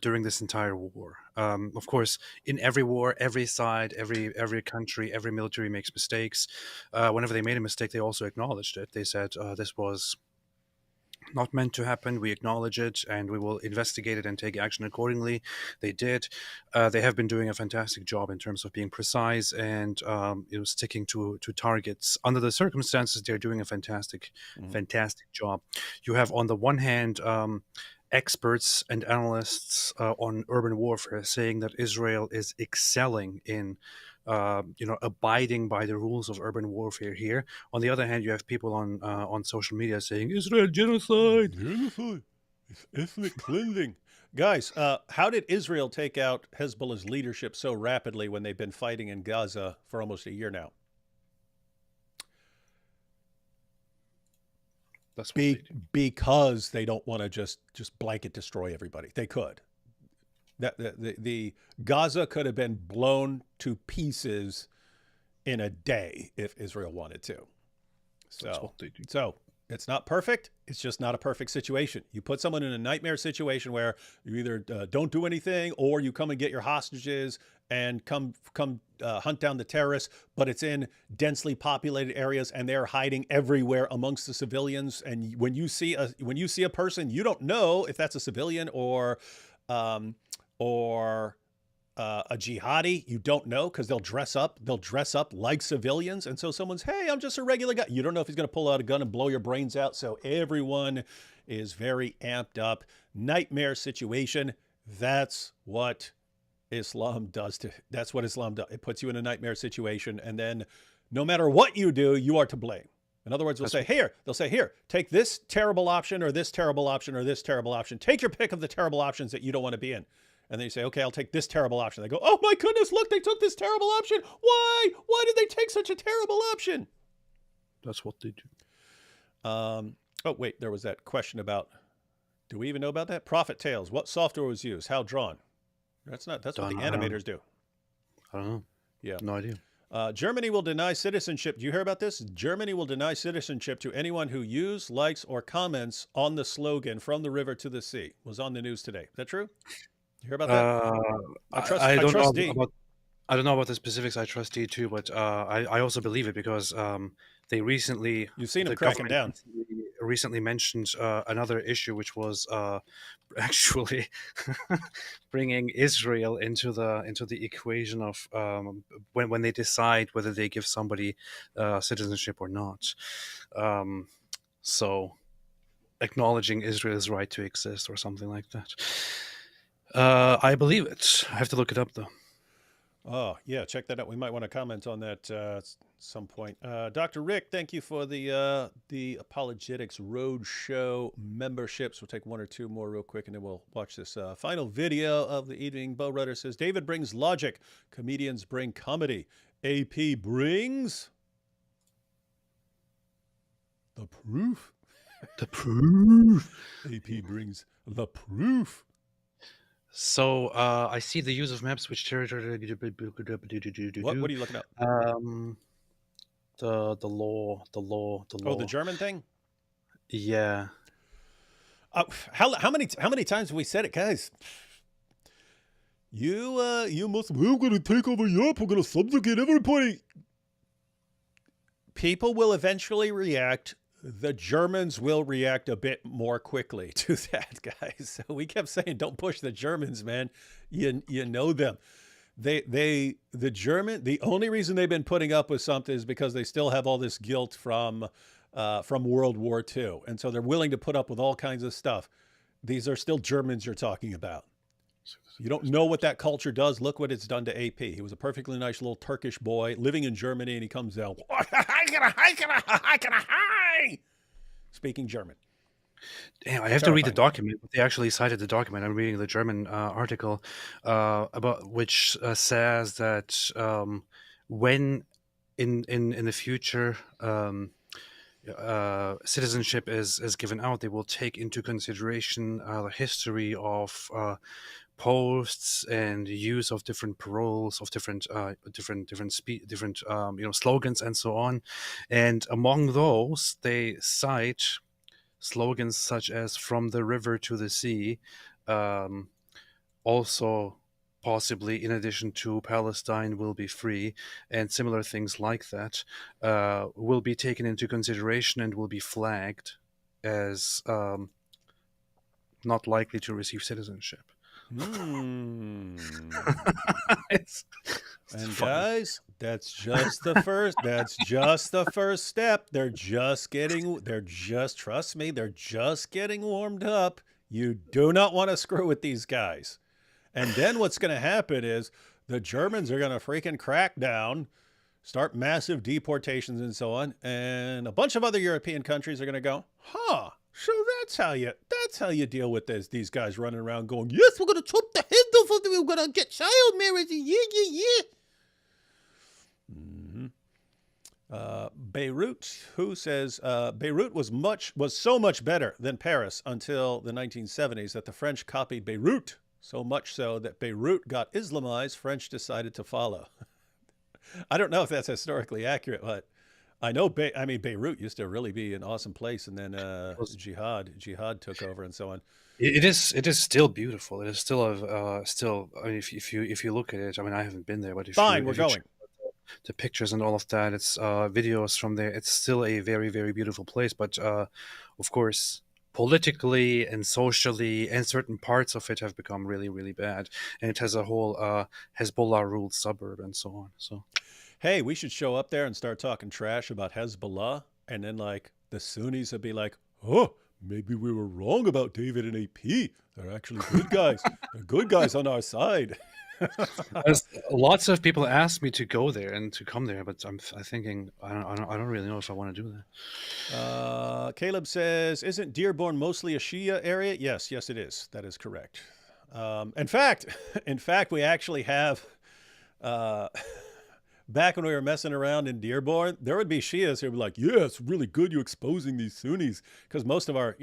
B: during this entire war. Of course, in every war, every side, every country, every military makes mistakes. Whenever they made a mistake, they also acknowledged it. They said this was not meant to happen. We acknowledge it, and we will investigate it and take action accordingly. They did. They have been doing a fantastic job in terms of being precise and sticking to targets. Under the circumstances, they're doing a fantastic job. You have, on the one hand, experts and analysts on urban warfare saying that Israel is excelling in abiding by the rules of urban warfare here. On the other hand, you have people on social media saying Israel genocide.
F: It's ethnic cleansing.
A: Guys, how did Israel take out Hezbollah's leadership so rapidly when they've been fighting in Gaza for almost a year now?
B: That's what
A: because they don't want to just blanket destroy everybody. They could. The Gaza could have been blown to pieces in a day if Israel wanted to. So it's not perfect. It's just not a perfect situation. You put someone in a nightmare situation where you either don't do anything or you come and get your hostages and come hunt down the terrorists, but it's in densely populated areas and they're hiding everywhere amongst the civilians. And when you see a person, you don't know if that's a civilian or a jihadi. You don't know because they'll dress up like civilians. And so someone's, hey, I'm just a regular guy. You don't know if he's going to pull out a gun and blow your brains out. So everyone is very amped up. Nightmare situation. That's what Islam does. That's what Islam does. It puts you in a nightmare situation. And then no matter what you do, you are to blame. In other words, they'll say, here, take this terrible option or this terrible option or this terrible option. Take your pick of the terrible options that you don't want to be in. And then you say, okay, I'll take this terrible option. They go, oh my goodness, look, they took this terrible option. Why? Why did they take such a terrible option?
B: That's what they do.
A: Oh, wait, there was that question about, do we even know about that? Prophet Tales. What software was used? How drawn? That's what the animators do.
B: I don't know.
A: Yeah.
B: No idea.
A: Germany will deny citizenship. Do you hear about this? Germany will deny citizenship to anyone who uses, likes, or comments on the slogan "From the river to the sea." Was on the news today. Is that true? You hear about that?
B: I don't
A: trust
B: know
A: D.
B: about I don't know about the specifics. I trust D too, but I also believe it because they recently
A: You've seen them
B: the
A: cracking
B: government
A: down.
B: recently mentioned another issue, which was actually bringing Israel into the equation of when they decide whether they give somebody citizenship or not. So acknowledging Israel's right to exist or something like that. I believe it. I have to look it up though.
A: Oh, yeah, check that out. We might want to comment on that at some point. Dr. Rick, thank you for the Apologetics Roadshow memberships. We'll take one or two more real quick, and then we'll watch this final video of the evening. Bo Rudder says, David brings logic. Comedians bring comedy. AP brings the proof.
B: The proof.
A: AP brings the proof.
B: So I see the use of maps which territory.
A: What are you looking at?
B: The law.
A: Oh, the German thing?
B: Yeah.
A: How many times have we said it, guys? You Muslim, we're going to take over Europe. We're going to subjugate everybody. People will eventually react. The Germans will react a bit more quickly to that, guys. So we kept saying, don't push the Germans, man. You know them. The only reason they've been putting up with something is because they still have all this guilt from World War II. And so they're willing to put up with all kinds of stuff. These are still Germans you're talking about. You don't know what that culture does. Look what it's done to AP. He was a perfectly nice little Turkish boy living in Germany, and he comes out, speaking German.
B: Damn, I have to read the document. They actually cited the document. I'm reading the German article about which says that when in the future citizenship is given out, they will take into consideration the history of posts and use of different paroles, of different slogans and so on. And among those, they cite slogans such as "From the river to the sea," also possibly in addition to "Palestine will be free," and similar things like that will be taken into consideration and will be flagged as not likely to receive citizenship.
A: And guys, that's just the first. That's just the first step. Trust me, they're just getting warmed up. You do not want to screw with these guys. And then what's going to happen is the Germans are going to freaking crack down, start massive deportations and so on, and a bunch of other European countries are going to go, huh? So that's how you deal with these guys running around going, yes, we're going to chop the head off of them. We're going to get child marriage. Yeah. Beirut, who says Beirut was so much better than Paris until the 1970s that the French copied Beirut, so much so that Beirut got Islamized. French decided to follow. I don't know if that's historically accurate, but I know, Beirut used to really be an awesome place, and then jihad took over and so on.
B: It is still beautiful. It is still I mean, if you look at it, I mean, I haven't been there, but
A: we're going.
B: The pictures and all of that, it's videos from there. It's still a very, very beautiful place, but of course, politically and socially, and certain parts of it have become really, really bad. And it has a whole Hezbollah-ruled suburb and so on. So.
A: Hey, we should show up there and start talking trash about Hezbollah, and then like the Sunnis would be like, oh, maybe we were wrong about David and AP. They're actually good guys. They're good guys on our side.
B: Lots of people ask me to go there and to come there, but I'm thinking I don't really know if I want to do
A: that. Caleb says, isn't Dearborn mostly a Shia area? Yes, it is. That is correct. In fact, we actually have. Back when we were messing around in Dearborn, there would be Shias who would be like, yeah, it's really good you exposing these Sunnis, because most of our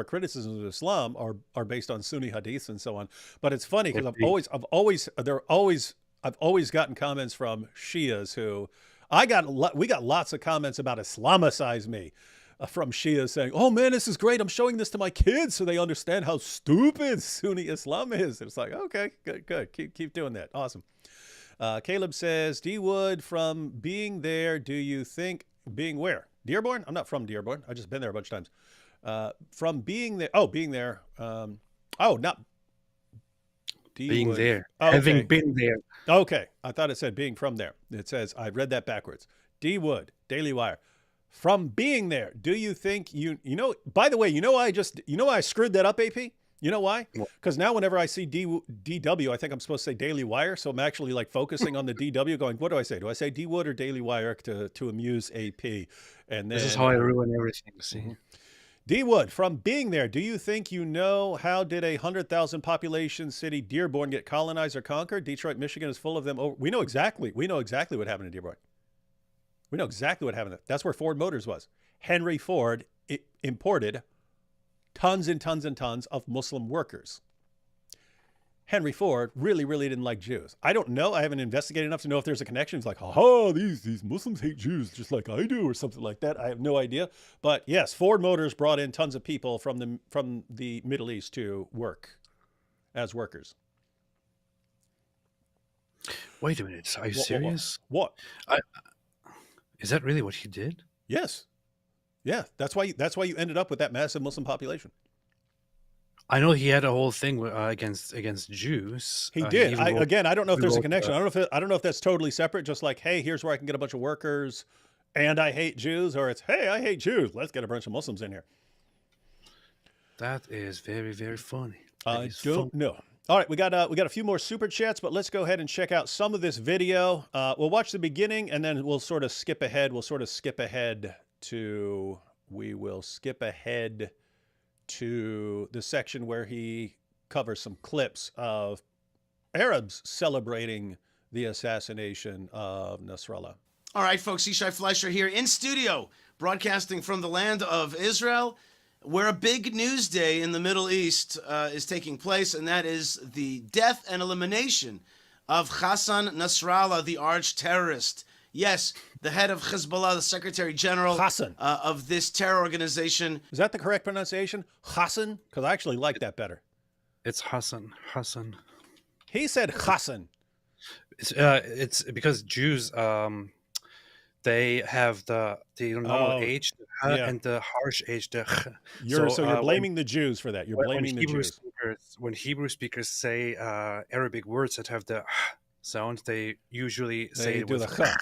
A: criticisms of Islam are based on Sunni hadiths and so on. But it's funny because I've always I've always gotten comments from Shias who we got lots of comments about Islamicize me from Shias saying, "Oh man, this is great. I'm showing this to my kids so they understand how stupid Sunni Islam is." It's like, okay, good. Keep doing that. Awesome. Caleb says, D Wood, from being there, do you think being where? Dearborn? I'm not from Dearborn. I've just been there a bunch of times. From being there. Oh, being there. Not D
B: Being
A: Wood.
B: there.
A: Oh, okay.
B: Having been there.
A: Okay. I thought it said being from there. It says, I read that backwards. D Wood, Daily Wire. From being there, do you think by the way, why I screwed that up, AP? You know why? Because now whenever I see DW, I think I'm supposed to say Daily Wire. So I'm actually like focusing on the DW going, what do I say? Do I say D Wood or Daily Wire to amuse AP? And then,
B: This is how I ruin everything. See?
A: D Wood, from being there, do you think how did a 100,000 population city Dearborn get colonized or conquered? Detroit, Michigan is full of them. We know exactly what happened in Dearborn. We know exactly what happened. That's where Ford Motors was. Henry Ford imported tons and tons and tons of Muslim workers. Henry Ford really, really didn't like Jews. I don't know. I haven't investigated enough to know if there's a connection. He's like, these Muslims hate Jews just like I do, or something like that. I have no idea. But yes, Ford Motors brought in tons of people from the Middle East to work as workers.
B: Wait a minute. Are you serious?
A: What?
B: Is that really what he did?
A: Yes. Yeah. That's why you ended up with that massive Muslim population.
B: I know he had a whole thing against Jews.
A: He did. I don't know if there's a connection. I don't know if that's totally separate. Just like, hey, here's where I can get a bunch of workers, and I hate Jews, or it's, hey, I hate Jews. Let's get a bunch of Muslims in here.
B: That is very, very funny.
A: I don't know. All right, we got a few more super chats, but let's go ahead and check out some of this video. We'll watch the beginning, and then we'll sort of skip ahead. We will skip ahead to the section where he covers some clips of Arabs celebrating the assassination of Nasrallah.
K: All right, folks, Yishai Fleischer here in studio, broadcasting from the land of Israel, where a big news day in the Middle East is taking place, and that is the death and elimination of Hassan Nasrallah, the arch-terrorist. Yes, the head of Hezbollah, the Secretary General of this terror organization.
A: Is that the correct pronunciation? Hassan? Because I actually like that better.
B: It's Hassan.
A: He said Hassan.
B: It's because Jews, they have the normal H and the harsh H.
A: So you're blaming the Jews for that. You're blaming the Jews.
B: When Hebrew speakers say Arabic words that have the sound, they usually say it with the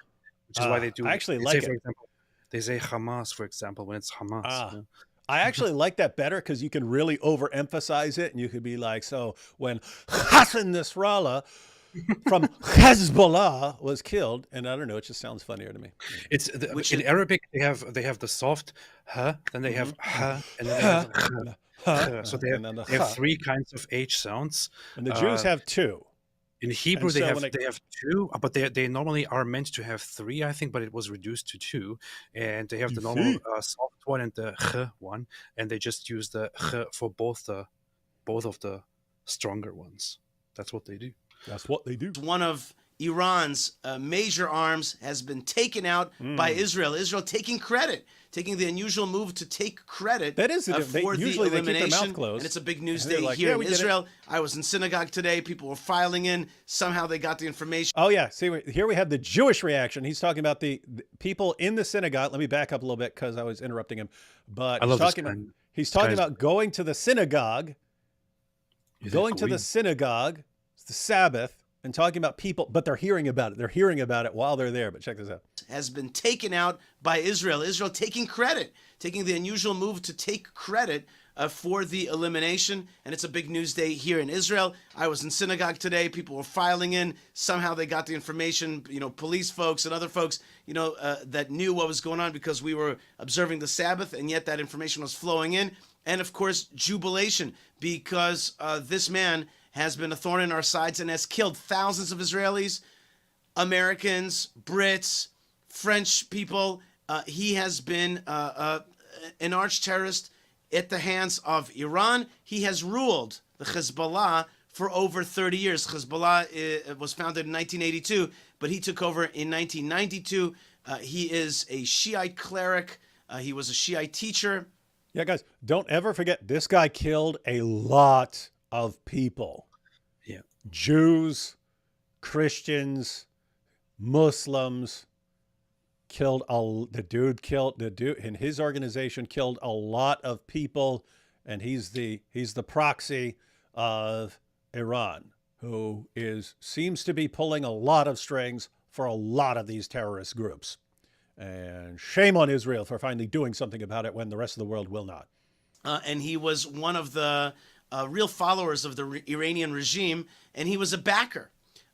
B: which is why they do.
A: I actually like it.
B: For example, they say Hamas, for example, when it's Hamas.
A: I actually like that better because you can really overemphasize it, and you could be like, so when Hassan Nasrallah from Hezbollah was killed, and I don't know, it just sounds funnier to me.
B: It's in Arabic they have the soft then they have and then they have so they have three kinds of H sounds,
A: and the Jews have two.
B: In Hebrew, they have two, but they normally are meant to have three, I think, but it was reduced to two. And they have the normal soft one and the ch one, and they just use the ch for both of the stronger ones. That's what they do.
K: One of Iran's major arms has been taken out by Israel. Israel taking the unusual move to take credit
A: that is
K: for
A: usually
K: the elimination.
A: They keep their mouth closed.
K: And it's a big news day here in Israel. I was in synagogue today. People were filing in. Somehow they got the information.
A: Oh, yeah. See, here we have the Jewish reaction. He's talking about the people in the synagogue. Let me back up a little bit because I was interrupting him. But he's talking about going to the synagogue. Going to the synagogue. It's the Sabbath. And talking about people, but they're hearing about it. They're hearing about it while they're there. But check this out.
K: Has been taken out by Israel. Israel taking the unusual move to take credit for the elimination. And it's a big news day here in Israel. I was in synagogue today. People were filing in. Somehow they got the information, police folks and other folks, that knew what was going on because we were observing the Sabbath, and yet that information was flowing in. And of course, jubilation, because this man has been a thorn in our sides and has killed thousands of Israelis, Americans, Brits, French people. He has been an arch-terrorist at the hands of Iran. He has ruled the Hezbollah for over 30 years. Hezbollah was founded in 1982, but he took over in 1992. He is a Shiite cleric. He was a Shiite teacher.
A: Yeah, guys, don't ever forget this guy killed a lot of people.
B: Yeah.
A: Jews, Christians, Muslims. The dude in his organization killed a lot of people, and he's the proxy of Iran, who seems to be pulling a lot of strings for a lot of these terrorist groups. And shame on Israel for finally doing something about it when the rest of the world will not.
K: And he was one of the real followers of the Iranian regime, and he was a backer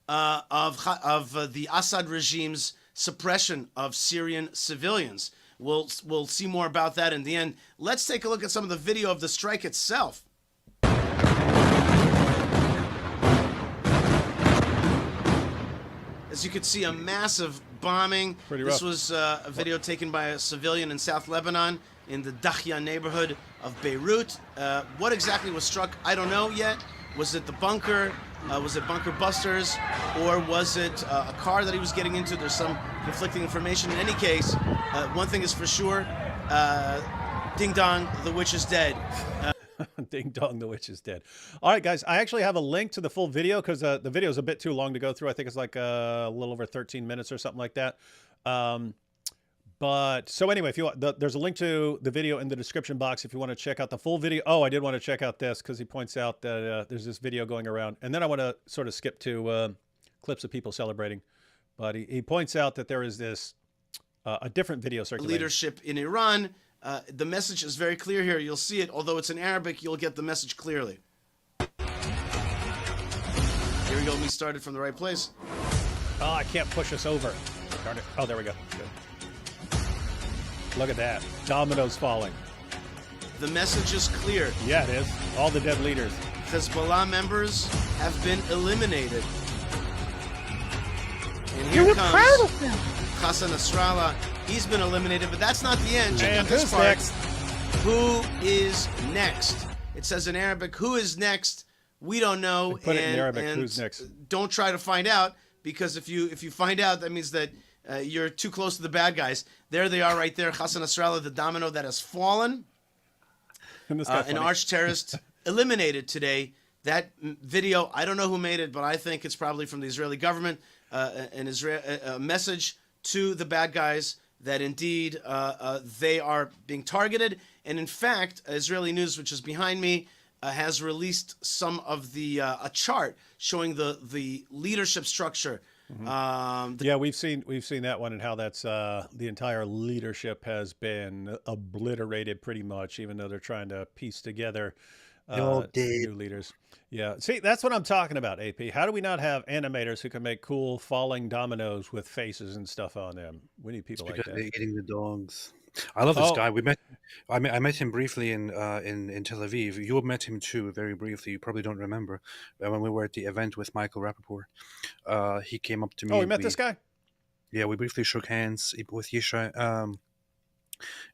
K: of the Assad regime's suppression of Syrian civilians. We'll see more about that in the end. Let's take a look at some of the video of the strike itself. As you can see, a massive bombing.
A: Pretty rough.
K: This was a video taken by a civilian in South Lebanon in the Dakhya neighborhood of Beirut. What exactly was struck, I don't know yet. Was it the bunker? Was it bunker busters? Or was it a car that he was getting into? There's some conflicting information. In any case, one thing is for sure, ding dong, the witch is dead.
A: Ding dong, the witch is dead. All right, guys, I actually have a link to the full video because the video is a bit too long to go through. I think it's like a little over 13 minutes or something like that. But so anyway, if you want, there's a link to the video in the description box if you want to check out the full video. Oh, I did want to check out this because he points out that there's this video going around. And then I want to sort of skip to clips of people celebrating. But he points out that there is this a different video circulating.
K: Leadership in Iran. The message is very clear here. You'll see it. Although it's in Arabic, you'll get the message clearly. Here we go. Let me start it from the right place.
A: Oh, I can't push us over. Darn it. Oh, there we go. Good. Look at that. Dominoes falling.
K: The message is clear.
A: Yeah, it is. All the dead leaders.
K: Hezbollah members have been eliminated. And here comes Hassan Nasrallah. He's been eliminated, but that's not the end. Check out this part.
A: Next?
K: Who is next? It says in Arabic, who is next? We don't know.
A: Put it in Arabic, who's next?
K: Don't try to find out, because if you find out, that means that you're too close to the bad guys. There they are right there. Hassan Nasrallah, the domino that has fallen. An arch-terrorist eliminated today. That video, I don't know who made it, but I think it's probably from the Israeli government. A message to the bad guys that indeed they are being targeted. And in fact, Israeli News, which is behind me, has released some of the a chart showing the leadership structure.
A: Mm-hmm. Yeah, we've seen that one, and how that's the entire leadership has been obliterated pretty much, even though they're trying to piece together new leaders. Yeah, see, that's what I'm talking about, AP. How do we not have animators who can make cool falling dominoes with faces and stuff on them? We need people like that.
B: They're eating the dogs. I love this guy. I met him briefly in Tel Aviv. You met him too, very briefly. You probably don't remember when we were at the event with Michael Rappaport. He came up to me.
A: Oh, we met this guy.
B: Yeah, we briefly shook hands with Yisha,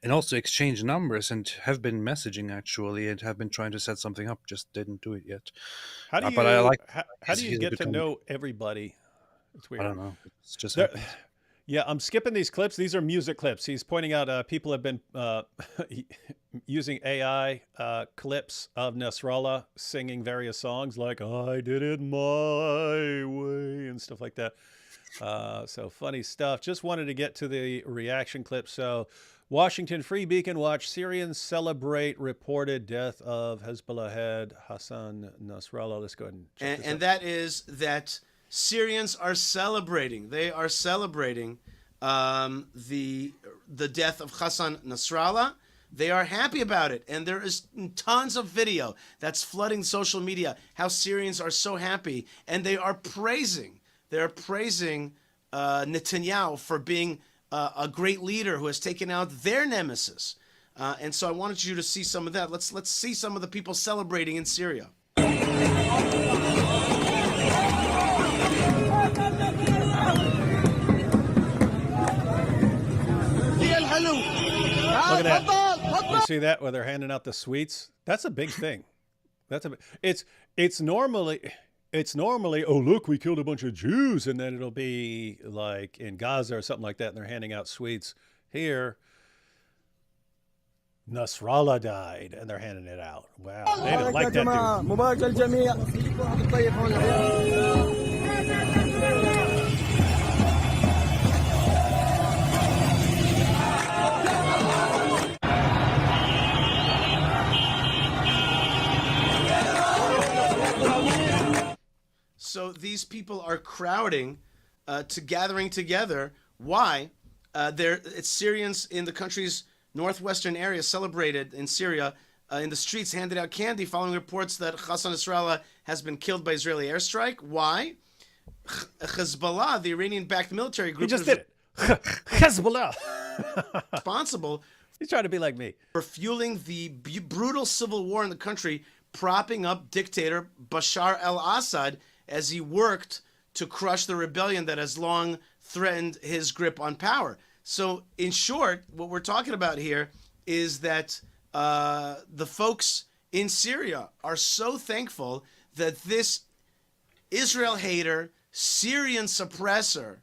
B: and also exchanged numbers, and have been messaging actually, and have been trying to set something up. Just didn't do it yet.
A: How do you?
B: But I like.
A: How do you get to know everybody? It's weird.
B: I don't know. It's just.
A: Yeah, I'm skipping these clips. These are music clips. He's pointing out people have been using AI clips of Nasrallah singing various songs like "I Did It My Way" and stuff like that. So funny stuff. Just wanted to get to the reaction clip. So Washington Free Beacon watch Syrians celebrate reported death of Hezbollah head Hassan Nasrallah. Let's go ahead and check this out.
K: And that is that Syrians are celebrating. They are celebrating the death of Hassan Nasrallah. They are happy about it, and there is tons of video that's flooding social media. How Syrians are so happy, and they are praising. They are praising Netanyahu for being a great leader who has taken out their nemesis. And so I wanted you to see some of that. Let's see some of the people celebrating in Syria.
A: Look at that. You see that where they're handing out the sweets? That's a big thing. It's normally oh look, we killed a bunch of Jews, and then it'll be like in Gaza or something like that, and they're handing out sweets. Here, Nasrallah died, and they're handing it out. Wow, they didn't like that
K: So these people are crowding gathering together. Why? It's Syrians in the country's northwestern area celebrated in Syria in the streets, handed out candy following reports that Hassan Nasrallah has been killed by Israeli airstrike. Why? Hezbollah, the Iranian-backed military group,
A: He just did it. Hezbollah.
K: responsible.
A: He's trying to be like me.
K: For fueling the brutal civil war in the country, propping up dictator Bashar al-Assad as he worked to crush the rebellion that has long threatened his grip on power. So, in short, what we're talking about here is that the folks in Syria are so thankful that this Israel hater, Syrian suppressor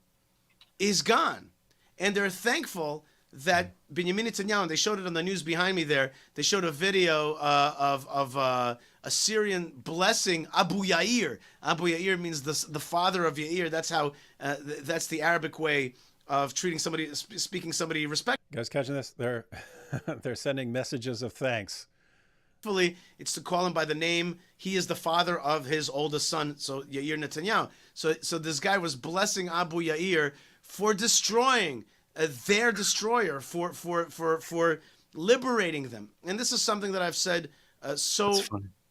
K: is gone. And they're thankful that Benjamin Netanyahu, and they showed it on the news behind me there, they showed a video of a Syrian blessing Abu Yair. Abu Yair means the father of Yair. That's how, that's the Arabic way of treating somebody, speaking somebody respect.
A: You guys catching this? They're sending messages of thanks.
K: It's to call him by the name. He is the father of his oldest son, so Yair Netanyahu. So this guy was blessing Abu Yair for destroying their destroyer, for liberating them. And this is something that I've said so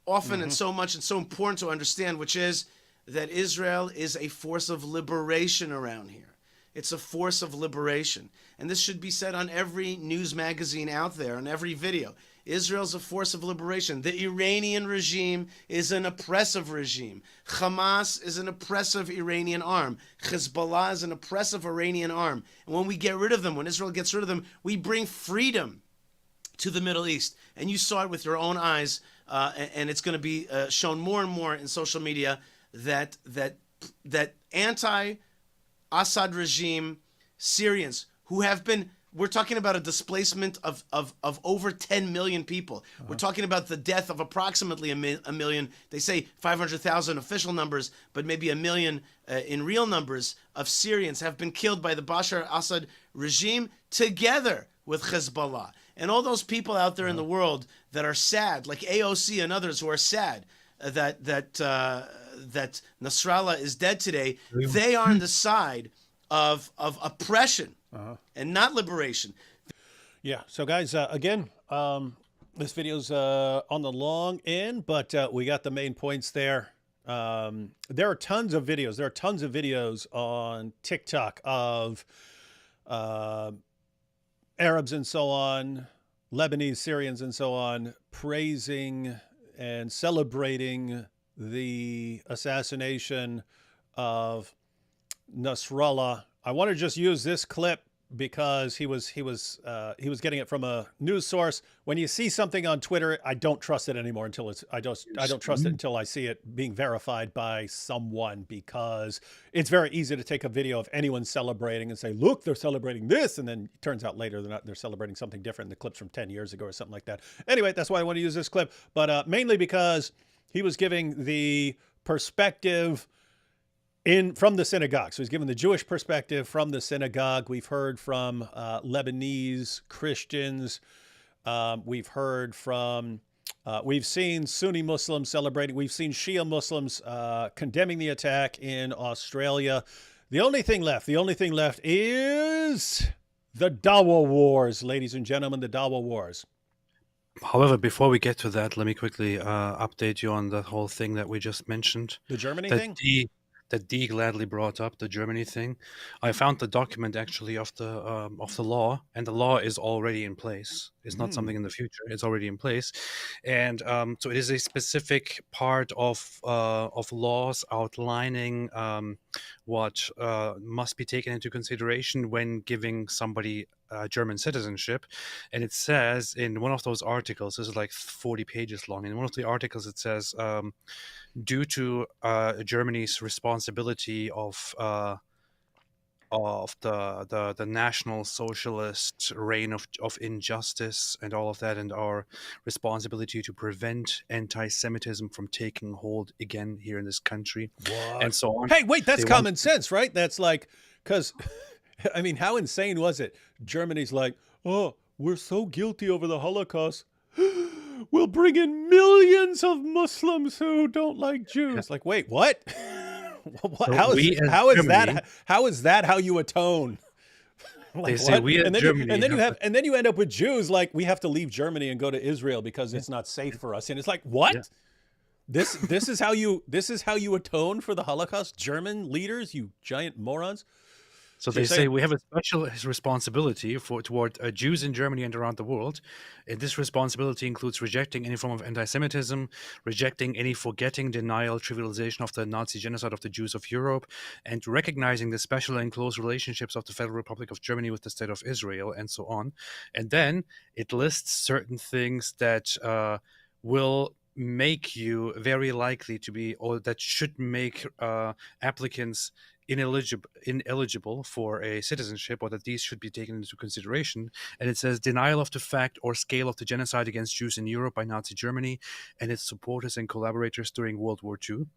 K: often and so much and so important to understand, which is that Israel is a force of liberation around here. It's a force of liberation. And this should be said on every news magazine out there, on every video. Israel's a force of liberation. The Iranian regime is an oppressive regime. Hamas is an oppressive Iranian arm. Hezbollah is an oppressive Iranian arm. And when we get rid of them, when Israel gets rid of them, we bring freedom to the Middle East. And you saw it with your own eyes, and it's going to be shown more and more in social media that anti-Assad regime Syrians who have been, we're talking about a displacement of over 10 million people. We're talking about the death of approximately a million. They say 500,000 official numbers, but maybe a million in real numbers of Syrians have been killed by the Bashar al-Assad regime together with Hezbollah. And all those people out there in the world that are sad, like AOC and others who are sad that Nasrallah is dead today, they are on the side of oppression and not liberation.
A: Yeah. So, guys, again, this video's on the long end, but we got the main points there. There are tons of videos. There are tons of videos on TikTok of Arabs and so on, Lebanese, Syrians and so on, praising and celebrating the assassination of Nasrallah. I want to just use this clip because he was getting it from a news source. When you see something on Twitter, I don't trust it anymore until it's I don't trust it until I see it being verified by someone, because it's very easy to take a video of anyone celebrating and say, look, they're celebrating this, and then it turns out later they're celebrating something different. The clip's from 10 years ago or something like that. Anyway, that's why I want to use this clip, but mainly because he was giving the perspective from the synagogue. So he's given the Jewish perspective from the synagogue. We've heard from Lebanese Christians. We've heard from, we've seen Sunni Muslims celebrating. We've seen Shia Muslims condemning the attack in Australia. The only thing left is the Dawa Wars, ladies and gentlemen, the Dawa Wars.
B: However, before we get to that, let me quickly update you on that whole thing that we just mentioned.
A: The Germany thing?
B: That Dee gladly brought up, the Germany thing. I found the document actually of the law, and the law is already in place. It's not something in the future. It's already in place, and so it is a specific part of laws outlining what must be taken into consideration when giving somebody German citizenship. And it says in one of those articles, this is like 40 pages long. In one of the articles, it says, due to Germany's responsibility of the National Socialist reign of injustice and all of that, and our responsibility to prevent anti-Semitism from taking hold again here in this country, and so on.
A: Hey, wait, that's common sense, right? That's like, because, I mean, how insane was it? Germany's like, oh, we're so guilty over the Holocaust. We'll bring in millions of Muslims who don't like Jews. Like, wait, what? How is that how you atone? Like,
B: they say we in Germany,
A: and then you end up with Jews like, we have to leave Germany and go to Israel because it's not safe for us. And it's like, what? Yeah. This is how you atone for the Holocaust, German leaders, you giant morons.
B: So they say we have a special responsibility toward Jews in Germany and around the world. And this responsibility includes rejecting any form of anti-Semitism, rejecting any forgetting, denial, trivialization of the Nazi genocide of the Jews of Europe, and recognizing the special and close relationships of the Federal Republic of Germany with the State of Israel, and so on. And then it lists certain things that will make you very likely to be, or that should make applicants ineligible for a citizenship, or that these should be taken into consideration. And it says denial of the fact or scale of the genocide against Jews in Europe by Nazi Germany and its supporters and collaborators during World War II,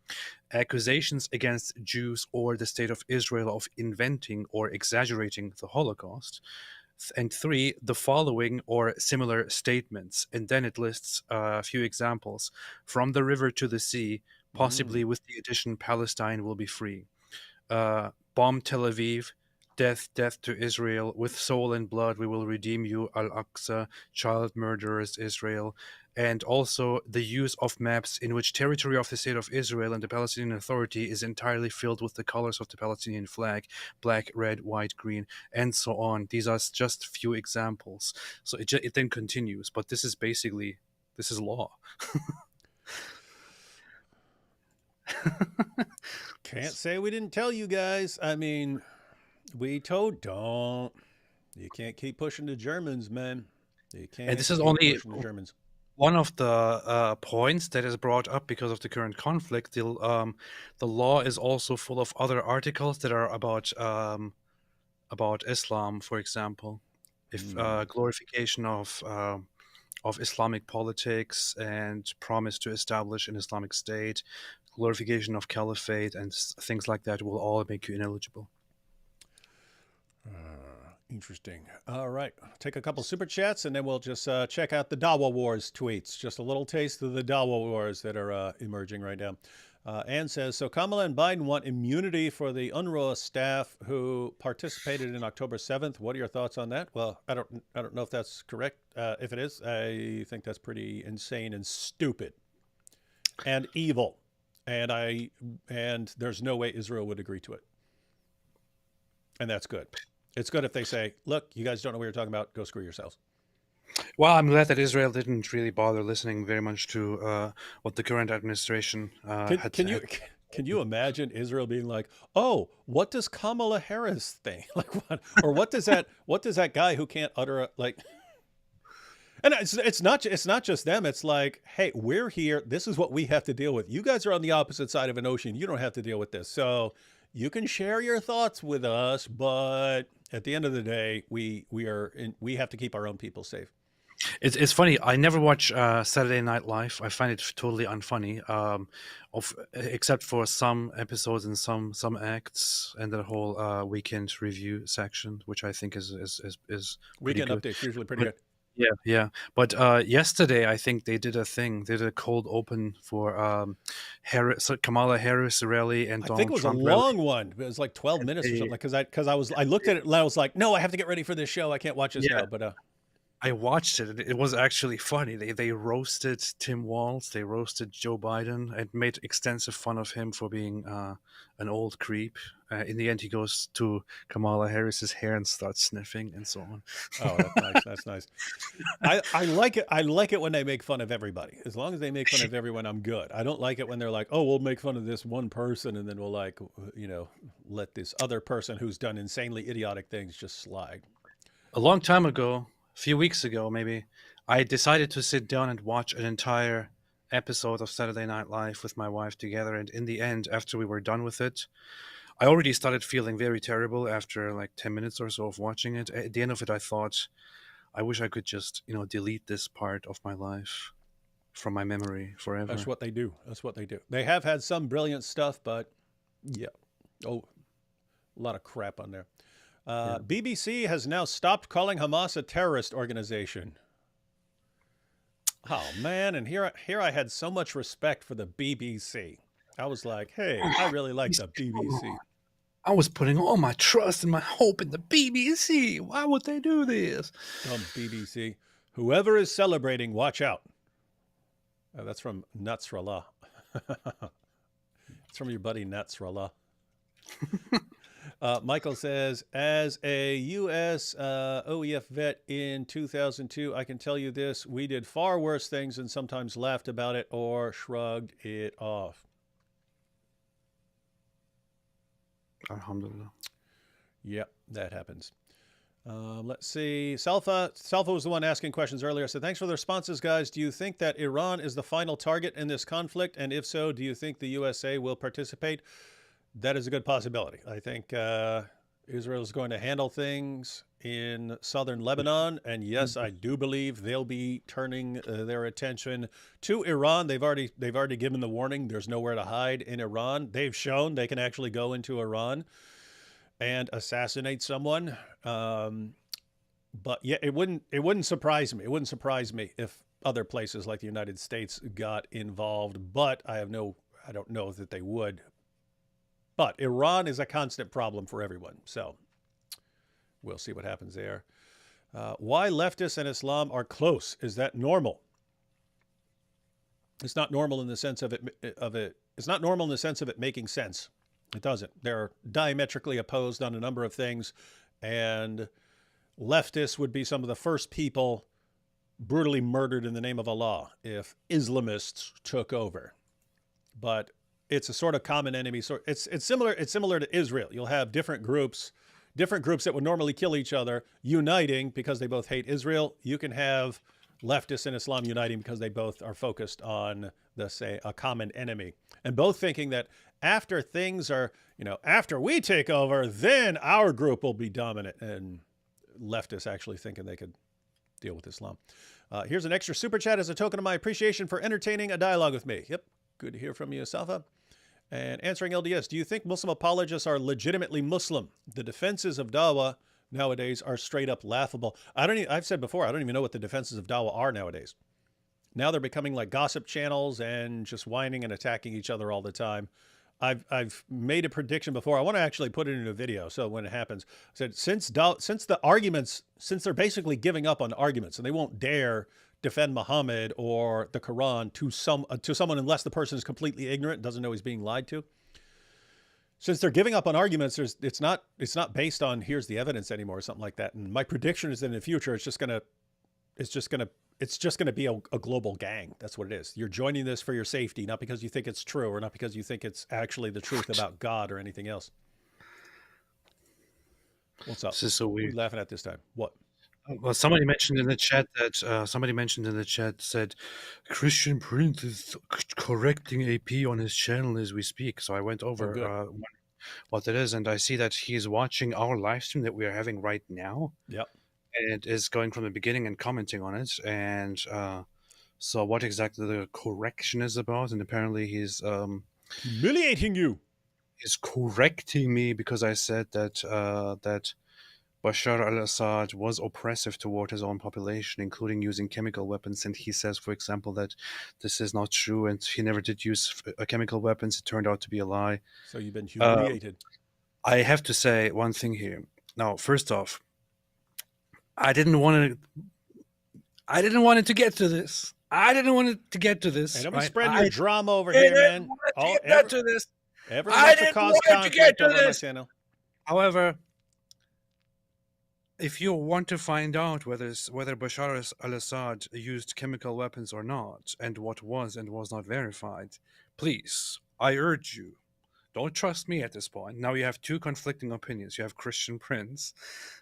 B: accusations against Jews or the State of Israel of inventing or exaggerating the Holocaust, and 3, the following or similar statements. And then it lists a few examples: from the river to the sea, possibly with the addition Palestine will be free. Bomb Tel Aviv, death to Israel, with soul and blood we will redeem you, Al-Aqsa, child murderers, Israel. And also the use of maps in which territory of the State of Israel and the Palestinian Authority is entirely filled with the colors of the Palestinian flag, black, red, white, green, and so on. These are just few examples. So it then continues, but this is law.
A: Can't say we didn't tell you guys. I mean, we told, you can't keep pushing the Germans, man. You can't.
B: And this is only one of the points that is brought up because of the current conflict. The law is also full of other articles that are about Islam, for example, glorification of Islamic politics and promise to establish an Islamic State, glorification of caliphate, and things like that will all make you ineligible.
A: Interesting. All right. Take a couple super chats and then we'll just check out the Dawa Wars tweets. Just a little taste of the Dawa Wars that are emerging right now. Ann says, so Kamala and Biden want immunity for the UNRWA staff who participated in October 7th. What are your thoughts on that? Well, I don't know if that's correct. If it is, I think that's pretty insane and stupid and evil. And there's no way Israel would agree to it. And that's good. It's good if they say, look, you guys don't know what you're talking about. Go screw yourselves.
B: Well, I'm glad that Israel didn't really bother listening very much to what the current administration had.
A: Can you imagine Israel being like, oh, what does Kamala Harris think? Like what? Or what does that guy who can't utter like? And it's not just them. It's like, hey, we're here. This is what we have to deal with. You guys are on the opposite side of an ocean. You don't have to deal with this. So you can share your thoughts with us, but at the end of the day, we have to keep our own people safe.
B: It's funny. I never watch Saturday Night Live. I find it totally unfunny, except for some episodes and some acts, and the whole weekend review section, which I think is
A: weekend updates usually pretty good.
B: Yeah. But yesterday, I think they did a cold open for Kamala Harris rally and Donald Trump.
A: I think it was a long one. It was like 12 minutes or something. Because I looked at it and I was like, no, I have to get ready for this show. I can't watch this now. But
B: I watched it. It was actually funny. They roasted Tim Walz, they roasted Joe Biden, and made extensive fun of him for being an old creep. In the end, he goes to Kamala Harris's hair and starts sniffing, and so on.
A: Oh, that's nice. That's nice. I like it. I like it when they make fun of everybody. As long as they make fun of everyone, I'm good. I don't like it when they're like, "Oh, we'll make fun of this one person, and then we'll let this other person who's done insanely idiotic things just slide."
B: A long time ago, a few weeks ago maybe, I decided to sit down and watch an entire episode of Saturday Night Live with my wife together, and in the end, after we were done with it, I already started feeling very terrible after like 10 minutes or so of watching it. At the end of it, I thought, I wish I could just, delete this part of my life from my memory forever.
A: That's what they do. That's what they do. They have had some brilliant stuff, but yeah. Oh, a lot of crap on there. BBC has now stopped calling Hamas a terrorist organization. Oh, man. And here I had so much respect for the BBC. I was like, hey, I really like the BBC.
B: I was putting all my trust and my hope in the BBC. Why would they do this?
A: Dumb BBC. Whoever is celebrating, watch out. That's from Nasrallah. It's from your buddy Nasrallah. Michael says, as a U.S. OEF vet in 2002, I can tell you this. We did far worse things and sometimes laughed about it or shrugged it off.
B: Alhamdulillah.
A: Yep, that happens. Let's see. Salfa was the one asking questions earlier. So thanks for the responses, guys. Do you think that Iran is the final target in this conflict? And if so, do you think the USA will participate? That is a good possibility. I think Israel is going to handle things in southern Lebanon. And yes, I do believe they'll be turning their attention to Iran. They've already given the warning. There's nowhere to hide in Iran. They've shown they can actually go into Iran and assassinate someone. But yeah, it wouldn't surprise me. It wouldn't surprise me if other places like the United States got involved. But I don't know that they would. But Iran is a constant problem for everyone. So we'll see what happens there. Why leftists and Islam are close? Is that normal? It's not normal in the sense of it. It's not normal in the sense of it making sense. It doesn't. They're diametrically opposed on a number of things, and leftists would be some of the first people brutally murdered in the name of Allah if Islamists took over. But it's a sort of common enemy. It's similar to Israel. You'll have different groups that would normally kill each other uniting because they both hate Israel. You can have leftists and Islam uniting because they both are focused on a common enemy, and both thinking that after things are, after we take over, then our group will be dominant, and leftists actually thinking they could deal with Islam. Here's an extra super chat as a token of my appreciation for entertaining a dialogue with me. Yep. Good to hear from you, Safa. And answering LDS, do you think Muslim apologists are legitimately Muslim? The defenses of dawah nowadays are straight up laughable. I've said before, I don't even know what the defenses of dawah are nowadays. Now they're becoming like gossip channels and just whining and attacking each other all the time. I've made a prediction before. I want to actually put it in a video. So when it happens, I said, since they're basically giving up on arguments and they won't dare defend Muhammad or the Quran to someone unless the person is completely ignorant, doesn't know he's being lied to. Since they're giving up on arguments, it's not based on here's the evidence anymore or something like that. And my prediction is that in the future it's just gonna be a global gang. That's what it is. You're joining this for your safety, not because you think it's true or not because you think it's actually the truth about God or anything else. What's up?
B: This is so weird.
A: What are you laughing at this time? What?
B: Well, somebody mentioned in the chat said Christian Prince is correcting AP on his channel as we speak. So I went over what it is, and I see that he's watching our live stream that we are having right now.
A: Yep.
B: And is going from the beginning and commenting on it. And so what exactly the correction is about, and apparently he's
A: humiliating you.
B: He's correcting me because I said that that Bashar al-Assad was oppressive toward his own population, including using chemical weapons. And he says, for example, that this is not true and he never did use chemical weapons. It turned out to be a lie.
A: So you've been humiliated.
B: I have to say one thing here. Now, first off, I didn't want to I didn't want it to get to this. I didn't want it to get to this.
A: Hey, don't be
B: right?
A: spreading
B: I
A: your drama over
B: didn't
A: here, man.
B: want it to
A: All,
B: get to this.
A: everyone
B: I
A: wants to
B: didn't
A: cause
B: want it to get
A: conflict
B: to
A: over my
B: this.
A: channel.
B: However, if you want to find out whether Bashar al-Assad used chemical weapons or not, and what was and was not verified, please, I urge you, don't trust me at this point. Now you have two conflicting opinions. You have Christian Prince,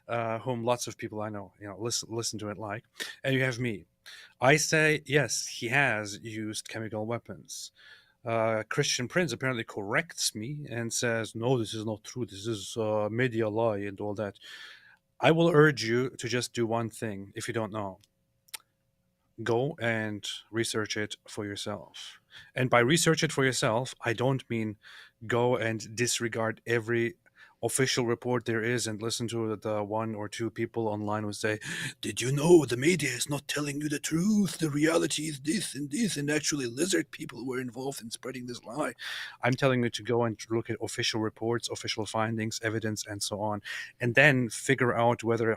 B: whom lots of people I know, listen to it like, and you have me. I say yes, he has used chemical weapons. Christian Prince apparently corrects me and says, no, this is not true. This is media lie and all that. I will urge you to just do one thing if you don't know. Go and research it for yourself. And by research it for yourself, I don't mean go and disregard every official report there is and listen to the one or two people online who say, did you know the media is not telling you the truth? The reality is this, and actually lizard people were involved in spreading this lie. I'm telling you to go and look at official reports, official findings, evidence, and so on, and then figure out whether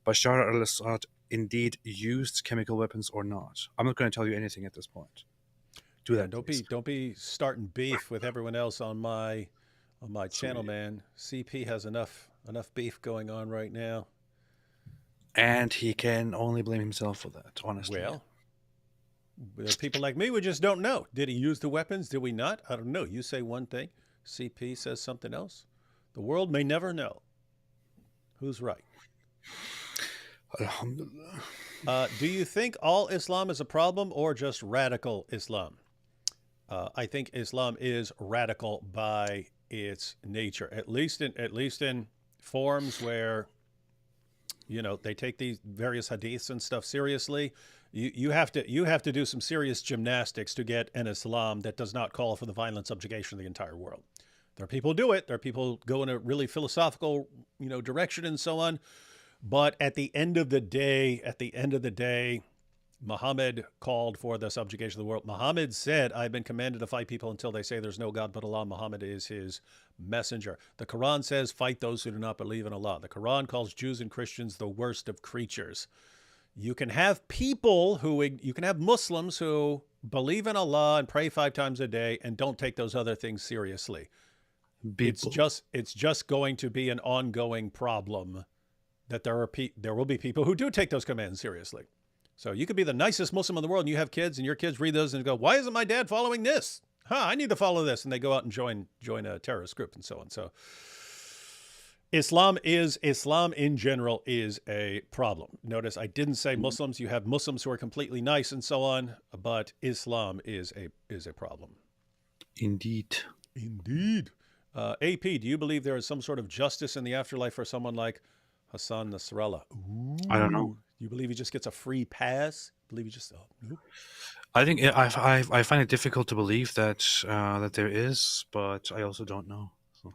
B: Bashar al-Assad indeed used chemical weapons or not. I'm not going to tell you anything at this point. Do that.
A: Don't be starting beef with everyone else on my channel, man. CP has enough beef going on right now,
B: and he can only blame himself for that. Honestly,
A: well, people like me, we just don't know. Did he use the weapons? Did we not? I don't know. You say one thing, CP says something else. The world may never know who's right.
B: Alhamdulillah.
A: Do you think all Islam is a problem or just radical Islam? I think Islam is radical by its nature, at least in forms where, you know, they take these various hadiths and stuff seriously. You have to do some serious gymnastics to get an Islam that does not call for the violent subjugation of the entire world. There are people who do it. There are people go in a really philosophical, direction and so on. But at the end of the day, Muhammad called for the subjugation of the world. Muhammad said, I've been commanded to fight people until they say there's no God but Allah. Muhammad is his messenger. The Quran says, fight those who do not believe in Allah. The Quran calls Jews and Christians the worst of creatures. You can have you can have Muslims who believe in Allah and pray 5 times a day and don't take those other things seriously. It's just going to be an ongoing problem that there will be people who do take those commands seriously. So you could be the nicest Muslim in the world and you have kids and your kids read those and go, why isn't my dad following this? I need to follow this. And they go out and join a terrorist group and so on. So Islam in general is a problem. Notice I didn't say Muslims. You have Muslims who are completely nice and so on, but Islam is a problem.
B: Indeed.
A: AP, do you believe there is some sort of justice in the afterlife for someone like Hassan Nasrallah? Ooh.
B: I don't know.
A: You believe he just gets a free pass? Believe he just nope.
B: I think I find it difficult to believe that that there is, but I also don't know. So.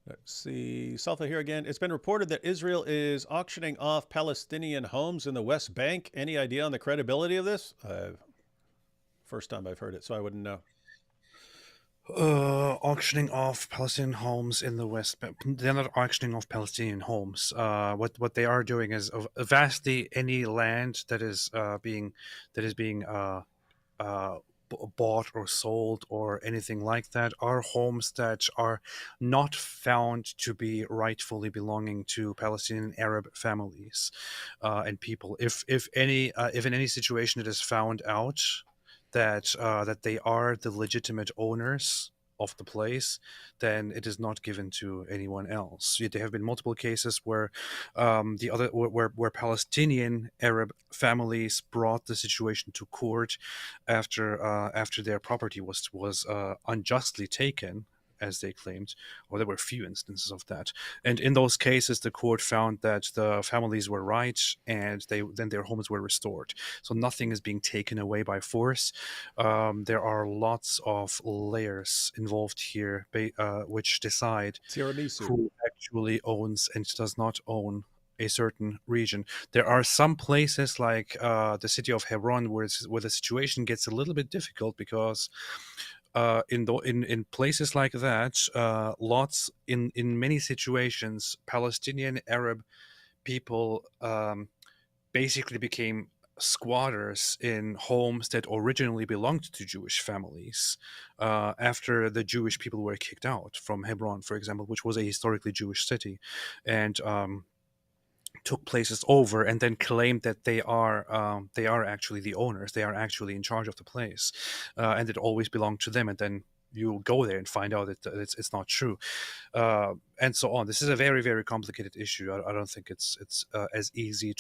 A: Let's see. Salfa here again. It's been reported that Israel is auctioning off Palestinian homes in the West Bank. Any idea on the credibility of this? First time I've heard it, so I wouldn't know.
B: Auctioning off Palestinian homes in the West Bank. They're not auctioning off Palestinian homes. What they are doing is vastly any land that is being bought or sold or anything like that are homes that are not found to be rightfully belonging to Palestinian Arab families and people. If in any situation it is found out that they are the legitimate owners of the place, then it is not given to anyone else. There have been multiple cases where where Palestinian Arab families brought the situation to court after their property was unjustly taken, as they claimed, or there were few instances of that. And in those cases, the court found that the families were right, and then their homes were restored. So nothing is being taken away by force. There are lots of layers involved here, which decide who actually owns and does not own a certain region. There are some places like the city of Hebron where the situation gets a little bit difficult because in places like that, lots in many situations, Palestinian Arab people basically became squatters in homes that originally belonged to Jewish families after the Jewish people were kicked out from Hebron, for example, which was a historically Jewish city, and took places over and then claimed that they are actually the owners, they are actually in charge of the place, and it always belonged to them. And then you go there and find out that it's not true, and so on. This is a very, very complicated issue. I don't think it's as easy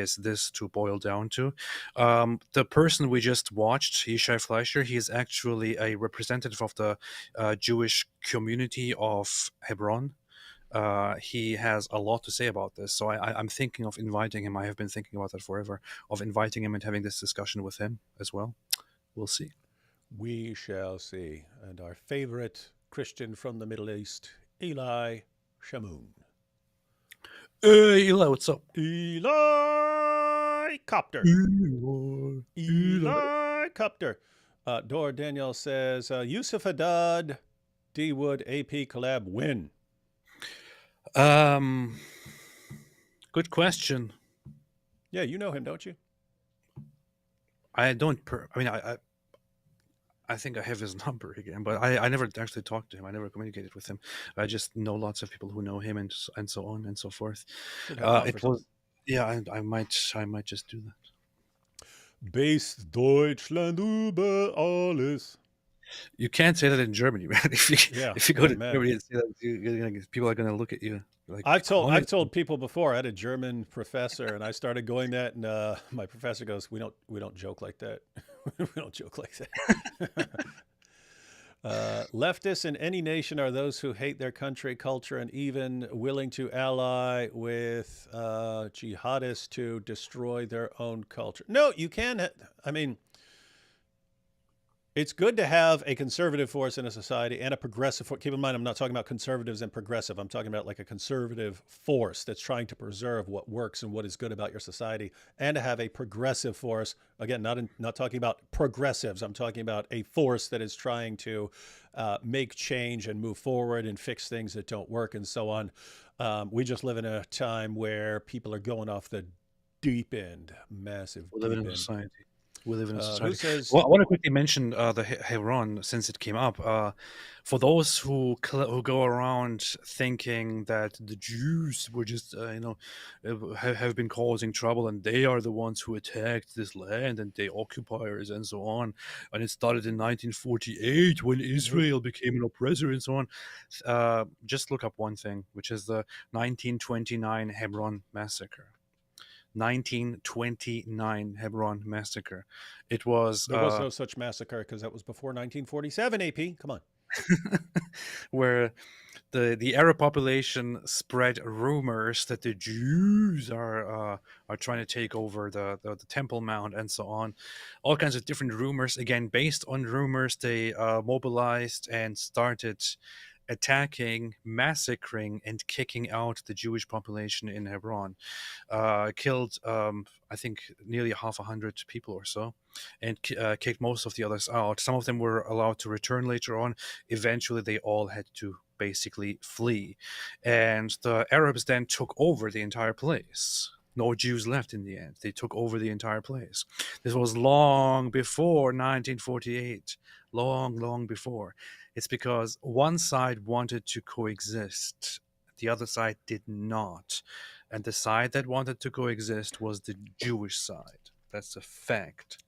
B: as this to boil down to. The person we just watched, Yishai Fleischer, he is actually a representative of the Jewish community of Hebron. He has a lot to say about this, so I'm thinking of inviting him. I have been thinking about that forever, of inviting him and having this discussion with him as well. We'll see.
A: We shall see. And our favorite Christian from the Middle East, Eli Shamoun.
B: Hey, Eli, what's up?
A: Eli Copter. Eli Copter. Dora Daniel says, Yusuf Haddad, D Wood, AP collab win.
B: Good question.
A: Yeah, you know him, don't you?
B: I don't. I think I have his number again, but I never actually talked to him. I never communicated with him. I just know lots of people who know him, and so on and so forth. It was, yeah. I might just do that.
F: Base Deutschland über alles.
B: You can't say that in Germany, man. If you go to Germany and say that, people are gonna look at you. Like,
A: I've told people before. I had a German professor, and I started going that, and my professor goes, "We don't joke like that. We don't joke like that." Leftists in any nation are those who hate their country, culture, and even willing to ally with jihadists to destroy their own culture. No, you can. I mean, it's good to have a conservative force in a society and a progressive force. Keep in mind, I'm not talking about conservatives and progressive. I'm talking about like a conservative force that's trying to preserve what works and what is good about your society, and to have a progressive force. Again, not talking about progressives. I'm talking about a force that is trying to make change and move forward and fix things that don't work and so on. We just live in a time where people are going off the deep end, massive.
B: We live in a society. We live in a society.
A: Who says,
B: well, I want to quickly mention the Hebron, since it came up. For those who go around thinking that the Jews were just, have been causing trouble, and they are the ones who attacked this land, and they occupiers and so on, and it started in 1948 when Israel became an oppressor and so on. Just look up one thing, which is the 1929 Hebron massacre. 1929 Hebron massacre. It was
A: there was no such massacre because that was before 1947. AP, come on.
B: Where the Arab population spread rumors that the Jews are trying to take over the Temple Mount and so on. All kinds of different rumors. Again, based on rumors, they mobilized and started attacking, massacring, and kicking out the Jewish population in Hebron. Killed, I think, nearly 100 people or so, and kicked most of the others out. Some of them were allowed to return later on. Eventually, they all had to basically flee. And the Arabs then took over the entire place. No Jews left in the end. They took over the entire place. This was long before 1948. Long before. It's because one side wanted to coexist. The other side did not. And the side that wanted to coexist was the Jewish side. That's a fact.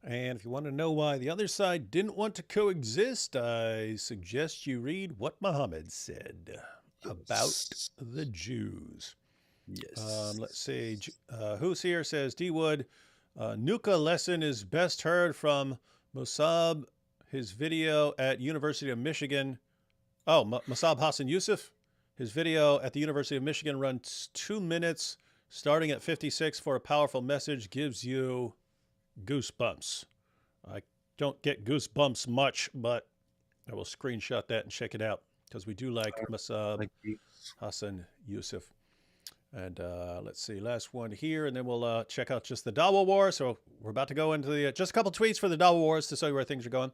A: And if you want to know why the other side didn't want to coexist, I suggest you read what Muhammad said about the Jews.
B: Yes.
A: Let's see. Who's here says, D Wood, Nuka lesson is best heard from Musab, his video at University of Michigan. Oh, Musab Hassan Yusuf. His video at the University of Michigan runs 2 minutes, starting at 56 for a powerful message, gives you goosebumps. I don't get goosebumps much, but I will screenshot that and check it out because we do like Musab Hassan Yusuf. And let's see, last one here, and then we'll check out just the Dawa War. So we're about to go into the just a couple tweets for the Dawa Wars to show you where things are going.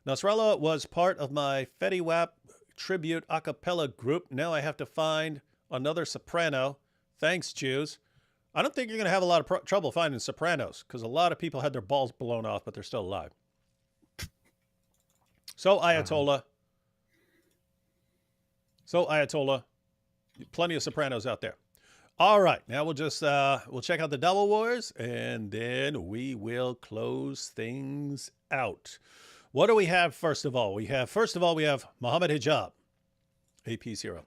A: Nasrallah was part of my Fetty Wap tribute a cappella group. Now I have to find another soprano. Thanks, Jews. I don't think you're going to have a lot of trouble finding Sopranos because a lot of people had their balls blown off, but they're still alive. So Ayatollah. Plenty of Sopranos out there. All right, now we'll just we'll check out the Double Wars, and then we will close things out. What do we have first of all? We have Mohammed Hijab, AP's hero.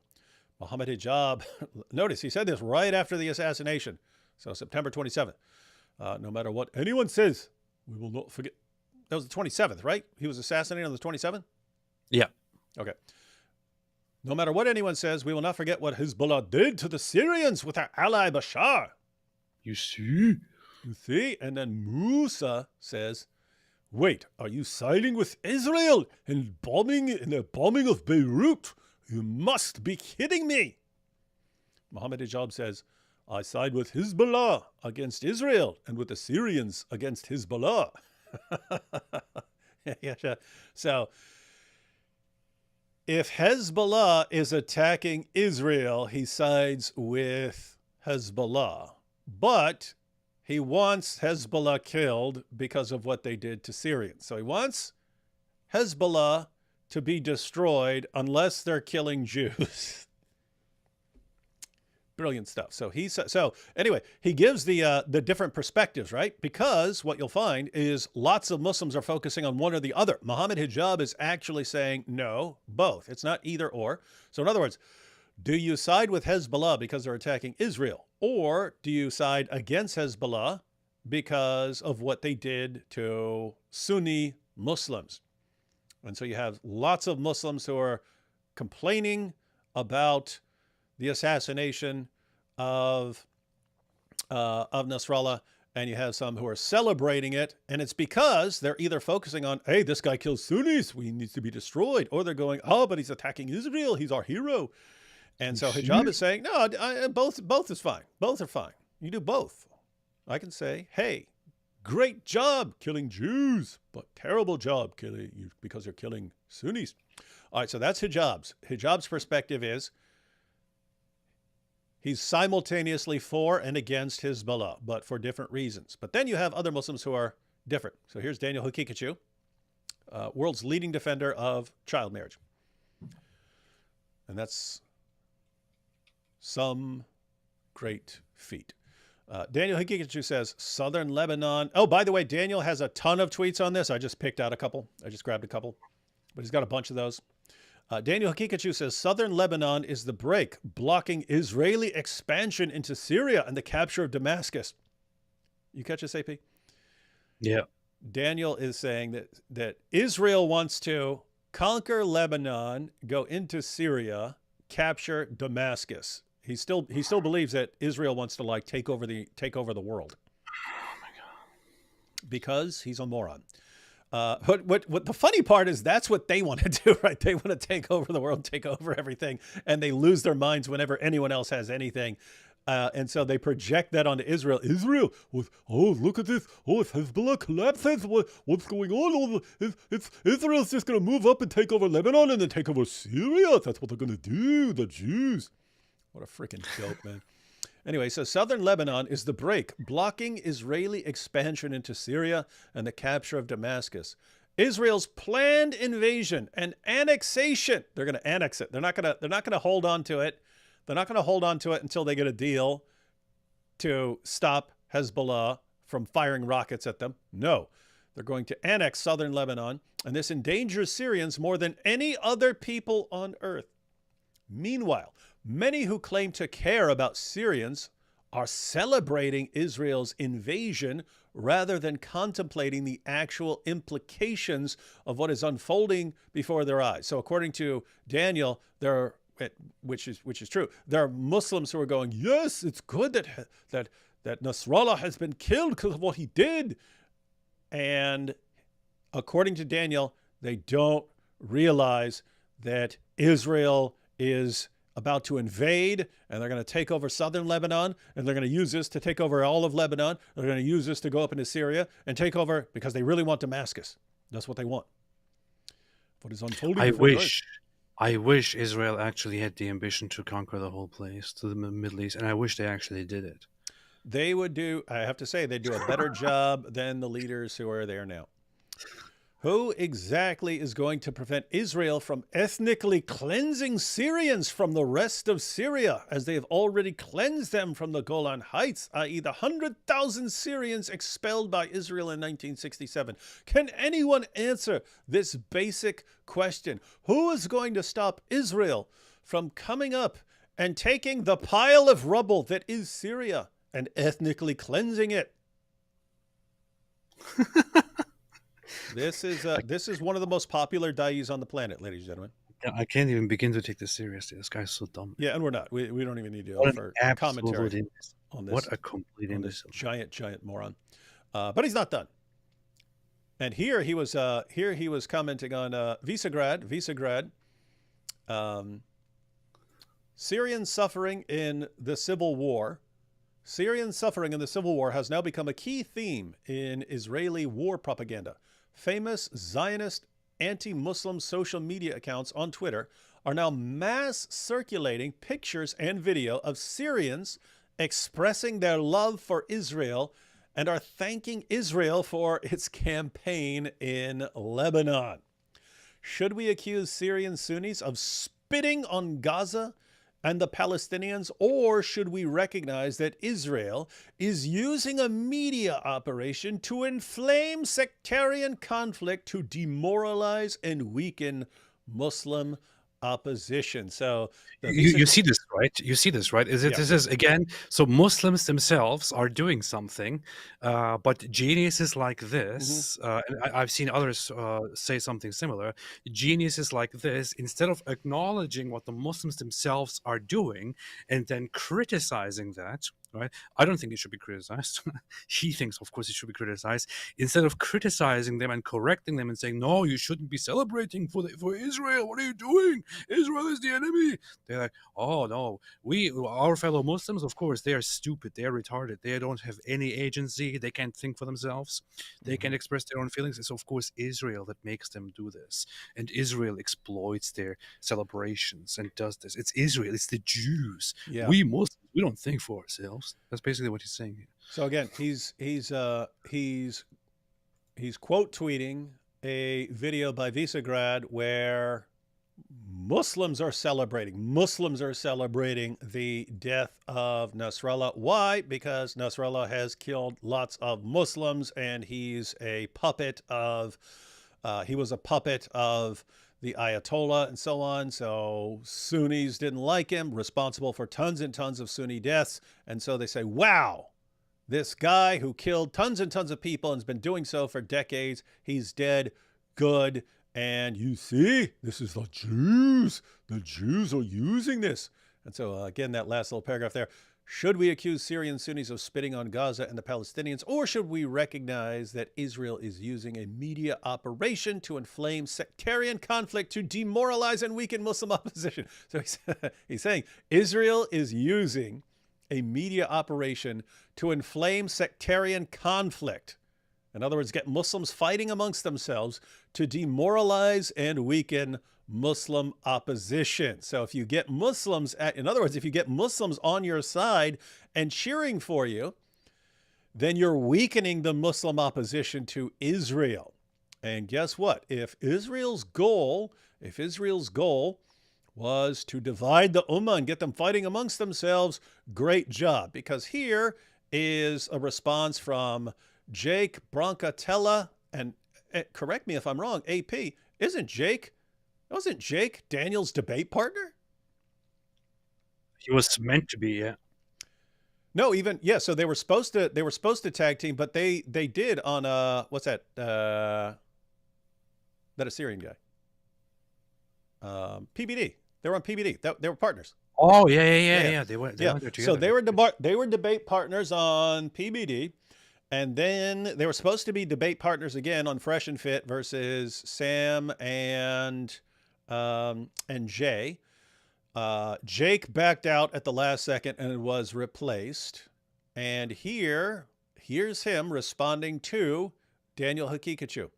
A: Mohammed Hijab. Notice he said this right after the assassination, so September 27th. No matter what anyone says, we will not forget. That was the 27th, right? He was assassinated on the 27th?
B: Yeah.
A: Okay. No matter what anyone says, we will not forget what Hezbollah did to the Syrians with our ally Bashar.
B: You see?
A: You see? And then Musa says, wait, are you siding with Israel in the bombing of Beirut? You must be kidding me. Mohammed Hijab says, I side with Hezbollah against Israel and with the Syrians against Hezbollah. Yeah. So if Hezbollah is attacking Israel, he sides with Hezbollah. But he wants Hezbollah killed because of what they did to Syrians. So he wants Hezbollah to be destroyed unless they're killing Jews. Brilliant stuff. So anyway, he gives the different perspectives, right? Because what you'll find is lots of Muslims are focusing on one or the other. Mohammed Hijab is actually saying no, both. It's not either or. So in other words, do you side with Hezbollah because they're attacking Israel? Or do you side against Hezbollah because of what they did to Sunni Muslims? And so you have lots of Muslims who are complaining about the assassination of Nasrallah, and you have some who are celebrating it, and it's because they're either focusing on, hey, this guy kills Sunnis, he needs to be destroyed, or they're going, oh, but he's attacking Israel, he's our hero. And so Hijab is saying, no, both is fine. Both are fine. You do both. I can say, hey, great job killing Jews, but terrible job killing you because you're killing Sunnis. All right, so that's Hijab's. Hijab's perspective is he's simultaneously for and against Hezbollah, but for different reasons. But then you have other Muslims who are different. So here's Daniel Hakikachu, world's leading defender of child marriage. And that's some great feat. Daniel Hakikachu says, Southern Lebanon. Oh, by the way, Daniel has a ton of tweets on this. I just picked out a couple. I just grabbed a couple. But he's got a bunch of those. Daniel Hakikachu says, Southern Lebanon is the break, blocking Israeli expansion into Syria and the capture of Damascus. You catch this, AP?
B: Yeah.
A: Daniel is saying that Israel wants to conquer Lebanon, go into Syria, capture Damascus. He still believes that Israel wants to take over the world.
B: Oh my God.
A: Because he's a moron. What the funny part is that's what they want to do, right? They want to take over the world, take over everything, and they lose their minds whenever anyone else has anything. And so they project that onto Israel. Israel was, oh, look at this. Oh, if Hezbollah collapses, what's going on? Israel's just going to move up and take over Lebanon and then take over Syria. That's what they're going to do, the Jews. What a freaking joke, man. Anyway, so southern Lebanon is the break, blocking Israeli expansion into Syria and the capture of Damascus. Israel's planned invasion and annexation. They're going to annex it. They're not going to hold on to it. They're not going to hold on to it until they get a deal to stop Hezbollah from firing rockets at them. No, they're going to annex southern Lebanon, and this endangers Syrians more than any other people on earth. Meanwhile, many who claim to care about Syrians are celebrating Israel's invasion rather than contemplating the actual implications of what is unfolding before their eyes. So according to Daniel, which is true, there are Muslims who are going, yes, it's good that Nasrallah has been killed because of what he did. And according to Daniel, they don't realize that Israel is about to invade, and they're going to take over southern Lebanon, and they're going to use this to take over all of Lebanon. They're going to use this to go up into Syria and take over because they really want Damascus. That's what they want. What is unfolding?
B: I wish Israel actually had the ambition to conquer the whole place, to the Middle East, and I wish they actually did it.
A: they would do, I have to say, they'd do a better job than the leaders who are there now. Who exactly is going to prevent Israel from ethnically cleansing Syrians from the rest of Syria, as they have already cleansed them from the Golan Heights, i.e. the 100,000 Syrians expelled by Israel in 1967? Can anyone answer this basic question? Who is going to stop Israel from coming up and taking the pile of rubble that is Syria and ethnically cleansing it? This is one of the most popular dais on the planet, ladies and gentlemen.
B: I can't even begin to take this seriously. This guy's so dumb.
A: Yeah, and we're not. We don't even need to
B: What
A: offer
B: an
A: commentary
B: absolute
A: on this.
B: What a complete
A: on this
B: imbecile.
A: giant moron. But he's not done. And here he was commenting on Visegrad. Syrian suffering in the civil war. Syrian suffering in the civil war has now become a key theme in Israeli war propaganda. Famous Zionist anti-Muslim social media accounts on Twitter are now mass circulating pictures and video of Syrians expressing their love for Israel and are thanking Israel for its campaign in Lebanon. Should we accuse Syrian Sunnis of spitting on Gaza and the Palestinians, or should we recognize that Israel is using a media operation to inflame sectarian conflict to demoralize and weaken Muslim opposition? So
B: you see this, right? You see this, right?
A: Yeah.
B: This is again. So Muslims themselves are doing something, but geniuses like this, and I've seen others say something similar. Geniuses like this, instead of acknowledging what the Muslims themselves are doing and then criticizing that, right? I don't think it should be criticized. He thinks, of course, it should be criticized. Instead of criticizing them and correcting them and saying, "No, you shouldn't be celebrating for Israel. What are you doing? Israel is the enemy." They're like, "Oh no, our fellow Muslims, of course, they are stupid. They are retarded. They don't have any agency. They can't think for themselves. They can't express their own feelings. It's of course Israel that makes them do this, and Israel exploits their celebrations and does this. It's Israel. It's the Jews.
A: Yeah.
B: We Muslims, we don't think for ourselves." That's basically what he's saying here.
A: So again, he's quote tweeting a video by Visegrad where Muslims are celebrating the death of Nasrallah. Why? Because Nasrallah has killed lots of Muslims, and he's a puppet of he was a puppet of the Ayatollah and so on. So Sunnis didn't like him, responsible for tons and tons of Sunni deaths. And so they say, wow, this guy who killed tons and tons of people and has been doing so for decades, he's dead, good. And you see, this is the Jews. The Jews are using this. And so again, that last little paragraph there. Should we accuse Syrian Sunnis of spitting on Gaza and the Palestinians, or should we recognize that Israel is using a media operation to inflame sectarian conflict to demoralize and weaken Muslim opposition? So he's saying Israel is using a media operation to inflame sectarian conflict. In other words, get Muslims fighting amongst themselves to demoralize and weaken Muslim opposition. So if you get Muslims in other words, if you get Muslims on your side and cheering for you, then you're weakening the Muslim opposition to Israel. And guess what? If Israel's goal was to divide the Ummah and get them fighting amongst themselves, great job. Because here is a response from Jake Brancatella, and correct me if I'm wrong, AP, wasn't Jake Daniel's debate partner?
B: He was meant to be, yeah.
A: No, so they were supposed to tag team, but they did on what's that? That Assyrian guy. PBD. They were on PBD. They were partners.
B: Oh yeah. They went there together.
A: So they were debate partners on PBD. And then they were supposed to be debate partners again on Fresh and Fit versus Sam and Jay. Jake backed out at the last second and was replaced. And here's him responding to Daniel Hakikachu.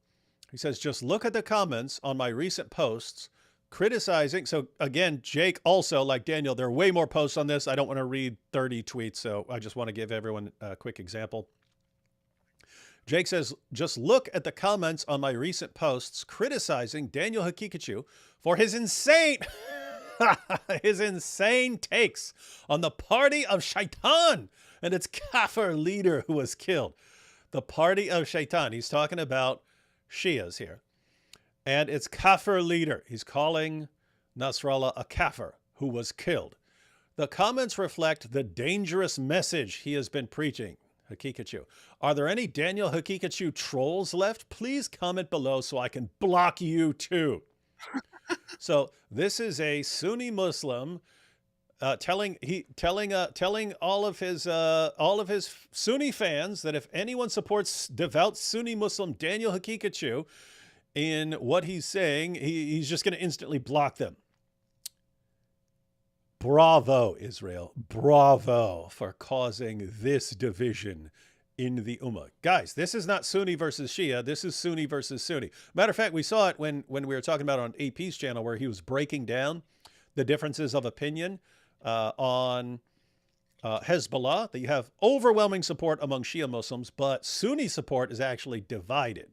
A: He says, "Just look at the comments on my recent posts criticizing. So again, Jake also, like Daniel, there are way more posts on this. I don't want to read 30 tweets, so I just want to give everyone a quick example. Jake says, just look at the comments on my recent posts criticizing Daniel Hakikachu for his insane takes on the party of Shaitan and its kafir leader who was killed. The party of Shaitan. He's talking about Shias here. And its kafir leader. He's calling Nasrallah a kafir who was killed. The comments reflect the dangerous message he has been preaching. Hakikachu. Are there any Daniel Hakikachu trolls left? Please comment below so I can block you too. So this is a Sunni Muslim telling all of his Sunni fans that if anyone supports devout Sunni Muslim Daniel Hakikachu in what he's saying, he's just going to instantly block them. Bravo, Israel. Bravo for causing this division in the Ummah. Guys, this is not Sunni versus Shia. This is Sunni versus Sunni. Matter of fact, we saw it when we were talking about on AP's channel where he was breaking down the differences of opinion on Hezbollah, that you have overwhelming support among Shia Muslims, but Sunni support is actually divided.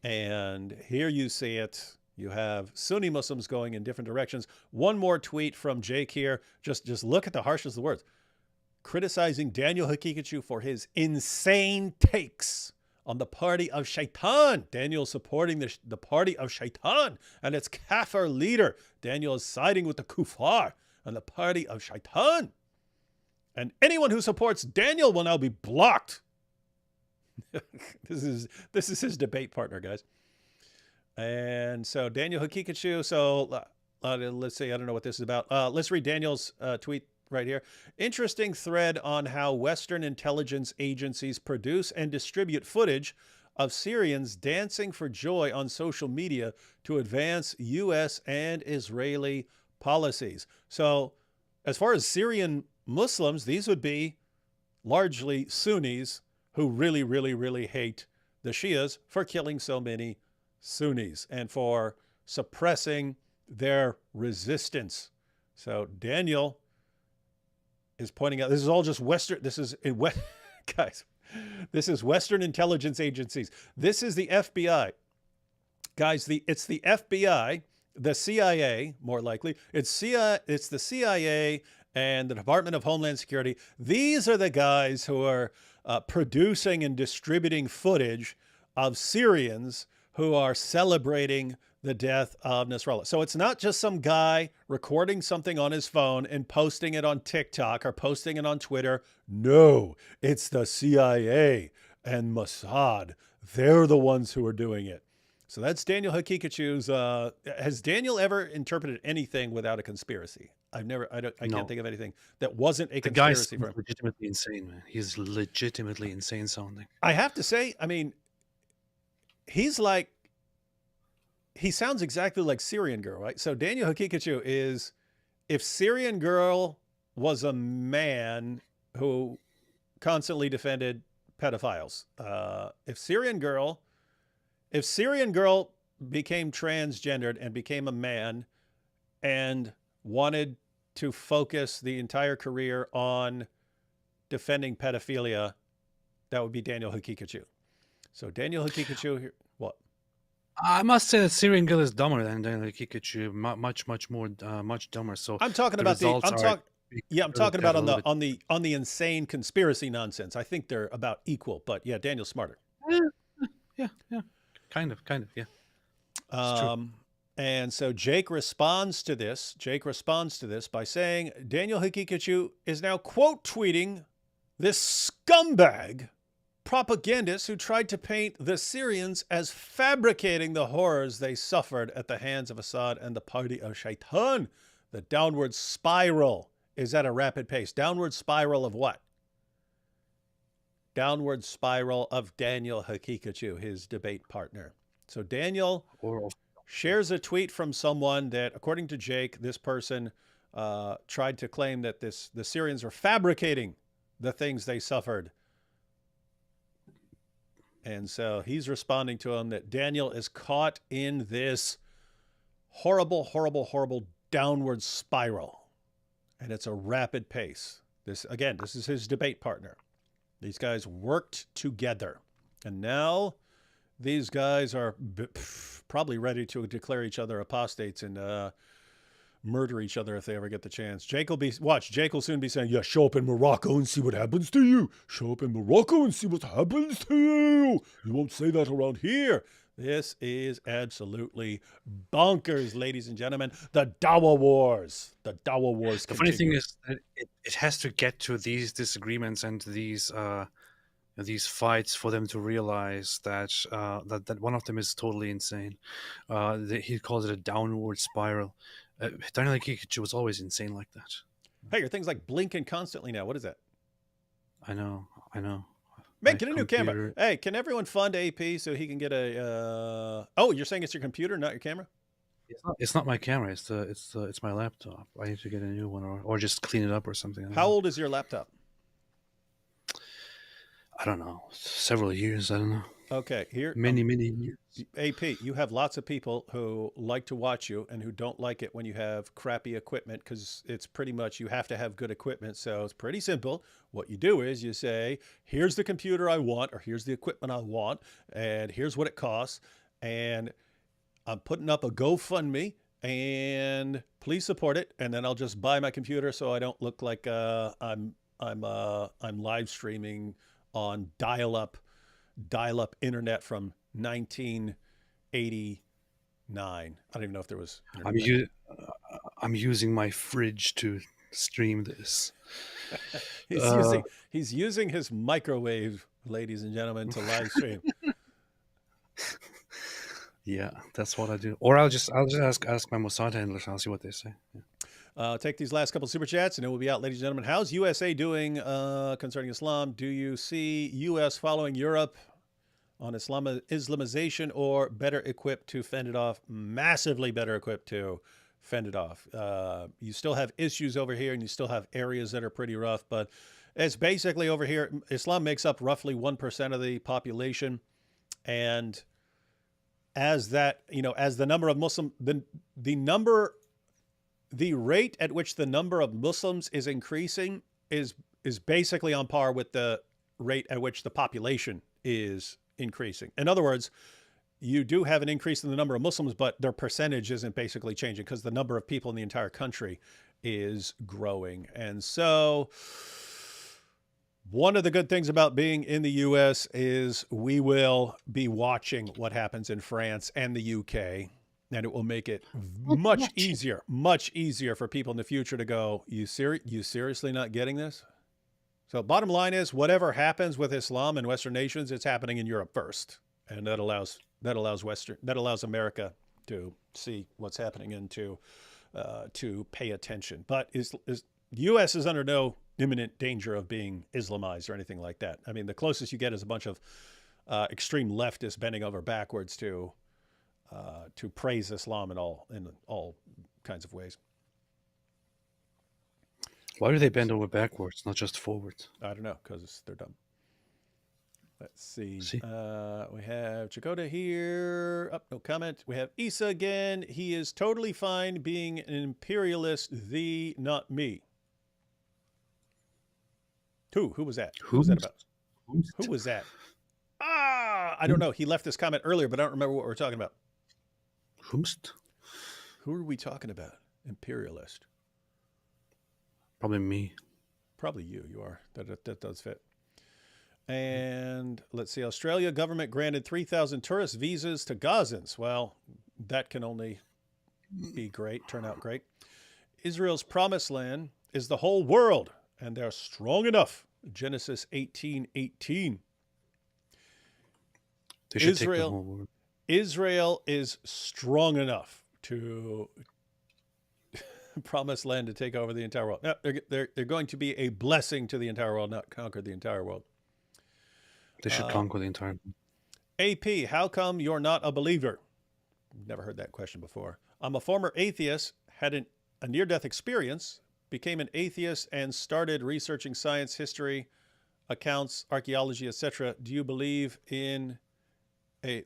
A: And here you see it. You have Sunni Muslims going in different directions. One more tweet from Jake here. Just look at the harshness of the words. Criticizing Daniel Hakikachu for his insane takes on the party of Shaitan. Daniel supporting the party of Shaitan and its kafir leader. Daniel is siding with the kuffar and the party of Shaitan. And anyone who supports Daniel will now be blocked. This is his debate partner, guys. And so Daniel Hakikachu, so let's see, I don't know what this is about. Let's read Daniel's tweet right here. Interesting thread on how Western intelligence agencies produce and distribute footage of Syrians dancing for joy on social media to advance U.S. and Israeli policies. So as far as Syrian Muslims, these would be largely Sunnis who really, really, really hate the Shias for killing so many Sunnis and for suppressing their resistance. So Daniel is pointing out, this is all just Western, this is in West, guys, this is Western intelligence agencies. This is the FBI. Guys, it's the FBI, the CIA, more likely. It's the CIA and the Department of Homeland Security. These are the guys who are producing and distributing footage of Syrians who are celebrating the death of Nasrallah. So it's not just some guy recording something on his phone and posting it on TikTok or posting it on Twitter. No, it's the CIA and Mossad. They're the ones who are doing it. So that's Daniel Hakikachu's. Has Daniel ever interpreted anything without a conspiracy? I can't think of anything that wasn't a conspiracy for him.
B: He's legitimately insane, man. He's legitimately insane sounding.
A: I have to say, I mean, he sounds exactly like Syrian Girl, right? So Daniel Hakikachu is, if Syrian Girl was a man who constantly defended pedophiles, if Syrian Girl became transgendered and became a man and wanted to focus the entire career on defending pedophilia, that would be Daniel Hakikachu. So Daniel Hakikachu here, what?
B: I must say that Syrian Girl is dumber than Daniel Hakikachu, much dumber. So
A: I'm talking about I'm talking about on the insane conspiracy nonsense. I think they're about equal, but yeah, Daniel's smarter.
B: Yeah, kind of, yeah.
A: And so Jake responds to this. By saying Daniel Hakikachu is now quote tweeting this scumbag propagandist who tried to paint the Syrians as fabricating the horrors they suffered at the hands of Assad and the party of Shaitan. The downward spiral is at a rapid pace. Downward spiral of what? Downward spiral of Daniel Hakikachu, his debate partner. So Daniel shares a tweet from someone that, according to Jake, this person tried to claim that the Syrians were fabricating the things they suffered. And so he's responding to him that Daniel is caught in this horrible, horrible, horrible downward spiral. And it's a rapid pace. This is his debate partner. These guys worked together. And now these guys are probably ready to declare each other apostates and murder each other if they ever get the chance. Jake will soon be saying, yeah, show up in Morocco and see what happens to you. Show up in Morocco and see what happens to you. You won't say that around here. This is absolutely bonkers, ladies and gentlemen. The Dawa Wars. The Dawa Wars
B: The
A: continue.
B: funny thing is that it has to get to these disagreements and these fights for them to realize that that one of them is totally insane. He calls it a downward spiral. Daniel Kikic was always insane like that.
A: Hey, your thing's like blinking constantly now. What is that?
B: I know.
A: Man, get a new camera. Hey, can everyone fund AP so he can get a? Oh, you're saying it's your computer, not your camera?
B: It's not my camera. It's my laptop. I need to get a new one or just clean it up or something.
A: How old is your laptop?
B: I don't know. Several years. I don't know.
A: Okay, here.
B: Many years.
A: AP, you have lots of people who like to watch you and who don't like it when you have crappy equipment because it's pretty much you have to have good equipment. So it's pretty simple. What you do is you say, here's the computer I want, or here's the equipment I want, and here's what it costs. And I'm putting up a GoFundMe, and please support it. And then I'll just buy my computer so I don't look like I'm live streaming on dial-up internet from 1989. I don't even know if there was.
B: I'm using my fridge to stream this.
A: He's using his microwave, ladies and gentlemen, to live stream.
B: Yeah, that's what I do. Or I'll just ask my Mossad handlers. I'll see what they say. Yeah.
A: Take these last couple super chats and it will be out, ladies and gentlemen. How's USA doing concerning Islam? Do you see U.S. following Europe on Islamization or better equipped to fend it off? Massively better equipped to fend it off. You still have issues over here and you still have areas that are pretty rough, but it's basically over here. Islam makes up roughly 1% of the population. And as that, as the number of Muslim, the rate at which the number of Muslims is increasing is basically on par with the rate at which the population is increasing. In other words, you do have an increase in the number of Muslims, but their percentage isn't basically changing because the number of people in the entire country is growing. And so one of the good things about being in the U.S. is we will be watching what happens in France and the UK. And it will make it much easier for people in the future to go, you seriously not getting this? So bottom line is whatever happens with Islam in Western nations, it's happening in Europe first. And that allows America to see what's happening and to pay attention. But U.S. is under no imminent danger of being Islamized or anything like that. I mean, the closest you get is a bunch of extreme leftists bending over backwards to praise Islam in all kinds of ways.
B: Why do they bend over backwards, not just forwards?
A: I don't know, because they're dumb. Let's see. We have Chakota here. Oh, no comment. We have Issa again. He is totally fine being an imperialist, not me. Who was that? Who was that about? Who was that? I don't know. He left this comment earlier, but I don't remember what we were talking about. Who are we talking about? Imperialist.
B: Probably me.
A: Probably you. You are. That does fit. And let's see. Australia government granted 3,000 tourist visas to Gazans. Well, that can only be great. Turn out great. Israel's promised land is the whole world, and they're strong enough. Genesis 18:18.
B: They should take the whole world.
A: Israel is strong enough to promise land to take over the entire world. No, they're going to be a blessing to the entire world, not conquer the entire world.
B: They should conquer the entire world.
A: AP, how come you're not a believer? Never heard that question before. I'm a former atheist, had a near-death experience, became an atheist, and started researching science, history, accounts, archaeology, etc. Do you believe in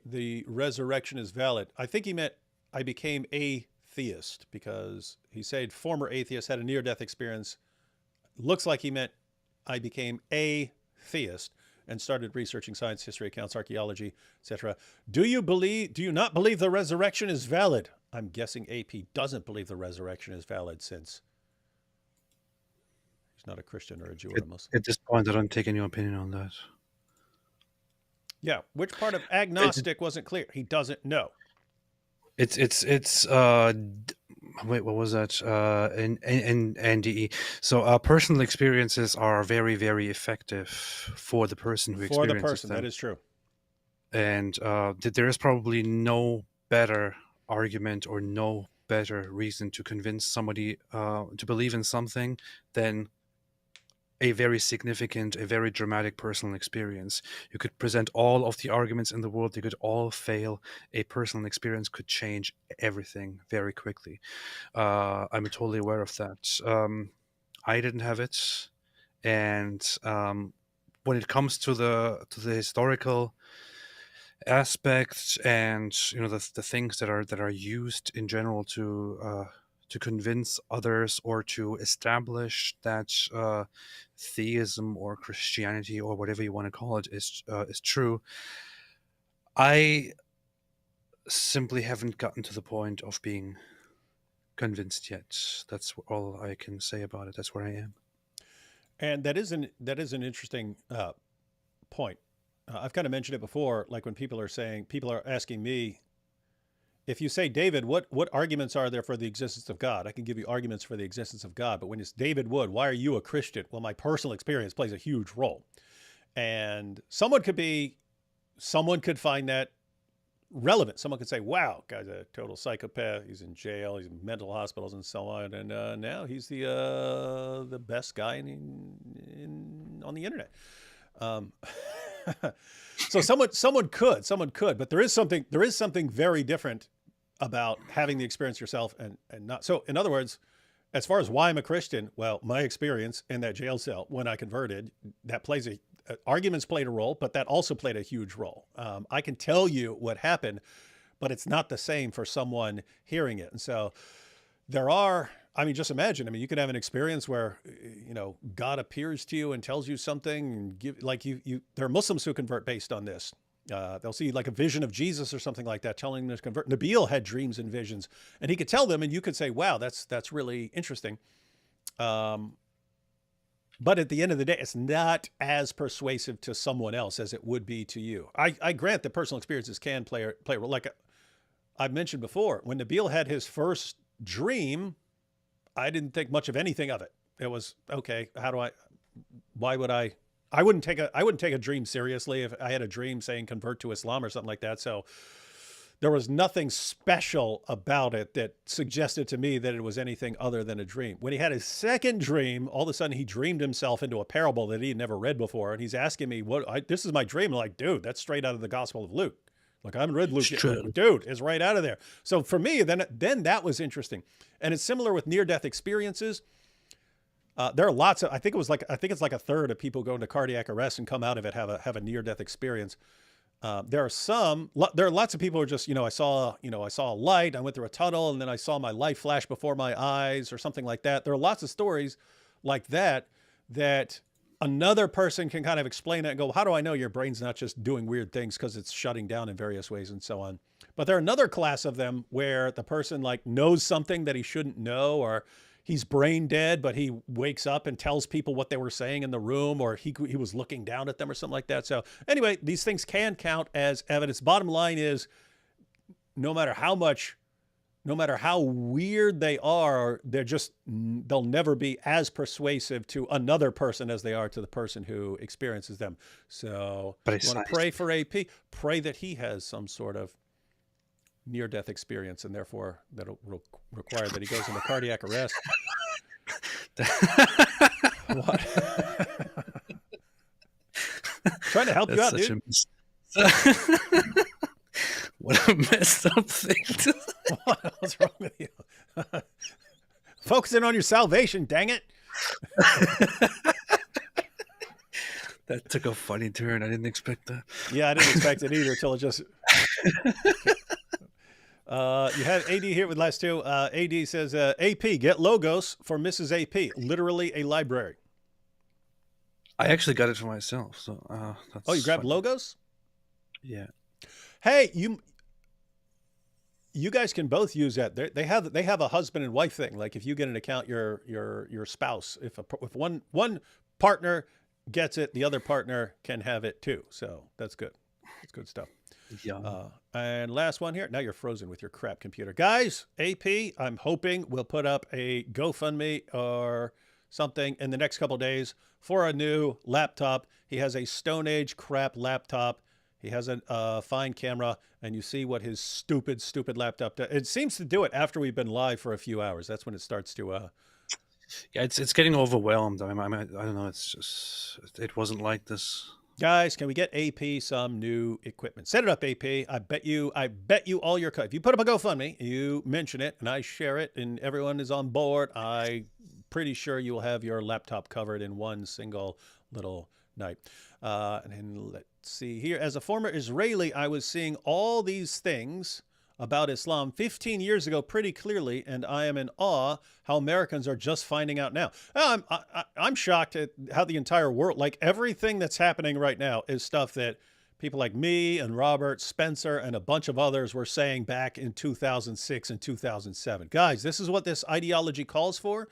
A: the resurrection is valid? I think he meant I became a theist, because he said former atheist, had a near-death experience. Looks like he meant I became a theist and started researching science, history, accounts, archaeology, etc. Do you not believe the resurrection is valid? I'm guessing AP doesn't believe the resurrection is valid, since he's not a Christian or a Jew or a Muslim.
B: At this point, I don't take any opinion on that.
A: Yeah, which part of agnostic wasn't clear? He doesn't know.
B: It's wait, what was that? In NDE. So personal experiences are very, very effective for the person who experiences them.
A: For the person, that is true.
B: And there is probably no better argument or no better reason to convince somebody to believe in something than a very significant, a very dramatic personal experience. You could present all of the arguments in the world, they could all fail. A personal experience could change everything very quickly. I'm totally aware of that. I didn't have it, and when it comes to the historical aspects and the things that are used in general to convince others or to establish that theism or Christianity or whatever you want to call it is true, I simply haven't gotten to the point of being convinced yet. That's all I can say about it. That's where I am.
A: And that is an interesting point. I've kind of mentioned it before, like when people are asking me, if you say, David, what arguments are there for the existence of God? I can give you arguments for the existence of God, but when it's David Wood, why are you a Christian? Well, my personal experience plays a huge role. And someone could find that relevant. Someone could say, wow, guy's a total psychopath. He's in jail. He's in mental hospitals and so on. And now he's the best guy on the internet. So someone could, but there is something very different about having the experience yourself and not. So in other words, as far as why I'm a Christian, well, my experience in that jail cell when I converted, that arguments played a role, but that also played a huge role. I can tell you what happened, but it's not the same for someone hearing it. And so just imagine, you could have an experience where, God appears to you and tells you something, and there are Muslims who convert based on this. They'll see like a vision of Jesus or something like that, telling them to convert. Nabil had dreams and visions, and he could tell them, and you could say, wow, that's really interesting. But at the end of the day, it's not as persuasive to someone else as it would be to you. I grant that personal experiences can play a role. Like I've mentioned before, when Nabil had his first dream, I didn't think much of anything of it. It was, okay, I wouldn't take a dream seriously if I had a dream saying convert to Islam or something like that. So there was nothing special about it that suggested to me that it was anything other than a dream. When he had his second dream, all of a sudden he dreamed himself into a parable that he had never read before. And he's asking me, this is my dream. I'm like, dude, that's straight out of the Gospel of Luke. Like, I haven't read Luke yet. Dude, it's right out of there. So for me, then that was interesting. And it's similar with near-death experiences. There are lots of, I think it's like a third of people go into cardiac arrest and come out of it have a near-death experience. There are lots of people who are just, I saw a light, I went through a tunnel, and then I saw my life flash before my eyes or something like that. There are lots of stories like that another person can kind of explain it and go, how do I know your brain's not just doing weird things because it's shutting down in various ways and so on. But there are another class of them where the person like knows something that he shouldn't know, or he's brain dead, but he wakes up and tells people what they were saying in the room, or he was looking down at them or something like that. So anyway, these things can count as evidence. Bottom line is, no matter how weird they are, they'll never be as persuasive to another person as they are to the person who experiences them. So you want to pray for AP, pray that he has some sort of near-death experience, and therefore that'll require that he goes into cardiac arrest. What? Trying to help you out, dude.
B: What a messed up thing.
A: What's wrong with you? Focusing on your salvation, dang it.
B: That took a funny turn. I didn't expect that.
A: Yeah, I didn't expect it either until it just... You have AD here with last two. AD says, AP, get logos for Mrs. AP. Literally a library.
B: I actually got it for myself. So that's
A: Oh, you grabbed
B: fun.
A: logos?
B: Yeah.
A: Hey, you guys can both use that. They have a husband and wife thing. Like if you get an account, your spouse, if one partner gets it, the other partner can have it too. So that's good. That's good stuff.
B: Yeah.
A: And last one here. Now you're frozen with your crap computer. Guys, AP, I'm hoping we'll put up a GoFundMe or something in the next couple days for a new laptop. He has a Stone Age crap laptop. He has a fine camera, and you see what his stupid laptop does. It seems to do it after we've been live for a few hours. That's when it starts to...
B: Yeah, it's getting overwhelmed. I don't know. It's just, it wasn't like this.
A: Guys, can we get AP some new equipment? Set it up, AP. I bet you all your... If you put up a GoFundMe, you mention it, and I share it, and everyone is on board, I'm pretty sure you will have your laptop covered in one single little night. And then let's see here. As a former Israeli, I was seeing all these things about Islam 15 years ago pretty clearly, and I am in awe how Americans are just finding out now. I'm shocked at how the entire world, like everything that's happening right now is stuff that people like me and Robert, Spencer, and a bunch of others were saying back in 2006 and 2007. Guys, this is what this ideology calls for.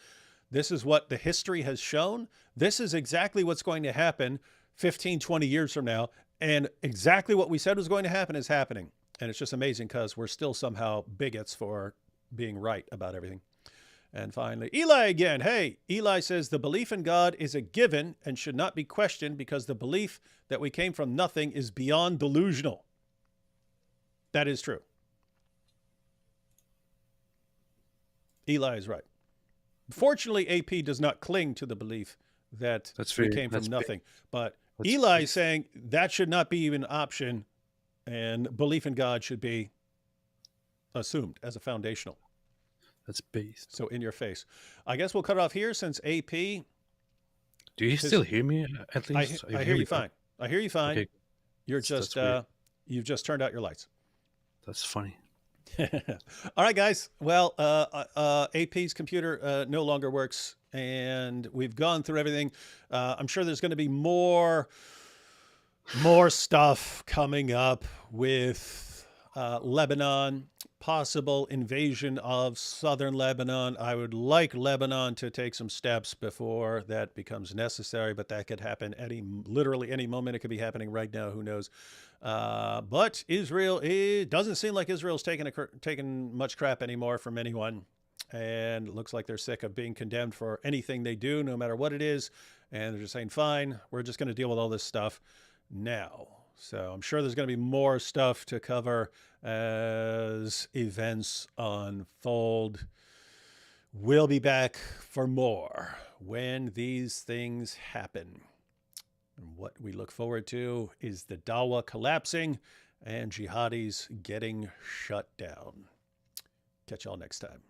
A: This is what the history has shown. This is exactly what's going to happen 15, 20 years from now. And exactly what we said was going to happen is happening. And it's just amazing because we're still somehow bigots for being right about everything. And finally, Eli again. Hey, Eli says the belief in God is a given and should not be questioned because the belief that we came from nothing is beyond delusional. That is true. Eli is right. Fortunately, AP does not cling to the belief that we came from nothing. But Eli is saying that should not be even an option, and belief in God should be assumed as a foundational.
B: That's based.
A: So in your face. I guess we'll cut it off here since AP...
B: Do you still hear me at least?
A: I hear you fine. I hear you fine.
B: Okay.
A: You're just, you've just turned out your lights.
B: That's funny.
A: All right, guys. Well, AP's computer no longer works, and we've gone through everything. I'm sure there's going to be more stuff coming up with Lebanon, possible invasion of southern Lebanon. I would like Lebanon to take some steps before that becomes necessary, but that could happen literally any moment. It could be happening right now. Who knows? But Israel, it doesn't seem like Israel's taking much crap anymore from anyone. And it looks like they're sick of being condemned for anything they do, no matter what it is. And they're just saying, fine, we're just going to deal with all this stuff now. So I'm sure there's going to be more stuff to cover as events unfold. We'll be back for more when these things happen. And what we look forward to is the Dawah collapsing and jihadis getting shut down. Catch y'all next time.